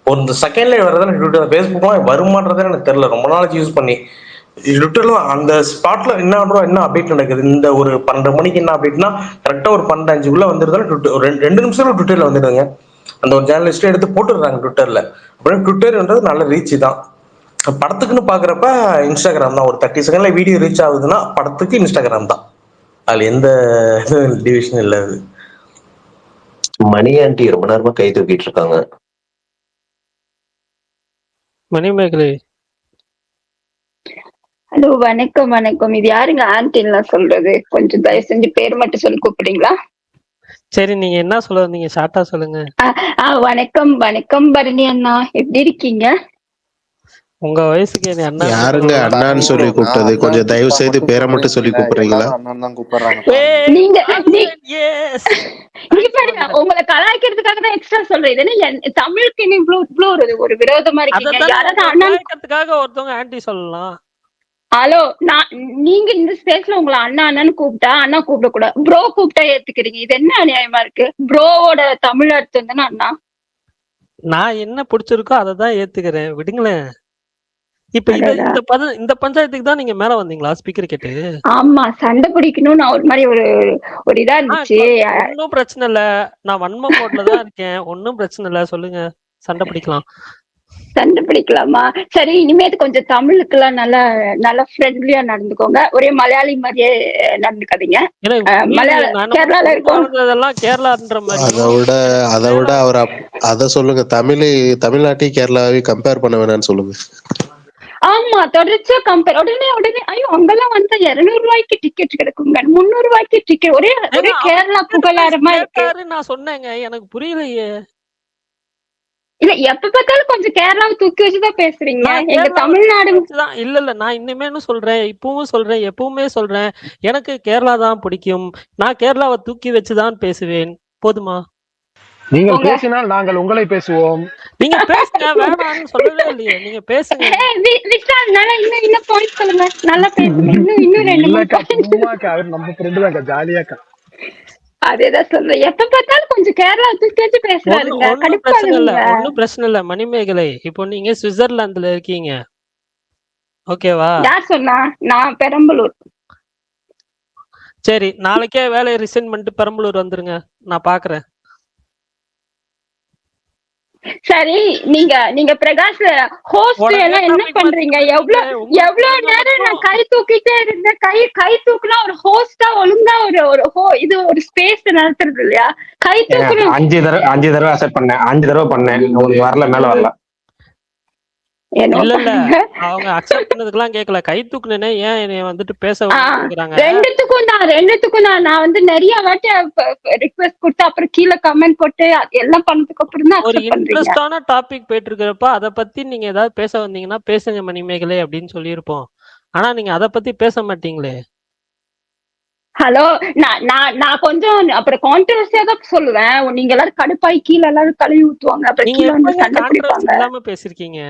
ஒரு செகண்ட்ல வர்றதான ட்விட்டர். ஃபேஸ்புக்லாம் வருமானதே எனக்கு தெரியல, ரொம்ப நாளைக்கு யூஸ் பண்ணி. ட்விட்டர்ல அந்த ஸ்பாட்ல என்ன அப்டேட் நடக்குது, இந்த ஒரு 12 மணிக்கு என்ன அப்டேட்னா கரெக்டா ஒரு 12:05 வந்துருதால ட்விட்டர் 2 நிமிஷம் ட்விட்டர்ல வந்துடுங்க. அந்த ஒரு ஜேர்னலிஸ்ட் எடுத்து போட்டுடுறாங்க ட்விட்டர்ல. அப்புறம் ட்விட்டர்ன்றது நல்ல ரீச் தான். படத்துக்குன்னு பாக்குறப்ப இன்ஸ்டாகிராம் தான். ஒரு 30 செகண்ட்ல வீடியோ ரீச் ஆகுதுன்னா படத்துக்கு இன்ஸ்டாகிராம் தான். அதுல எந்த டிவிஷன் இல்ல. அது மணி ஆண்டி ரொம்ப நேரமா கை தூக்கிட்டு இருக்காங்க. மணிமேகலை, ஹலோ வணக்கம். இது யாருங்க ஆன்டின்லாம் சொல்றது? கொஞ்சம் தயவு செஞ்சு பேர் மட்டும் சொல்லி கூப்பிடுறீங்களா? சரி நீங்க என்ன சொல்ல வந்தீங்க ஷார்ட்டா சொல்லுங்க. வணக்கம் பரணி அண்ணா, எப்படி இருக்கீங்க? உங்க வயசுக்கு என்ன அண்ணா யாருங்க கூப்பிடுறது? அண்ணான்னு சொல்லி நான் கூப்பிட்டது? கொஞ்சம் அண்ணான்னு தயவு செய்து மட்டும் பேரை மட்டும் சொல்லி சொல்றேன், கூப்பிடுறீங்களா? எல்லாரும் அண்ணன் தான் கூப்பிடுறாங்க. ஏய், நீங்க yes. இங்க பாருங்க, உங்களை கலாய்க்கிறதுக்காக தான் எக்ஸ்ட்ரா சொல்றேன். இது என்ன தமிழுக்கு இன்னும் இவ்வளவு ஒரு விரோதமா இருக்கீங்க. அதத்தானே யாராவது உங்களை அண்ணன் கலாய்க்கிறதுக்காக ஒருத்தவங்க ஆன்டி சொல்லலாம். ஹலோ, நீங்க இந்த ஸ்பேஸ்ல உங்களை அண்ணா அண்ணன்னு கூப்பிட்டா அண்ணா கூப்பிட கூடாது, ப்ரோ கூப்பிட்டா ஏத்துக்கிறீங்க. இது என்ன அநியாயமா இருக்கு? ப்ரோவோட தமிழ் அர்த்தம் தானே அண்ணா. நான் என்ன பிடிச்சிருக்கோ அதை தான் ஏத்துக்கிறேன், விடுங்களேன். இப்ப இந்த பஞ்சாயத்துக்கு தான் நீங்க மேல வந்தீங்களா ஸ்பீக்கர் கேட்டு? ஆமா, சண்டை பிடிக்கணும்னு ஒரு மாதிரி ஒரு இதா இருந்துச்சு. ஒன்னும் பிரச்சனை இல்ல, நான் வன்ம மோட்ல தான் இருக்கேன். ஒன்னும் பிரச்சனை இல்ல, சொல்லுங்க, சண்டை பிடிக்கலாம். சண்டை பிடிக்கலாமா? சரி, இனிமேட்டு கொஞ்சம் தமிழுக்குலாம் நல்லா நல்லா ஃப்ரெண்ட்லியா நடந்துக்கோங்க. ஒரே மலையாளி மாதிரியே நடந்துக்காதீங்க. கேரளால இருக்கோம், கேரளான்ற மாதிரி. அதை விட அவர் அதை சொல்லுங்க, தமிழ்நாட்டையும் கேரளாவையும் கம்பேர் பண்ண வேணாம்னு சொல்லுங்க. ஆமா, தொடர்ச்சியா கம்பேர். உடனே ஐயோ, அங்கெல்லாம் வந்து 200 ரூபாய்க்கு டிக்கெட் கிடைக்குங்க, 300 ரூபாய்க்கு டிக்கெட். ஒரே கேரளா புகழாரமா இருக்கு. நான் சொன்னேங்க, எனக்கு புரியலையே. இல்ல, எப்ப பார்த்தாலும் கொஞ்சம் கேரளாவை தூக்கி வச்சுதான் பேசுறீங்க. எங்க தமிழ்நாடு இல்ல நான் இன்னுமே சொல்றேன், இப்பவும் சொல்றேன், எப்பவுமே சொல்றேன், எனக்கு கேரளா தான் பிடிக்கும். நான் கேரளாவை தூக்கி வச்சுதான் பேசுவேன். போதுமா? நீங்கள் பேசினால் நாங்கள் உங்களை பேசுவோம். நீங்க பேசுங்க, வேணாம்னு சொல்லவே இல்லையே, நீங்க பேசுங்க. இன்னும் பாயிண்ட் சொல்லுங்க, நல்லா பேசுங்க. இன்னும் 2 அவர் நம்ம ஃப்ரெண்டு தாங்க, ஜாலியாக்கா. அதேதான் சொல்றேன், எப்ப பார்த்தாலும் கொஞ்சம் கேரளா தூக்கி வச்சு பேசுறாருங்க. ஒன்னும் பிரச்சனை இல்ல மணிமேகலை. இப்போ நீங்க சுவிட்சர்லாந்துல இருக்கீங்க, ஓகேவா? யார் சொன்னா? நான் பெரம்பலூர். சரி, நாளைக்கே வேலையை ரிசைன் பண்ணிட்டு பெரம்பலூர் வந்துருங்க, நான் பாக்குறேன். சரி, நீங்க பிரகாஷ் ஹோஸ்ட் எல்லாம் என்ன பண்றீங்க? எவ்வளவு நேரம் நான் கை தூக்கிட்டே இருந்தேன். கை தூக்குனா ஒரு ஹோஸ்டா ஒழுங்கா இது ஒரு ஸ்பேஸ் நடத்துறது இல்லையா? கை தூக்கணும். 5 தடவை அக்செப்ட் பண்ணேன், 5 தடவை பண்ணேன், உங்களுக்கு வரல, மேல வரல. இல்ல அவங்க அக்செப்ட் பண்ணதுக்கெல்லாம் கேட்கல, கை தூக்குனே ஏன் என்னைய வந்துட்டு பேச வைக்கிறாங்க? ரெண்டுத்துக்கும் நான் வந்து நிறைய வாட்டி ரிக்வெஸ்ட் கொடுத்து அப்புறம் கீழே கமெண்ட் போட்டு எல்லாம் பண்ணதுக்கு அப்புறம் தான் ஒரு இன்ட்ரெஸ்டான டாபிக் போயிட்டு இருக்கிறப்ப அதை பத்தி நீங்க ஏதாவது பேச வந்தீங்கன்னா பேசுங்க மணிமேகலை அப்படின்னு சொல்லியிருப்போம். ஆனா நீங்க அதை பத்தி பேச மாட்டீங்களே. ஹலோ, நான் கொஞ்சம் அப்புறம் கான்ட்ரோவர்சியா தான் சொல்லுவேன். நீங்க எல்லாரும் கடுப்பாய் கீழே எல்லாரும் கழுவி ஊத்துவாங்க, அப்புறம் கீழே வந்து சண்டை பிடிப்பாங்க. இல்லாம பேசிருக்கீங்க.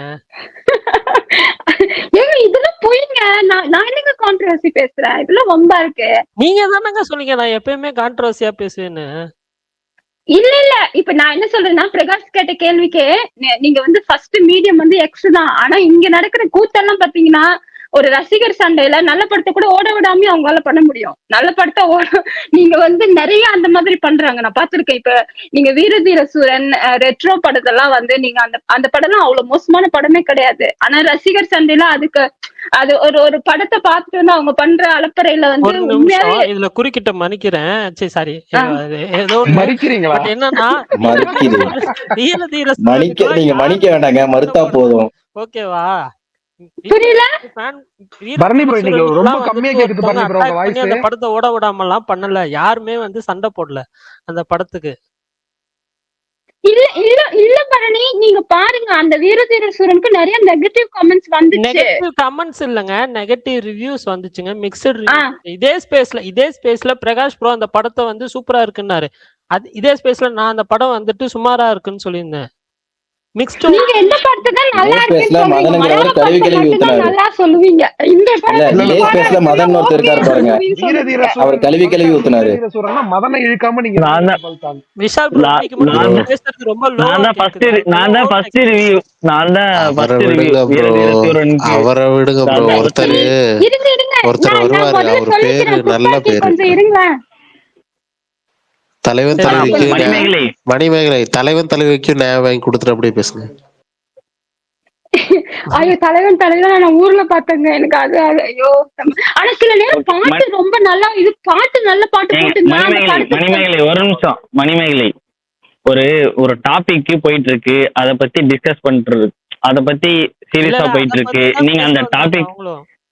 ஏங்க இதெல்லாம் போயிங்க, நான் என்னங்க கான்ட்ரோவர்சி பேசுறேன்? இதெல்லாம் ரொம்ப இருக்கு. நீங்க தானங்க சொன்னீங்க நான் எப்பயுமே கான்ட்ரோவர்சியா பேசுவேன்னு. இல்ல, இப்ப நான் என்ன சொல்றேன்னா, பிரகாஷ் கேட்ட கேள்விக்கு நீங்க வந்து ஃபர்ஸ்ட் மீடியம் வந்து எக்ஸ் தான். ஆனா இங்க நடக்கிற கூத்தெல்லாம் பாத்தீங்கன்னா, ஒரு ரசிகர் சண்டையில நல்ல படத்தை கூட ஓட விடாம அவங்களால பண்ண முடியும். நல்ல படத்தை நீங்க வந்து நிறைய அந்த மாதிரி பண்றாங்க, நான் பாத்திருக்கேன். இப்ப நீங்க வீரதீர சூரன், ரெட்ரோ படத்தெல்லாம் வந்து நீங்க அந்த படம்லாம் அவ்வளவு மோசமான படமே கிடையாது. ஆனா ரசிகர் சண்டையில அது ஒரு படத்தை பார்த்துட்டு வந்து அவங்க பண்ற அலப்பறையில வந்து இதுல குறுக்கிட்ட மன்னிக்கிறேன். சரி, சாரி, ஏதோ மன்னிக்கிறீங்களா? என்னன்னா நீங்க மன்னிக்க வேண்டாங்க, மறுத்தா போதும். ஓகேவா? புரியல. ரொம்ப கம்மியா கேக்குது பரணி ப்ரோ உங்க வாய்ஸ். அந்த படத்தை ஓட விடாம எல்லாம் பண்ணல, யாருமே வந்து சண்டை போடல அந்த படத்துக்கு. இல்ல பரணி, நீங்க பாருங்க, அந்த வீரதீர சூரனுக்கு நிறைய நெகட்டிவ் கமெண்ட்ஸ் வந்துச்சு. நெகட்டிவ் கமெண்ட்ஸ் இல்லங்க, நெகட்டிவ் ரிவ்யூஸ் வந்துச்சுங்க, மிக்ஸ்டு ரிவ்யூ. இதே ஸ்பேஸ்ல பிரகாஷ் ப்ரோ அந்த படத்தை வந்து சூப்பரா இருக்குன்னாரு. இதே ஸ்பேஸ்ல நான் அந்த படம் வந்துட்டு சுமாரா இருக்குன்னு சொல்லியிருந்தேன். நீங்க எந்த படத்தை தான் நல்லா இருக்குன்னு நல்லா சொல்லுவீங்க. இந்த படத்துல மதன் ஒருத்தர் இருக்காரு பாருங்க, அவர் கழுவி ஊத்துனாரு. மதனை இழுக்காம நீங்க விஷால் ப்ரோ பேசுறது ரொம்ப லோ. அவரை விடுங்க ப்ரோ, ஒருத்தர் வருவாரு, அவர் பேரு நல்ல பேரு, தலைவன் தலைவிக்கு மணிமேகலை, தலைவன் தலைவிக்கு நியாயம் வாங்கி கொடுத்துட்டு அப்படியே பேசுங்க. ஐயோ, தலைவன் நான் ஊர்ல பார்த்தேங்க, எனக்கு அது ஐயோ. ஆனா சில நேரம் பாட்டு ரொம்ப நல்லா, இது பாட்டு நல்ல பாட்டு போட்டு. மணிமேகலை ஒரு நிமிஷம், மணிமேகலை ஒரு டாபிக் போயிட்டு இருக்கு, அத பத்தி டிஸ்கஸ் பண்றது, அத பத்தி சீரியஸா போயிட்டு இருக்கு. நீங்க அந்த டாபிக்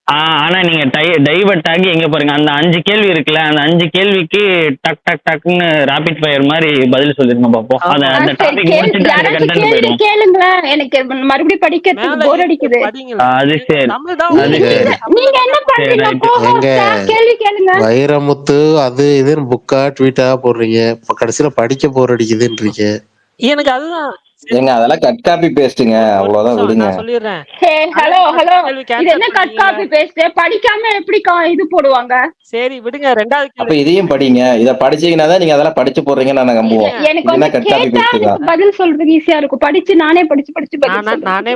ஆனா நீங்க டைவர்ட் ஆகி எங்க பாருங்க, அந்த 5 கேள்வி இருக்குல்ல, அந்த 5 கேள்விக்கு டக் டக் டக்னு ராபிட் ஃபயர் மாதிரி பதில் சொல்லிருங்க பாப்போம். அந்த டாபிக் முடிச்சுட்டு அந்த கண்டென்ட் போயிடும். கேளுங்களேன், எனக்கு மறுபடியும் படிக்கிறதுக்கு போர் அடிக்குது. அது சரி, அது சரி. நீங்க என்ன பண்றீங்க? கேள்வி கேளுங்க. வைரமுத்து அது இதுன்னு புக்கா ட்வீட்டா போடுறீங்க, இப்ப கடைசியில படிக்க போர் அடிக்குதுன்றீங்க. எனக்கு அதுதான் ஏங்க அதெல்லாம் கட் காப்பி பேஸ்ட்டுங்க, அவ்வளவுதான் விடுங்க. நான் சொல்லிடுறேன். ஹலோ இது என்ன கட் காப்பி பேஸ்ட்? படிக்காம எப்படி இது போடுவாங்க? சரி விடுங்க. ரெண்டாவது அப்ப இதையும் படிங்க, இத படிச்சீங்கன்னா தான் நீங்க அதெல்லாம் படிச்சு போடுறீங்கன்னு நான் நம்புவோம். எனக்கு வந்து கேட்டா பதில் சொல்றதுக்கு ஈஸியா இருக்கும். படிச்சு நானே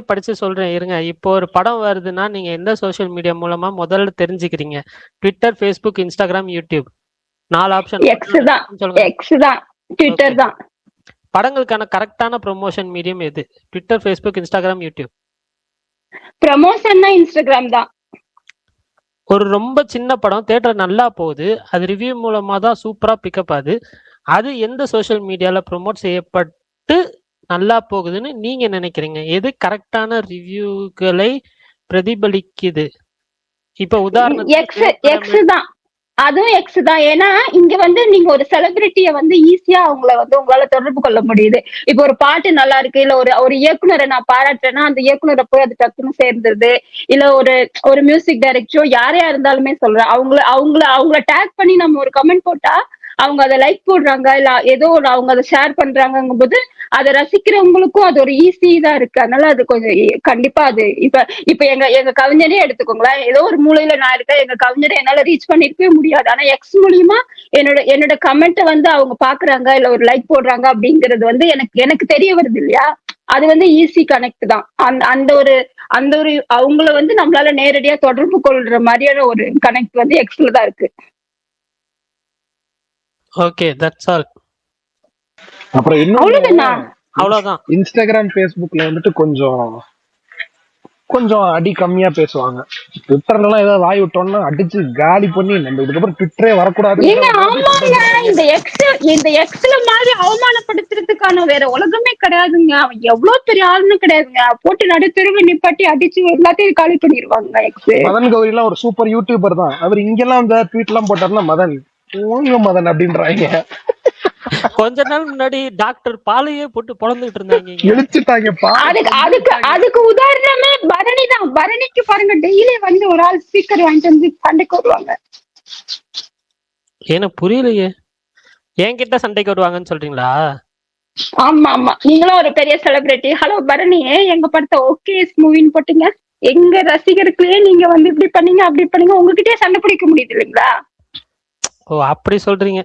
படிச்சு சொல்றேன் இருங்க. இப்போ ஒரு படம் வருதுன்னா நீங்க எந்த சோஷியல் மீடியா மூலமா முதல்ல தெரிஞ்சுக்கிறீங்க? Twitter, Facebook, Instagram, YouTube. 4 option. X தான், ட்விட்டர் தான். படங்களுக்கான கரெக்டான ப்ரொமோஷன் மீடியம் எது? Twitter, Facebook, Instagram, YouTube. ப்ரமோஷன்னா இன்ஸ்டாகிராம் தான். ஒரு ரொம்ப சின்ன படம் தியேட்டர் நல்லா போகுது, அது ரிவ்யூ மூலமா தான் சூப்பரா பிக்கப் ஆகுது, அது எந்த சோஷியல் மீடியால ப்ரொமோட் செய்யப்பட்டு நல்லா போகுதுன்னு நீங்க நினைக்கிறீங்க? எது கரெக்டான ரிவ்யூகளை பிரதிபலிக்குது? இப்ப உதாரணத்துக்கு எக்ஸ் தான், அதுவும் எக்ஸ் தான். ஏன்னா இங்க வந்து நீங்க ஒரு செலிபிரிட்டிய வந்து ஈஸியா அவங்கள வந்து உங்களால தொடர்பு கொள்ள முடியுது. இப்ப ஒரு பாட்டு நல்லா இருக்கு, இல்ல ஒரு இயக்குனரை நான் பாராட்டுறேன்னா அந்த இயக்குனரை போய் அது டக்குன்னு சேர்ந்துருது. இல்ல ஒரு மியூசிக் டைரக்டரோ யாரையா இருந்தாலுமே சொல்றேன், அவங்கள டேக் பண்ணி நம்ம ஒரு கமெண்ட் போட்டா அவங்க அதை லைக் போடுறாங்க, இல்ல ஏதோ ஒரு அவங்க அதை ஷேர் பண்றாங்கும் போது அதை ரசிக்கிறவங்களுக்கும் அது ஒரு ஈஸி தான் இருக்கு. அதனால அது கொஞ்சம் கண்டிப்பா அது இப்ப எங்க கவிஞரே எடுத்துக்கோங்களேன். ஏதோ ஒரு மூலையில நான் இருக்கேன், எங்க கவிஞரை என்னால ரீச் பண்ணிருக்கவே முடியாது. ஆனா எக்ஸ் மூலியமா என்னோட கமெண்ட்டை வந்து அவங்க பாக்குறாங்க, இல்ல ஒரு லைக் போடுறாங்க அப்படிங்கிறது வந்து எனக்கு தெரிய வருது இல்லையா? அது வந்து ஈஸி கனெக்ட் தான். அந்த ஒரு அவங்கள வந்து நம்மளால நேரடியா தொடர்பு கொள்ற மாதிரியான ஒரு கனெக்ட் வந்து எக்ஸ்ல தான் இருக்கு. Okay, that's all. அப்புறம் அவ்வளவுதான். இன்ஸ்டாகிராம், ஃபேஸ்புக்ல வந்துட்டு கொஞ்சம் அடி கம்மியா பேசுவாங்க. ட்விட்டர்ல எல்லாம் ஏதாவது வாய் விட்டோம்னா அடிச்சு காலி பண்ணி நம்ம இதுக்கப்புறம் ட்விட்டரே வரக்கூடாது. இந்த எக்ஸ்ல மாதிரி அவமானப்படுத்துறதுக்கான வேற உலகமே கிடையாதுங்க. அவன் எவ்வளவு பெரிய ஆளுன்னு கிடையாதுங்க. போட்டு நடுத்தருவை நிப்பாட்டி அடிச்சு எல்லாத்தையும் காலி பண்ணிடுவாங்க. மதன் கௌரி எல்லாம் ஒரு சூப்பர் யூடியூபர் தான். அவர் இங்கெல்லாம் இந்த ட்வீட் எல்லாம் போட்டாருன்னா மதன் அப்படின்றாங்க. கொஞ்ச நாள் முன்னாடி டாக்டர் பாலையே போட்டு பொழந்துட்டு இருந்தாங்க, எழுச்சிட்டாங்க. அதுக்கு உதாரணமே பரணி தான். பரணிக்கு பாருங்க, டெய்லி வந்து ஒரு ஆள் ஸ்பீக்கர் வாங்கிட்டு வந்து சண்டைக்கு வருவாங்க. எனக்கு புரியலையே, என்கிட்ட சண்டைக்கு வருவாங்கன்னு சொல்றீங்களா? ஆமா, நீங்களும் ஒரு பெரிய செலிபிரிட்டி. ஹலோ பரணி, எங்க படத்தை ஓகே மூவின்னு போட்டீங்க, எங்க ரசிகருக்குள்ளே நீங்க வந்து இப்படி பண்ணீங்க அப்படி பண்ணீங்க, உங்ககிட்டயே சண்டை பிடிக்க முடியுது இல்லைங்களா? ஓ அப்படி சொல்றீங்க.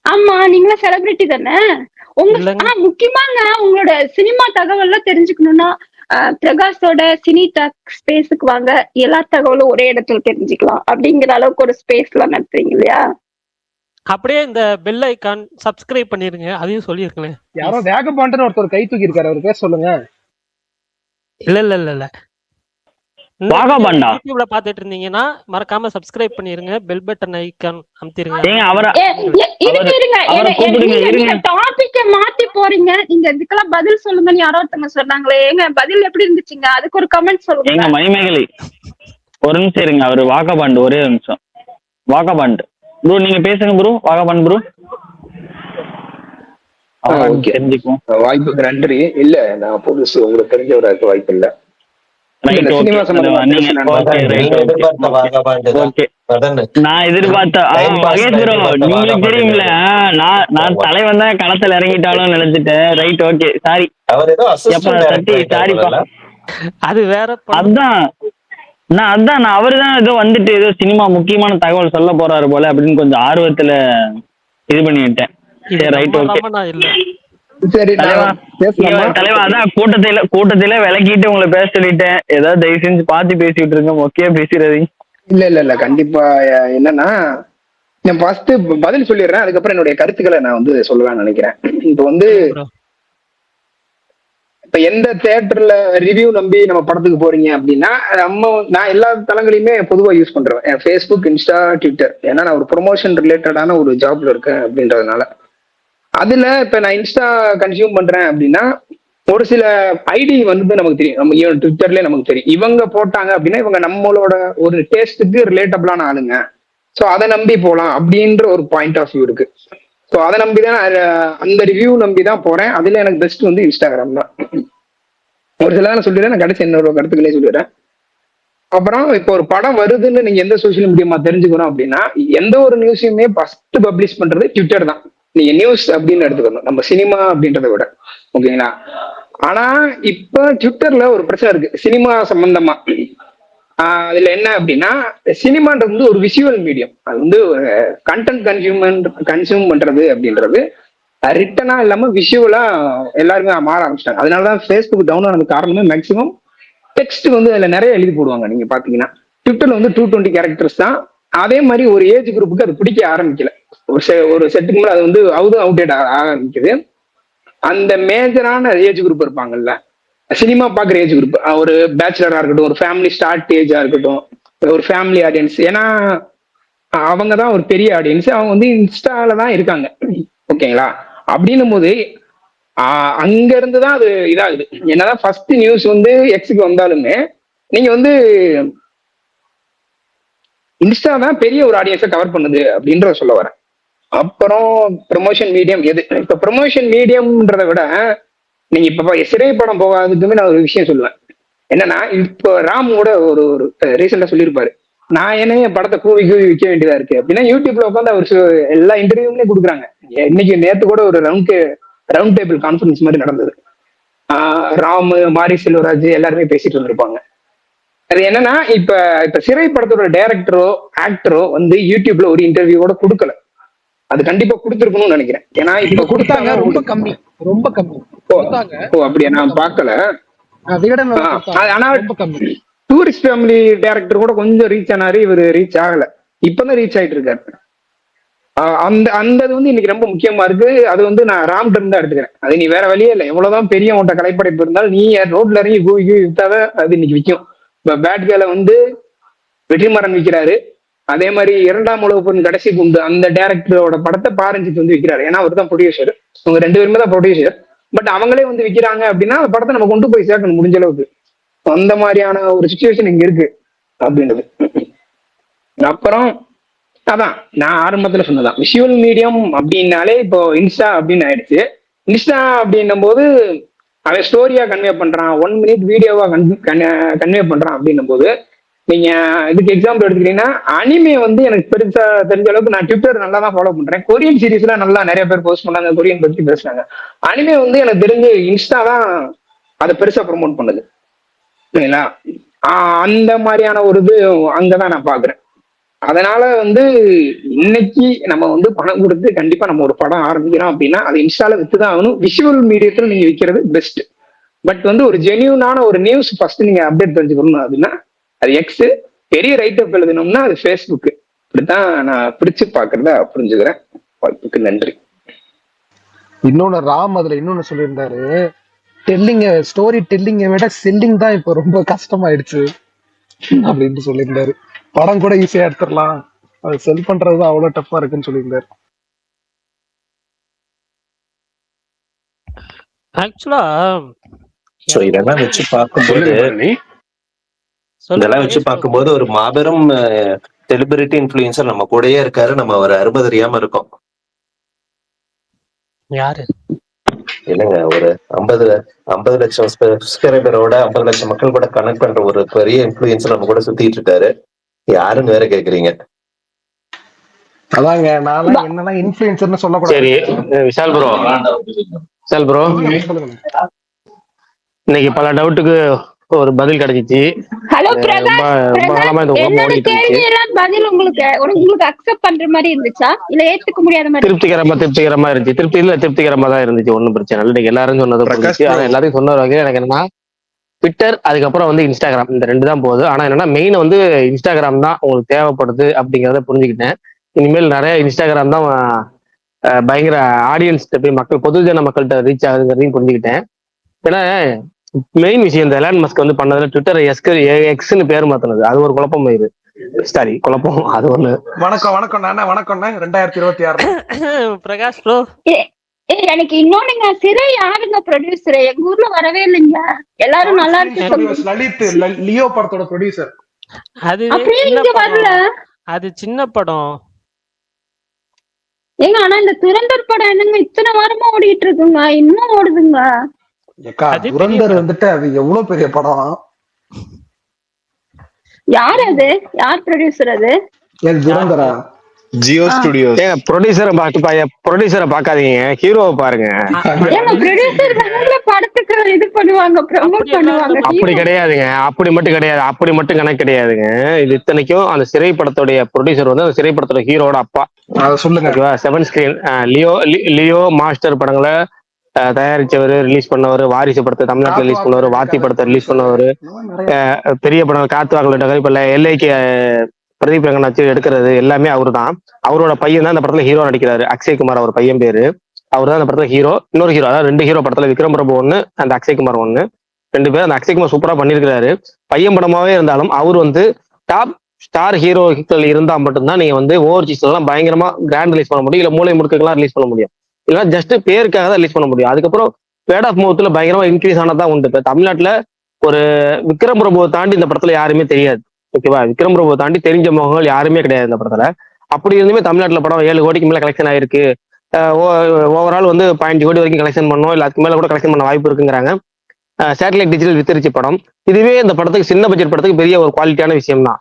ஆமா, நீங்களும் செலிபிரிட்டி தானே. முக்கியமாங்க உங்களோட சினிமா தகவல்லாம் தெரிஞ்சுக்கணும்னா பிரகாஷோட சினி டாக் ஸ்பேஸுக்கு வாங்க. எல்லா தகவலும் ஒரே இடத்துல தெரிஞ்சுக்கலாம். அப்படிங்கிற அளவுக்கு ஒரு ஸ்பேஸ் எல்லாம் நடத்துறீங்க இல்லையா? அப்படியே இந்த பெல் ஐகான் சப்ஸ்கிரைப் பண்ணிருங்க, அதையும் சொல்லிருக்கேன். யாரோ வேகபாண்டர் ஒருத்தர் கை தூக்கி இருக்காரு, அவர் பேர் சொல்லுங்க. இல்ல யூடியூப்ல பாத்துட்டு இருந்தீங்கன்னா மறக்காம சப்ஸ்கிரைப் பண்ணிருங்க, பெல் பட்டன் ஐகான் அமுத்திருங்க. டாபிக்க மாத்தி போறீங்க. நீங்க இதுக்கெல்லாம் பதில் சொல்லுங்கன்னு யாரோ ஒருத்தங்க சொன்னாங்களே, எங்க பதில் எப்படி இருந்துச்சுங்க? அதுக்கு ஒரு கமெண்ட் சொல்லுங்க. எங்க மணிமேகலை ஒரு நிமிஷம் இருங்க, அவரு வாகபாண்ட் ஒரே நிமிஷம். வாகபாண்ட் ப்ரோ நீங்க பேசுங்க ப்ரோ. வாகபாண்ட் ப்ரோ தெரிஞ்சுக்கும் வாய்ப்புக்கு நன்றி. இல்ல நான் புதுசு, உங்களுக்கு தெரிஞ்சவராக்கு வாய்ப்பு இல்ல. நான் எதிர்பார்த்த மகேஷ் ப்ரோ உங்களுக்கு தெரியும்ல, நான் தலைவன் தான் களத்துல இறங்கிட்டாலும் நினைச்சிட்டேன். Right, okay, sorry. சாரிப்பா, அது வேற. அதான் அவருதான் ஏதோ வந்துட்டு ஏதோ சினிமா முக்கியமான தகவல் சொல்ல போறாரு போல அப்படின்னு கொஞ்சம் ஆர்வத்துல இது பண்ணிட்டேன். Right, okay. சரி தலைவா, அதான் கூட்டத்தில விளக்கிட்டு உங்களை பேச சொல்லிட்டேன். ஏதாவது தயவு செஞ்சு பார்த்து பேசிட்டு இருங்க, மொக்கையா பேசிடுறீங்க. இல்ல கண்டிப்பா. என்னன்னா நான் ஃபர்ஸ்ட் பதில் சொல்லிடுறேன், அதுக்கப்புறம் என்னுடைய கருத்துக்களை நான் வந்து சொல்லலாம்னு நினைக்கிறேன். இப்ப எந்த தியேட்டர்ல ரிவ்யூ நம்பி நம்ம படத்துக்கு போறீங்க அப்படின்னா, நான் எல்லா தளங்களையுமே பொதுவா யூஸ் பண்றேன். Facebook, Insta, Twitter. ஏன்னா நான் ஒரு ப்ரொமோஷன் ரிலேட்டடான ஒரு ஜாப்ல இருக்கேன் அப்படின்றதுனால. அதுல இப்ப நான் இன்ஸ்டா கன்சியூம் பண்றேன் அப்படின்னா ஒரு சில ஐடி வந்து நமக்கு தெரியும், நம்ம ட்விட்டர்லயே நமக்கு தெரியும் இவங்க போட்டாங்க அப்படின்னா இவங்க நம்மளோட ஒரு டேஸ்ட்டுக்கு ரிலேட்டபிளான ஆளுங்க, ஸோ அதை நம்பி போகலாம் அப்படின்ற ஒரு பாயிண்ட் ஆஃப் வியூ இருக்கு. ஸோ அதை நம்பி தான் அந்த ரிவ்யூ நம்பி தான் போறேன். அதுல எனக்கு பெஸ்ட் வந்து இன்ஸ்டாகிராம் தான். ஒரு சில நான் சொல்லிடுறேன், நான் கடைசி என்னோட கருத்துக்களே சொல்லிடுறேன். அப்புறம் இப்போ ஒரு படம் வருதுன்னு நீங்க எந்த சோசியல் மீடியா தெரிஞ்சுக்கணும் அப்படின்னா, எந்த ஒரு நியூஸையுமே ஃபர்ஸ்ட் பப்ளிஷ் பண்றது ட்விட்டர் தான். நீங்க நியூஸ் அப்படின்னு எடுத்துக்கணும், நம்ம சினிமா அப்படின்றத விட. ஓகேங்களா? ஆனா இப்ப ட்விட்டர்ல ஒரு பிரச்சனை இருக்கு சினிமா சம்பந்தமா. அதுல என்ன அப்படின்னா, சினிமான்றது வந்து ஒரு விஷுவல் மீடியம். அது வந்து கண்டென்ட் கன்சியூம் பண்றது அப்படின்றது ரிட்டனா இல்லாம விஷுவலா எல்லாருமே மாற ஆரம்பிச்சிட்டாங்க. அதனாலதான் ஃபேஸ்புக் டவுன் ஆனது காரணமே மேக்சிமம் டெக்ஸ்ட் வந்து அதுல நிறைய எழுதி போடுவாங்க. நீங்க பாத்தீங்கன்னா ட்விட்டர்ல வந்து 220 கேரக்டர்ஸ் தான். அதே மாதிரி ஒரு ஏஜ் குரூப்புக்கு அது பிடிக்க ஆரம்பிக்கல. ஒரு செட்டுக்கு மேல அது வந்து அவுடேட் ஆரம்பிக்குது. அந்த மேஜரான ஏஜ் குரூப் இருப்பாங்கல்ல, சினிமா பாக்குற ஏஜ் குரூப், ஒரு பேச்சுலரா இருக்கட்டும், ஒரு ஃபேமிலி ஸ்டார்ட் ஏஜா இருக்கட்டும், ஒரு ஃபேமிலி ஆடியன்ஸ், ஏன்னா அவங்க தான் ஒரு பெரிய ஆடியன்ஸ். அவங்க வந்து இன்ஸ்டால தான் இருக்காங்க. ஓகேங்களா? அப்படின்னும் போது அங்க இருந்து தான் அது இதாகுது. என்னதான் ஃபர்ஸ்ட் நியூஸ் வந்து எக்ஸுக்கு வந்தாலுமே நீங்க வந்து இன்ஸ்டா தான் பெரிய ஒரு ஆடியன்ஸை கவர் பண்ணுது அப்படின்றத சொல்ல வரேன். அப்புறம் ப்ரொமோஷன் மீடியம் எது? இப்ப ப்ரொமோஷன் மீடியம்ன்றத விட நீங்க இப்ப சிறை படம் போகாததுக்குமே நான் ஒரு விஷயம் சொல்லுவேன். என்னன்னா, இப்போ ராமோட ஒரு ரீசெண்டா சொல்லியிருப்பாரு, நான் என்ன என் படத்தை கூவி விற்க வேண்டியதா இருக்கு அப்படின்னா, யூடியூப்ல உட்காந்து அவர் எல்லா இன்டர்வியூமே கொடுக்குறாங்க. இன்னைக்கு நேத்து கூட ஒரு ரவுண்ட் டேபிள் கான்ஃபரன்ஸ் மாதிரி நடந்தது. ராம், மாரி செல்வராஜ் எல்லாருமே பேசிட்டு இருந்திருப்பாங்க. அது என்னன்னா, இப்ப சிறை படத்தோட டைரக்டரோ ஆக்டரோ வந்து யூடியூப்ல ஒரு இன்டர்வியூவோட கொடுக்கல. அது கண்டிப்பா கொடுத்துருக்கணும்னு நினைக்கிறேன். ஏன்னா இப்ப கொடுத்தாங்க, ரொம்ப கம்மி. ஓ அப்படியா? நான் பார்க்கல. ஆனா டூரிஸ்ட் ஃபேமிலி டைரக்டர் கூட கொஞ்சம் ரீச் ஆனாரு, இவர் ரீச் ஆகல. இப்பதான் ரீச் ஆயிட்டு இருக்காரு. அந்த இது வந்து இன்னைக்கு ரொம்ப முக்கியமா இருக்கு. அது வந்து நான் ராம்கிட்ட இருந்து எடுத்துக்கிறேன். அது நீ வேற வழியே இல்லை. எவ்வளவுதான் பெரிய உன்ட்ட கலைப்படைப்பு இருந்தாலும் நீ ரோட்ல இறங்கி வித்தாத அது இன்னைக்கு விற்கும். இப்ப பேட் கேல வந்து வெற்றிமாறன் விற்கிறாரு. அதே மாதிரி 2ஆம் உலகப் போரின் கடைசி குண்டு அந்த டைரக்டரோட படத்தை பாரஞ்சித் வந்து விற்கிறாரு. ஏன்னா அவர் தான் ப்ரொடியூசர். அவங்க 2 பேருமே தான் ப்ரொடியூசர். பட் அவங்களே வந்து விற்கிறாங்க அப்படின்னா அந்த படத்தை நம்ம கொண்டு போய் சேர்க்கணும் முடிஞ்ச அளவுக்கு. அந்த மாதிரியான ஒரு சுச்சுவேஷன் இங்க இருக்கு அப்படின்றது. அப்புறம் அதான் நான் ஆரம்பத்துல சொன்னதான், விஷுவல் மீடியம் அப்படின்னாலே இப்போ இன்ஸ்டா அப்படின்னு ஆயிடுச்சு. இன்ஸ்டா அப்படின்னும் போது அவன் ஸ்டோரியா கன்வே பண்றான், 1 மினிட் வீடியோவா கன்வே பண்றான் அப்படின்னும் போது, நீங்க இதுக்கு எக்ஸாம்பிள் எடுத்துக்கிட்டீங்கன்னா, அனிமே வந்து எனக்கு பெருசா தெரிஞ்ச அளவுக்கு நான் ட்விட்டர் நல்லா தான் ஃபாலோ பண்றேன். கொரியன் சீரீஸ்ல நல்லா நிறைய பேர் போஸ்ட் பண்ணாங்க, கொரியன் பத்தி பேசுறாங்க. அனிமே வந்து எனக்கு தெரிஞ்சு இன்ஸ்டா தான் அதை பெருசா ப்ரொமோட் பண்ணுது. சரிங்களா? அந்த மாதிரியான ஒரு இது அங்கதான் நான் பாக்குறேன். அதனால வந்து இன்னைக்கு நம்ம வந்து பணம் கொடுத்து கண்டிப்பா நம்ம ஒரு படம் ஆரம்பிக்கிறோம் அப்படின்னா அது இன்ஸ்டால வித்துதான் ஆகணும். விஷுவல் மீடியத்துல நீங்க விற்கிறது பெஸ்ட். பட் வந்து ஒரு ஜென்யூனான ஒரு நியூஸ் ஃபர்ஸ்ட் நீங்க அப்டேட் தெரிஞ்சுக்கணும் அப்படின்னா அது எக்ஸ், பெரிய ரைட்டப் எழுதணும்னா அது ஃபேஸ்புக். இப்படித்தான் நான் பிரிச்சு பாக்குறத புரிஞ்சுக்கிறேன். வாய்ப்புக்கு நன்றி. இன்னொன்னு ராம் அதுல இன்னொன்னு சொல்லியிருந்தாரு, ஸ்டோரி டெல்லிங்கை விட செல்லிங் தான் இப்போ ரொம்ப கஷ்டமாயிடுச்சு அப்படின்ட்டு சொல்லியிருந்தாரு. படம் கூட ஈஸியா எடுத்துடலாம், அது செல் பண்றதுதான் அவ்வளவு டஃப்பா இருக்குன்னு சொல்லியிருந்தாரு. ஆக்சுவலா இதெல்லாம் வச்சு பார்க்கும்போது ஒரு மாபெரும் செலிபிரிட்டி இன்ஃபுளுசர் நம்ம கூடயே இருக்காரு. நம்ம அவர் அறுபது இருக்கோம். யாரு இல்லைங்க, ஒரு 50 லட்சம் சப்ஸ்கிரைபரோட 50 லட்சம் மக்கள் கூட கனெக்ட் பண்ற ஒரு பெரிய இன்ஃபுளுசர் நம்ம கூட சுத்திட்டு இருக்காரு. யாருன்னு வேற கேக்குறீங்க? அதாங்க நான் என்னன்னா இன்ஃபுளுசர்னு சொல்லக்கூடாது. சரி விஷால் ப்ரோ, இன்னைக்கு பல டவுட்டுக்கு ஒரு பதில் கிடைச்சிச்சு. ஹலோ என்னோட கேள்வி எல்லாம் பதில் உங்களுக்கு அக்செப்ட் பண்ற மாதிரி இருந்துச்சா இல்ல ஏத்துக்க முடியாத மாதிரி? திருப்திகரமா இருந்துச்சு. திருப்திகரமா தான் இருந்துச்சு. ஒன்னும் பிரச்சனை இல்லை. நீங்க எல்லாரும் சொன்னது எல்லாத்தையும் சொன்ன வகையில் எனக்கு என்னன்னா, ட்விட்டர் அதுக்கப்புறம் வந்து இன்ஸ்டாகிராம், இந்த 2 தான் போகுது. ஆனா என்னன்னா மெயின் வந்து இன்ஸ்டாகிராம் தான் உங்களுக்கு தேவைப்படுது அப்படிங்கிறத புரிஞ்சுக்கிட்டேன். இனிமேல் நிறைய இன்ஸ்டாகிராம் தான் பயங்கர ஆடியன்ஸ்கிட்ட போய் மக்கள் பொதுஜன மக்கள்கிட்ட ரீச் ஆகுதுங்கிறதையும் புரிஞ்சுக்கிட்டேன். ஏன்னா மெயின் விஷயம் இந்த எலான் மஸ்க் வந்து பண்ணதுல ட்விட்டர் எக்ஸ்ன்னு பேர் மாத்தினது, அது ஒரு குழப்பம். இது சாரி குழப்பம், அது ஒண்ணு. வணக்கம் 2026 பிரகாஷ் ப்ரோ, எனக்கு இன்னொன்னுங்க, சிறை யாருங்க ப்ரொடியூசர்? எங்க ஊர்ல வரவே இல்லைங்க. எல்லாரும் நல்லா இருக்கு சொல்லுங்க. லலித் லியோ படத்தோட ப்ரொடியூசர். அது அப்படியே சின்ன இங்க வரல படம், அது சின்ன படம். ஏங்க. ஆனா இந்த துரந்தர் படம் என்னங்க இத்தனை வாரமா ஓடிட்டு இருக்குங்க, இன்னும் ஓடுதுங்க. ஏக்கா அது பெரிய துரந்தர் படம். வந்துட்டு அது எவ்வளவு பெரிய படம். யார் அது? யார் ப்ரொடியூசர் அது? ஏன் துரந்தரா? ஜியோ ஸ்டுடியோஸ். ஏங்க ப்ரொடியூசரை பார்க்காதீங்க, ஹீரோவை பாருங்க. ஏங்க ப்ரொடியூசர் தானங்க படத்துக்கு இது பண்ணுவாங்க, ப்ரமோட் அப்படி எல்லாம் பண்ணுவாங்க. இல்ல அப்படி கிடையாதுங்க, அப்படி மட்டும் கிடையாது, அப்படி மட்டும் கணக்கு கிடையாதுங்க. இது இத்தனைக்கும் அந்த சிறை படத்துடைய ப்ரொடியூசர் வந்து அந்த சிறை படத்தோட ஹீரோட அப்பா. அத சொல்லுங்க. ஓகேவா? செவன் ஸ்கிரீன் லியோ மாஸ்டர் படங்களை தயாரிச்சவர், ரிலீஸ் பண்ணவர், வாரிசு படத்தை தமிழ்நாட்டில் ரிலீஸ் பண்ணவர், வாத்தி படத்தை ரிலீஸ் பண்ணவர், பெரிய படம் காத்துவாங்க இப்ப எல்லைக்கு பிரதீப் ரங்கநாத் எடுக்கிறது எல்லாமே அவரு தான். அவரோட பையன் தான் இந்த படத்துல ஹீரோ நடிக்கிறாரு, அக்ஷய்குமார் அவர் பையன் பேரு. அவர் தான் இந்த படத்துல ஹீரோ. இன்னொரு ஹீரோ, அதாவது 2 ஹீரோ படத்துல, விக்ரம் பிரபு ஒண்ணு, அந்த அக்ஷய்குமார் ஒண்ணு, 2 பேர். அந்த அக்ஷய்குமார் சூப்பரா பண்ணிருக்காரு. பையன் படமாவே இருந்தாலும் அவர் வந்து டாப் ஸ்டார் ஹீரோக்கள் இருந்தா மட்டும்தான் நீங்க வந்து ஓவர்சீஸ் எல்லாம் பயங்கரமா கிராண்ட் ரிலீஸ் பண்ண முடியும், இல்ல மூளை முடுக்கெல்லாம் ரிலீஸ் பண்ண முடியும். இல்லைன்னா ஜஸ்ட் பேருக்காக தான் ரிலீஸ் பண்ண முடியும். அதுக்கப்புறம் வேர்ட் ஆஃப் மவுத்ல பயங்கரமா இன்க்ரீஸ் ஆனதான் உண்டு. இப்ப தமிழ்நாட்டுல ஒரு விக்ரம் பிரபுவை தாண்டி இந்த படத்துல யாருமே தெரியாது. ஓகேவா? விக்ரம் பிரபுவை தாண்டி தெரிஞ்ச முகங்கள் யாருமே கிடையாது இந்த படத்துல. அப்படி இருந்துமே தமிழ்நாட்டுல படம் 7 கோடிக்கு மேல கலெக்ஷன் ஆயிருக்கு. ஓவரால் வந்து 0.5 கோடி வரைக்கும் கலெக்ஷன் பண்ணோம், இல்ல அதுக்கு மேல கூட கலெக்ஷன் பண்ண வாய்ப்பு இருக்குங்கிறாங்க. சேட்டலைட் டிஜிட்டல் வித்தரிச்சு படம். இதுவே இந்த படத்துக்கு, சின்ன பட்ஜெட் படத்துக்கு பெரிய ஒரு குவாலிட்டியான விஷயம் தான்,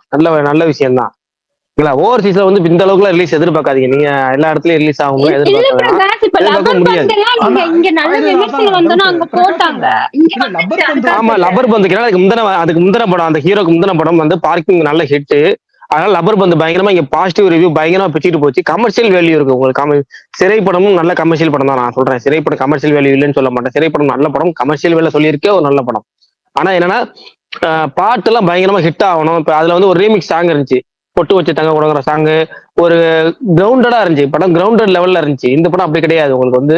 நல்ல விஷயம் தான். ஓவர்சீஸ்ல வந்து இந்த அளவுக்குலாம் ரிலீஸ் எதிர்பார்க்காதீங்க. நீங்க எல்லா இடத்துலயும் ரிலீஸ் ஆகும் இல்ல பிரகாஷ், இப்ப லப்பர் முடியாது. பந்தெல்லாம் நீங்க இங்க நல்ல விமர்சனம் வந்தோன்னா அங்க போட்டாங்க, இங்க வந்துச்சு. அதுக்காக ஆமா, லப்பர் பந்துக்கு அதுக்கு முந்தின படம், அந்த ஹீரோக்கு முந்தின படம் வந்து பார்க்கிங் நல்ல ஹிட். அதனால லப்பர் பந்து பயங்கரமா இங்க பாசிட்டிவ் ரிவ்யூ பயங்கரமா பிச்சுட்டு போச்சு. கமர்ஷியல் வேல்யூ இருக்கு உங்களுக்கு. சிறைப்படமும் நல்ல கமர்ஷியல் படம் தான். நான் சொல்றேன், சிறைப்படம் கமர்ஷியல் வேல்யூ இல்லைன்னு சொல்ல மாட்டேன். சிறைப்படம் நல்ல படம், கமர்ஷியல் வேலை சொல்லியிருக்கே ஒரு நல்ல படம். ஆனா என்னன்னா, பாட்டு எல்லாம் பயங்கரமா ஹிட் ஆகணும். இப்ப அதுல வந்து ஒரு ரீமிக்ஸ் சாங் இருந்துச்சு, பொட்டு வச்சு தங்க கொடுக்குற சாங். ஒரு கிரவுண்டடா இருந்துச்சு படம், கிரவுண்டட் லெவல்ல இருந்துச்சு. இந்த படம் அப்படி கிடையாது. உங்களுக்கு வந்து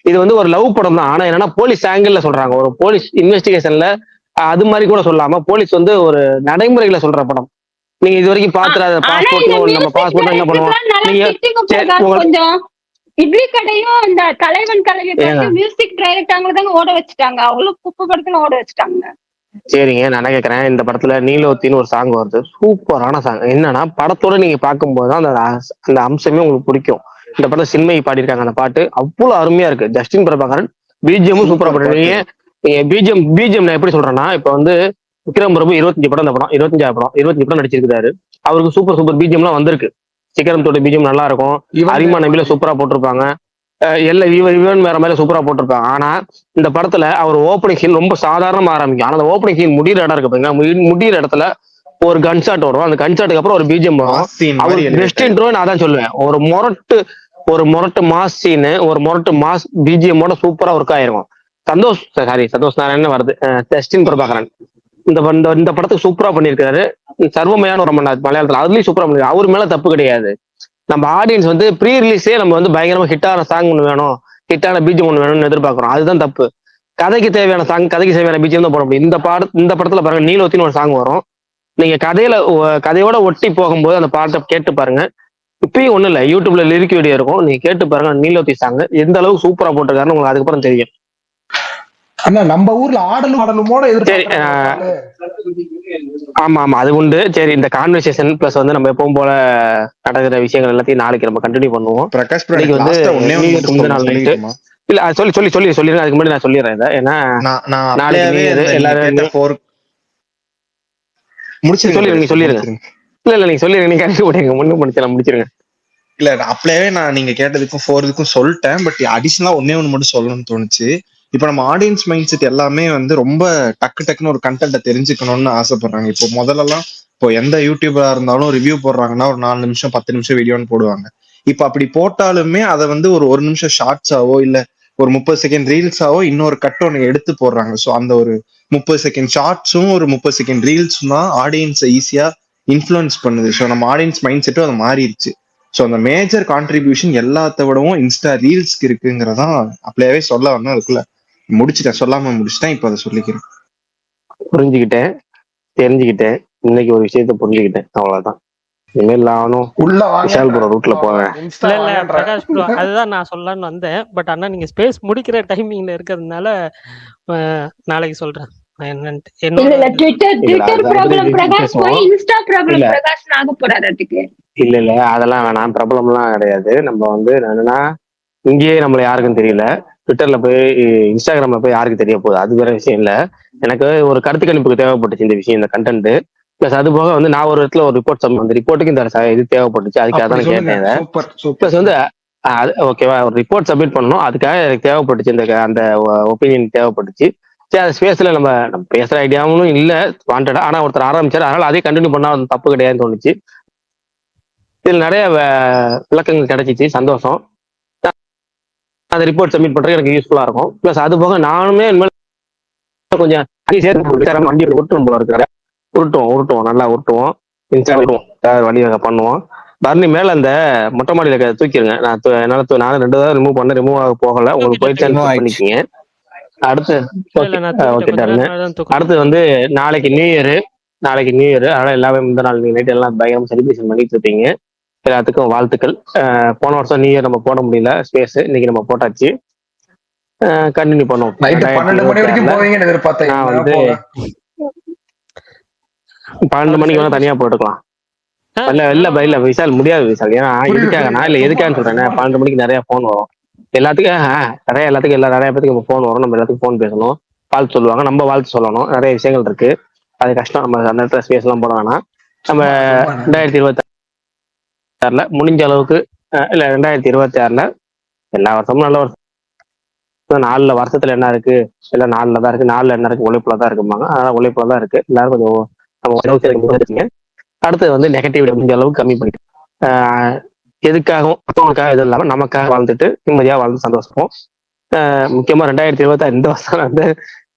இது வந்து ஒரு லவ் படம் தான். ஆனா என்னன்னா, போலீஸ் ஆங்கிள் சொல்றாங்க, ஒரு போலீஸ் இன்வெஸ்டிகேஷன்ல அது மாதிரி கூட சொல்லாம போலீஸ் வந்து ஒரு நடைமுறையில சொல்ற படம். நீங்க இது வரைக்கும் பாத்துறாத பாஸ்போர்ட், நம்ம பாஸ்போர்ட் என்ன பண்ணுவோம் நீங்க கொஞ்சம் இட்லி கடையும் இந்த தலைவன் கலைவி மியூசிக் டைரக்ட் தாங்க ஓட வச்சுட்டாங்க, அவ்வளவு குப்பை படத்துல ஓட வச்சுட்டாங்க. சரிங்க, நான் என்ன கேட்கறேன், இந்த படத்துல நீலோத்தின்னு ஒரு சாங் வருது, சூப்பரான சாங். என்னன்னா, படத்தோட நீங்க பார்க்கும்போது அந்த அம்சமே உங்களுக்கு பிடிக்கும். இந்த படத்துல சின்மயி பாடியிருக்காங்க, அந்த பாட்டு அவ்வளவு அருமையா இருக்கு. ஜஸ்டின் பிரபாகரன் பிஜிஎமும் சூப்பரா பண்ணுறீங்க. பிஜிஎம் நான் எப்படி சொல்றேன்னா, இப்ப வந்து விக்ரம் பிரபு 25 படம், இந்த படம் 25 படம் 25 படம் நடிச்சிருக்காரு. அவருக்கு சூப்பர் பிஜிஎம் எல்லாம் வந்திருக்கு. சிக்கரத்தோட பிஜிஎம் நல்லா இருக்கும். அரிமா நம்பில சூப்பரா போட்டிருப்பாங்க. இவன் வேற மாதிரி சூப்பரா போட்டிருப்பாங்க. ஆனா இந்த படத்துல அவர் ஓப்பனிங் சீன் ரொம்ப சாதாரணமா ஆரம்பிக்கும். ஆனா அந்த ஓப்பனிங் சீன் முடிகிற இடம் இருக்கு பாருங்க, முடிகிற இடத்துல ஒரு கன்ஷாட் வரும். அந்த கன்ஷாட்டுக்கு அப்புறம் ஒரு பிஜிஎம் வரும். அவர் பெஸ்ட் இன்ட்ரோ நான் தான் சொல்லுவேன். ஒரு முரட்டு மாஸ் சீனு, ஒரு முரட்டு மாஸ் பிஜிஎம்மோட சூப்பரா ஒர்க் ஆயிருக்கும். சந்தோஷ் நாராயணன் வருது, ஜஸ்டின் பிரபாகரன் இந்த படத்துக்கு சூப்பரா பண்ணிருக்காரு. சர்வமையான ஒரு மலையாளத்துல அதுலயும் சூப்பரா பண்ணிருக்காரு. அவர் மேல தப்பு கிடையாது. நம்ம ஆடியன்ஸ் வந்து ப்ரீ ரிலீஸே நம்ம வந்து பயங்கரமா ஹிட்டான சாங் ஒன்று வேணும், ஹிட்டான பிஜிஎம் ஒன்று வேணும்னு எதிர்பார்க்கிறோம். அதுதான் தப்பு. கதைக்கு தேவையான சாங், கதைக்கு தேவையான பிஜிஎம் தான் போட முடியும். இந்த படத்துல பாருங்க, நீலோத்தின்னு ஒரு சாங் வரும். நீங்க கதையோட ஒட்டி போகும்போது அந்த பாட்டை கேட்டு பாருங்க. இப்பயும் ஒண்ணு இல்ல, யூடியூப்ல லிரிக் வீடியோ இருக்கும், நீங்க கேட்டு பாருங்க. நீலோத்தி சாங் எந்த அளவுக்கு சூப்பரா போட்டிருக்காருன்னு உங்களுக்கு அதுக்கப்புறம் தெரியும். அண்ணா நம்ம ஊர்ல ஆடலுமோட ஆமா அது உண்டு. சரி, இந்த கான்வர்சேஷன் பிளஸ் வந்து நம்ம எப்பவும் போல நடக்கிற விஷயங்கள் எல்லாத்தையும் நாளைக்கு நம்ம கண்டினியூ பண்ணுவோம். பிரகாஷ் வந்து இல்ல சொல்லிடுறேன். அதுக்கு முன்னாடி நான் சொல்லிடுறேன் இதை, ஏன்னா நாளைக்கு எல்லாரும் சொல்லிருங்க. இல்ல நீங்க சொல்லிருங்க, நீங்க கண்டிப்பா போடுங்க, முடிச்சிருங்க. இல்ல அப்படியே நான் நீங்க கேட்டதுக்கும் 4க்கும் சொல்லிட்டேன். பட் அடிஷனலா ஒண்ணு மட்டும் சொல்லணும்னு தோணுச்சு. இப்ப நம்ம ஆடியன்ஸ் மைண்ட் செட் எல்லாமே வந்து ரொம்ப டக்குன்னு ஒரு கண்டென்ட்டை தெரிஞ்சுக்கணும்னு ஆசைப்படுறாங்க. இப்போ முதல்லலாம் இப்போ எந்த யூடியூபரா இருந்தாலும் ரிவ்யூ போடுறாங்கன்னா ஒரு 4 நிமிஷம் 10 நிமிஷம் வீடியோன்னு போடுவாங்க. இப்ப அப்படி போட்டாலுமே அதை வந்து ஒரு நிமிஷம் ஷார்ட்ஸாவோ இல்ல ஒரு 30 செகண்ட் ரீல்ஸாவோ இன்னொரு கட் ஒன்று எடுத்து போடுறாங்க. ஸோ அந்த ஒரு 30 செகண்ட் ஷார்ட்ஸும் ஒரு 30 செகண்ட் ரீல்ஸும் தான் ஆடியன்ஸை ஈஸியா இன்ஃப்ளூயன்ஸ் பண்ணுது. ஸோ நம்ம ஆடியன்ஸ் மைண்ட் செட்டும் அது மாறிடுச்சு. ஸோ அந்த மேஜர் கான்ட்ரிபியூஷன் எல்லாத்த விடவும் இன்ஸ்டா ரீல்ஸ்க்கு இருக்குங்கிறதான் அப்படியே சொல்ல வந்தேன். அதுக்குள்ள சொல்லாம முடிச்சிட்டேன். இப்ப அதை சொல்லிக்கிறேன். புரிஞ்சுக்கிட்டேன், தெரிஞ்சுக்கிட்டேன், இன்னைக்கு ஒரு விஷயத்த புரிஞ்சுக்கிட்டேன், அவ்வளவுதான். இனிமேல் நானும் உள்ள வாங்க விஷால் ப்ரோ ரூட்ல போவேன். இன்ஸ்டா இல்ல இல்ல வாங்கன்ற பிரகாஷ் ப்ரோ, அதுதான் நான் சொல்லலாம்னு வந்தேன். பட் ஆனா நீங்க ஸ்பேஸ் முடிக்கிற டைமிங்ல இருக்கிறதுனால நாளைக்கு சொல்றேன் என்னன்ட்டு. இல்ல என்னோட இல்ல இது ட்விட்டர் இல்ல ட்விட்டர் அது ப்ராப்ளம் அடுத்தது பிரகாஷ் போய் பேசுவோம். இன்ஸ்டா ப்ராப்ளம் இல்ல பிரகாஷ் ஆக போறாரு அதுக்கு. இல்ல அதெல்லாம் வேணாம், பிரபலம்லாம் கிடையாது. நம்ம வந்து என்னன்னா இங்கேயே நம்மள யாருக்கும் தெரியல, ட்விட்டர்ல போய் இன்ஸ்டாகிராம்ல போய் யாருக்கு தெரிய போகுது, அது வேற விஷயம் இல்ல. எனக்கு ஒரு கருத்து கணிப்புக்கு தேவைப்பட்டுச்சு இந்த விஷயம், இந்த கண்டென்ட். பிளஸ் அது போக வந்து நான் ஒரு இடத்துல ஒரு ரிப்போர்ட் அந்த ரிப்போர்ட்டுக்கு இந்த இது தேவைப்பட்டுச்சு, அதுக்காக அப்படி தான் சொல்லுங்க. கேட்டேன் இதை. Super plus super. வந்து அது ஓகேவா, ஒரு ரிப்போர்ட் சப்மிட் பண்ணணும், அதுக்காக எனக்கு தேவைப்பட்டுச்சு அந்த ஒப்பீனியன் தேவைப்பட்டுச்சு. சரி, அந்த ஸ்பேஸ்ல நம்ம பேசுற ஐடியாவும் இல்ல வாண்டடா, ஆனா ஒருத்தர் ஆரம்பிச்சாரு, அதனால அதே கண்டினியூ பண்ணா அது தப்பு கிடையாதுன்னு தோணுச்சு. இதில் நிறைய விளக்கங்கள் கிடைச்சிச்சு, சந்தோஷம். அந்த ரிப்போர்ட் சப்மிட் பண்றது எனக்கு யூஸ்ஃபுல்லா இருக்கும். பிளஸ் அது போக நானுமே கொஞ்சம் சேர்த்து வண்டி உருட்டும் போல இருக்கிற உருட்டுவோம் நல்லா உருட்டுவோம், வழிவகை பண்ணுவோம். பரணி மேல அந்த மொட்டை மாடியில தூக்கிடுங்க. நானும் 2 தடவை ரிமூவ் ஆக போகல, உங்களுக்கு போயிட்டு பண்ணிக்கிங்க. அடுத்து ஓகே டன். அடுத்து வந்து நாளைக்கு நியூ இயர், அதனால எல்லாமே இந்த நாள் நைட் எல்லாம் பயங்கரமா செலிப்ரேஷன் பண்ணிட்டு இருப்பீங்க. எல்லாத்துக்கும் வாழ்த்துக்கள். போன வருஷம் நியூ இயர் நம்ம போட முடியல ஸ்பேஸ், இன்னைக்கு நம்ம போட்டாச்சு. கண்டினியூ பண்ணுவோம். நைட்டு 12 மணி வரைக்கும் போவீங்கன்னு எதிர்பார்த்தேன். நான் வந்து 12 மணிக்கு வேணா தனியா போட்டுக்கலாம். இல்ல விஷால் முடியாது விஷால், ஏன்னா எதுக்காகனா இல்ல எதுக்கான்னு சொல்றேன். 12 மணிக்கு நிறைய போன் வரும் எல்லாத்துக்கும், நிறைய பேருக்கு நம்ம போன் வரும், நம்ம எல்லாத்துக்கும் போன் பேசணும், வாழ்த்து சொல்லுவாங்க, நம்ம வாழ்த்து சொல்லணும், நிறைய விஷயங்கள் இருக்கு. அது கஷ்டம். நம்ம அந்த இடத்துல ஸ்பேஸ் எல்லாம் போட வேணாம். நம்ம 2026 முடிஞ்ச அளவுக்கு இல்ல 2026 எல்லா வருஷமும் நல்ல வருஷம். 4 வருஷத்துல என்ன இருக்கு, எல்லாம் 4ல தான் இருக்கு. 4ல என்ன இருக்கு, உழைப்புல தான் இருக்குமாங்க. அதனால உழைப்புல தான் இருக்கு. எல்லாரும் கொஞ்சம் நம்ம அடுத்தது வந்து நெகட்டிவ் முடிஞ்ச அளவுக்கு கம்மி பண்ணிட்டு எதுக்காகவும் மற்றவங்களுக்காக இது இல்லாம நமக்காக வாழ்ந்துட்டு நிம்மதியா வாழ்ந்து சந்தோஷப்போம். முக்கியமா 2026 இந்த வருஷம் வந்து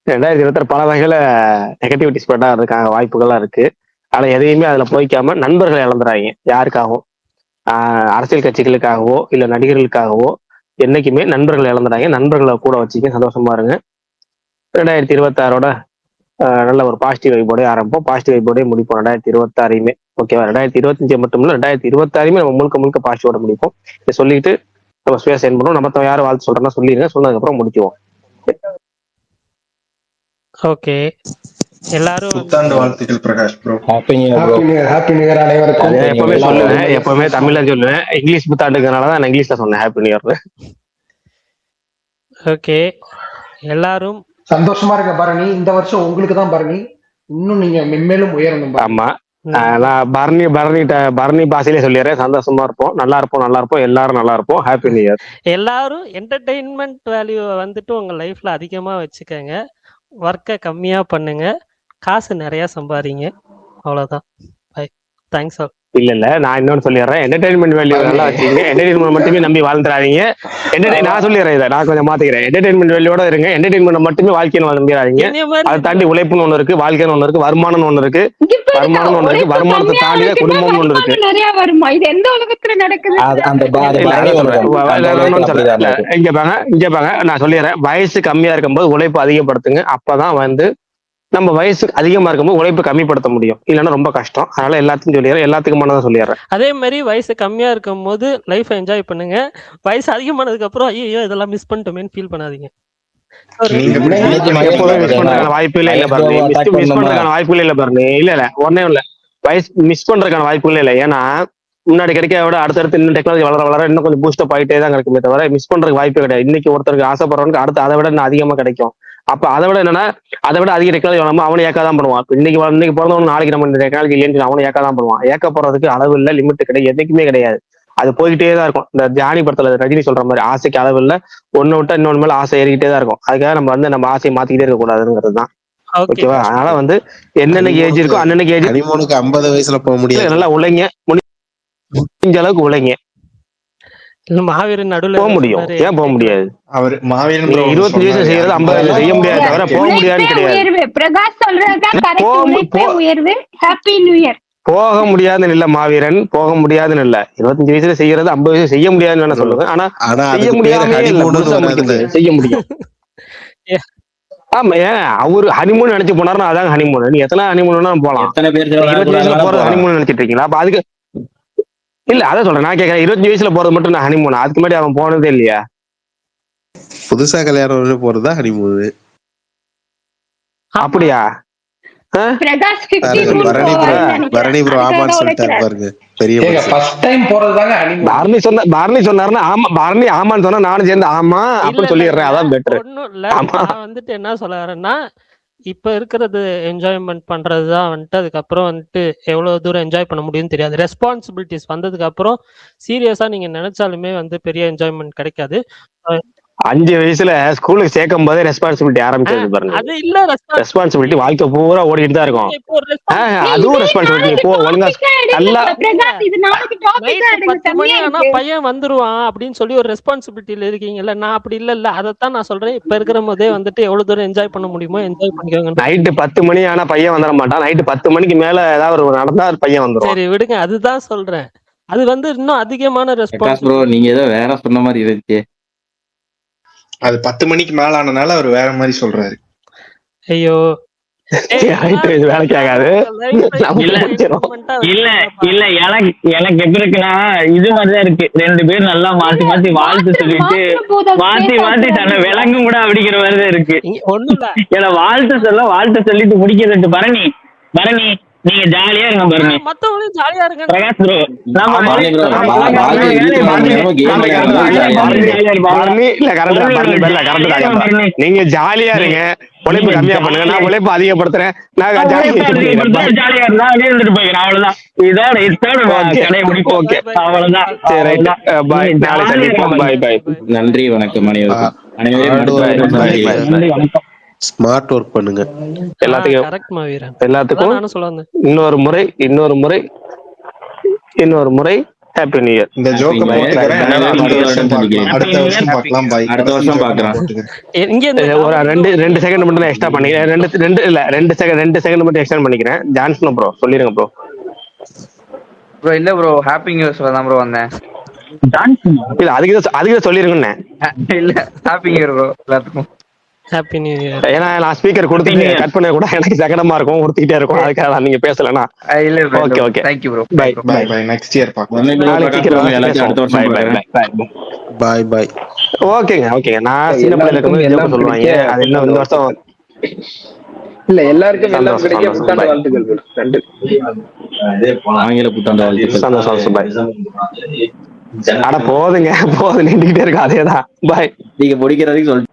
2026 பல வகையில நெகட்டிவிட்டி ஸ்ப்ரெட் ஆகிறதுக்காக வாய்ப்புகள்லாம் இருக்கு. ஆனா எதையுமே அதுல போய்க்காம நண்பர்களை இழந்துறாங்க. யாருக்காகவும் அரசியல் கட்சிகளுக்காகவோ இல்ல நடிகர்களுக்காகவோ என்னைக்குமே நண்பர்களை இழந்துறாங்க. நண்பர்களை கூட வச்சுக்க, சந்தோஷமா இருங்க. 2026 நல்ல ஒரு பாசிட்டிவ் வைப்போட ஆரம்பிப்போம், பாசிட்டிவ் வைப்போட முடிப்போம் 2026. ஓகேவா, 2025 மட்டும் இல்ல 2026 நம்ம முழுக்க பாசிட்டிவோட முடிப்போம். இதை சொல்லிட்டு நம்ம ஸ்பேஸ் என் பண்ணுவோம். நம்ம யாரும் வாழ்த்து சொல்றோம்னா சொல்லிடுங்க, சொன்னதுக்கு அப்புறம் முடிக்குவோம். ஓகே, எல்லாரும் புத்தாண்டு வாழ்த்துக்கள் Prakash bro. Happy new year அனைவருக்கும். எப்பவுமே சொல்லுவேன், எப்பவுமே தமிழ்ல சொல்லுவேன், இங்கிலீஷ் புத்தாண்டுங்கிறனாலதான் நான் இங்கிலீஷ்ல சொன்னேன் ஹாப்பி நியூ இயர். ஓகே, எல்லாரும் சந்தோஷமா இருக்க பரணி. இந்த வருஷம் உங்களுக்கு தான் பரணி, இன்னும் நீங்க மென்மேலும் உயரணும். ஆமா, நான் பரணி பாசையிலே சொல்லிடுறேன். சந்தோஷமா இருப்போம், நல்லா இருப்போம், எல்லாரும் நல்லா இருப்போம். Happy new year. எல்லாரும் என்டர்டெயின்மெண்ட் வேல்யூவை வந்துட்டு உங்க லைஃப்ல அதிகமா வச்சுக்கோங்க, ஒர்க்கை கம்மியா பண்ணுங்க, காசு நிறைய சம்பாதிங்க. அவ்வளவுதான். Bye, thanks all. இல்ல நான் இன்னொன்னு சொல்லிடுறேன், என்டர்டைன்மெண்ட் வேல்யூ நல்லா வச்சுங்க, என்டர்டைன்மெண்ட் மட்டுமே நம்பி வாழ்ந்துறாதீங்க. நான் சொல்லிடுறேன், இதை நான் கொஞ்சம் மாத்திக்கிறேன். என்டர்டைன்மெண்ட் வேல்யூட இருங்க, என்டர்டைன்மெண்ட் மட்டுமே வாழ்க்கைன்னு நம்பிடாதீங்க. அதை தாண்டி உழைப்புன்னு ஒண்ணு இருக்கு, வாழ்க்கைன்னு ஒண்ணு இருக்கு, வருமானம்னு ஒண்ணு இருக்கு. வருமானத்தை தாண்டி குடும்பம்னு ஒண்ணு இருக்கு. நிறைய வருமா? இது எந்த உலகத்துல நடக்குது? இங்க பாங்க, நான் சொல்லிடுறேன், வயசு கம்மியா இருக்கும்போது உழைப்பு அதிகப்படுத்துங்க. அப்பதான் வந்து நம்ம வயசு அதிகமா இருக்கும்போது உழைப்பு கம்மிப்படுத்த முடியும், இல்லைன்னா ரொம்ப கஷ்டம். அதனால எல்லாத்தையும் சொல்லிடுறேன், எல்லாத்துக்குமானதான் சொல்லிடுறேன். அதே மாதிரி வயசு கம்மியா இருக்கும் போது லைஃப் என்ஜாய் பண்ணுங்க. வயசு அதிகமானதுக்கு அப்புறம் ஐயோ இதெல்லாம் மிஸ் பண்ணிட்டோமேன்னு ஃபீல் பண்ணாதீங்க. மிஸ் பண்றதுக்கான வாய்ப்புகளே இல்ல பாருங்க, மிஸ் பண்றதுக்கான வாய்ப்புகளே இல்ல பாருங்க. இல்ல ஒன்னே இல்ல, வயசு மிஸ் பண்றதுக்கான வாய்ப்புகளே இல்லை. ஏன்னா முன்னாடி கிடைக்க விட அடுத்தடுத்து இன்னும் டெக்னாலஜி வளர இன்னும் கொஞ்சம் பூஸ்டப் ஆகிட்டே தான் கிடைக்குமே தவிர மிஸ் பண்றதுக்கு வாய்ப்பே கிடையாது. இன்னைக்கு ஒருத்தருக்கு ஆசைப்படுறவனுக்கு அடுத்து அதை விட இன்னும் அதிகமா கிடைக்கும். அப்ப அதை விட என்னன்னா, அதை விட அதிக டெக்னாலஜி வளரும், அவனை ஏக்காதான் பண்ணுவான். இன்னைக்கு பிறந்தவன் நாளைக்கு நம்ம டெக்னாலஜி இல்லைன்னு அவனை ஏக்காதான் பண்ணுவான். ஏக்கப்படுறதுக்கு அளவு இல்லை, லிமிட் கிடையாது, எதுக்குமே கிடையாது. அது போய்கிட்டே தான் இருக்கும். இந்த ஜானி படத்துல ரஜினி சொல்ற மாதிரி ஆசைக்கு அளவு இல்லை, ஒன்னு விட்டா இன்னொன்னு மேல ஆசை ஏறிக்கிட்டே தான் இருக்கும். அதுக்காக நம்ம ஆசையை மாத்திக்கிட்டே இருக்க கூடாதுங்கிறது தான். ஓகேவா, அதனால வந்து என்னென்ன ஏஜ் இருக்கோ அன்னன்னைக்கு ஏஜ். 50 வயசுல போக முடியாது, நல்லா உழைங்க, முடிஞ்ச அளவுக்கு உழைங்க. மாவீரன் நடுவில் போக முடியும், ஏன் போக முடியாது? அவர் மாவீரன் 25 வயசு செய்யறது 50 வயசு செய்ய முடியாது தவிர போக முடியாதுன்னு கிடையாது. பிரகாஷ் சொல்றதுதான் கரெக்ட், உயர்வு. Happy new year. போக முடியாதுன்னு இல்ல மாவீரன், போக முடியாதுன்னு இல்ல. 25 வயசுல செய்யறது 50 வயசு செய்ய முடியாதுன்னு சொல்லுவேன். ஆனா செய்ய முடியாம செய்ய முடியும். ஆமா, ஏன் அவரு ஹனிமூன் நினைச்சு போனாருன்னா அதாங்க ஹனிமூன். நீ எத்தனை ஹனிமூன் போலாம், 25 வயசுல போறது ஹனிமூன் நினைச்சிட்டு இருக்கீங்களா? அப்ப அதுக்கு இல்ல அதான் சொல்றேன், நான் கேட்கறேன் 25 வயசுல போறது மட்டும் நான் ஹனிமூன், அதுக்கு முன்னாடி அவன் போனதே இல்லையா? புதுசா கல்யாணம் போறதா ஹனிமூன்? அப்படியா? பிரகாஷ் பரணி ப்ரோ ஆமான்னு சொல்லிட்டாரு பாருங்க. பெரிய ஃபர்ஸ்ட் டைம் போறதுதாங்க ஹனிமூன். பரணி சொன்னாருன்னா ஆமா, பரணி ஆமான்னு சொன்னா நானும் சேர்ந்து ஆமா அப்படின்னு சொல்லிடுறேன், அதான் பெட்டர். ஒன்றும் இல்லை, நான் வந்துட்டு என்ன சொல்ல வரேன்னா, இப்போ இருக்கிறது என்ஜாய்மெண்ட் பண்ணுறது தான் வந்துட்டு, அதுக்கப்புறம் வந்துட்டு எவ்வளோ தூரம் என்ஜாய் பண்ண முடியும்னு தெரியாது. ரெஸ்பான்சிபிலிட்டிஸ் வந்ததுக்கு அப்புறம் சீரியஸாக நீங்கள் நினைச்சாலுமே வந்து பெரிய என்ஜாய்மெண்ட் கிடைக்காது. 5 வயசுல ஸ்கூலுக்கு சேர்க்கும் போதே ரெஸ்பான்சிபிலிட்டி ஆரம்பிச்சது பாருங்க. அது இல்ல ரெஸ்பான்சிபிலிட்டி வாழ்க்கை பூரா ஓடிட்டு தான் இருக்கும். அதுவும் ரெஸ்பான்சிபிலிட்டி. இப்போ ஒழுங்கா நல்லா 10 மணி ஆனா பையன் வந்துருவான் அப்படின்னு சொல்லி ஒரு ரெஸ்பான்சிபிலிட்டியில இருக்கீங்கல்ல, நான் அப்படி இல்ல. அதைத்தான் நான் சொல்றேன், இப்ப இருக்கிற போதே வந்துட்டு எவ்வளவு தூரம் என்ஜாய் பண்ண முடியுமோ என்ஜாய் பண்ணிக்கோங்க. நைட்டு 10 மணி ஆனா பையன் வந்துட மாட்டான், நைட்டு 10 மணிக்கு மேல ஏதாவது ஒரு நடந்தா பையன் வந்துடும். சரி விடுங்க, அதுதான் சொல்றேன். அது வந்து இன்னும் அதிகமான ரெஸ்பான்சிபிலிட்டி. நீங்க ஏதோ வேற சொன்ன மாதிரி இருந்துச்சு. அது 10 மணிக்கு மேல ஆனனால அவர் வேற மாதிரி சொல்றாரு. ஐயோ வேலைக்கு ஆகாது. இல்ல எனக்கு எப்படி இருக்குன்னா இது மாதிரிதான் இருக்கு. 2 பேர் நல்லா மாத்தி மாத்தி வாழ்த்து சொல்லிட்டு மாத்தி தன்னை விளங்கும் கூட அப்படிங்கிற மாதிரிதான் இருக்கு. ஏன்னா வாழ்த்து சொல்லிட்டு முடிக்கிறது. பரணி நீங்க ஜாலியா இருங்க பரணி, மத்தவங்களும் ஜாலியா இருங்க. பிரகாஷ் ப்ரோ நீங்க ஜாலியா இருங்க, உழைப்பு கம்மியா பண்ணுங்க, நான் உழைப்பு அதிகப்படுத்துறேன். ஜாலியா இருந்தா இருந்துட்டு போய்க்கிறேன், அவ்வளவுதான். இதோட முடிப்போம். ஓகே அவ்வளவுதான். நன்றி வணக்கம் வணக்கம். ஸ்மார்ட் ஒர்க் பண்ணுங்க எல்லாத்துக்கும். இன்னொரு முறை ஹாப்பி நியூ இயர். இந்த ஜோக் அடுத்த வருஷம் பார்க்கலாம். பாய். அடுத்த வருஷம் பார்க்கலாம். ஒரு 2 செகண்ட் மட்டும் எக்ஸ்ட்ரா பண்ணிக்கிறேன். 2 செகண்ட் மட்டும் எக்ஸ்டெண்ட் பண்ணிக்கிறேன். ஜான்சன் ப்ரோ சொல்லிருங்க ப்ரோ. இல்ல ப்ரோ, ஹாப்பி நியூ இயர் தான் ப்ரோ வந்தேன். இல்ல அதுக்கு சொல்லிருங்கண்ணே. இல்ல ஹாப்பி நியூ இயர் ப்ரோ எல்லாத்துக்கும். Happy new year. ஏன்னா நான் ஸ்பீக்கர் கொடுத்து கட் பண்ண கூட எனக்கு சங்கடமா இருக்கும், கொடுத்துக்கிட்டே இருக்கும். அதுக்காக நீங்க பேசலனா இல்ல okay okay. Thank you bro. Bye. Next year பார்க்கலாம். Bye bye. ஓகேங்க. நான் சின்ன பிள்ளைல இருக்கும்போது எல்லாம் சொல்லுவாங்க, அது இன்னும் இந்த வருஷம் இல்ல எல்லாருக்கும் எல்லாம் கிடைக்க புத்தாண்டு வாழ்த்துக்கள். ஆங்கில புத்தாண்டு வாழ்த்துக்கள். சந்தோஷம். பை. அட போதுங்க, நின்றுகிட்டே இருக்கு. அதேதான். பாய். நீங்க முடிக்கிறதுக்கு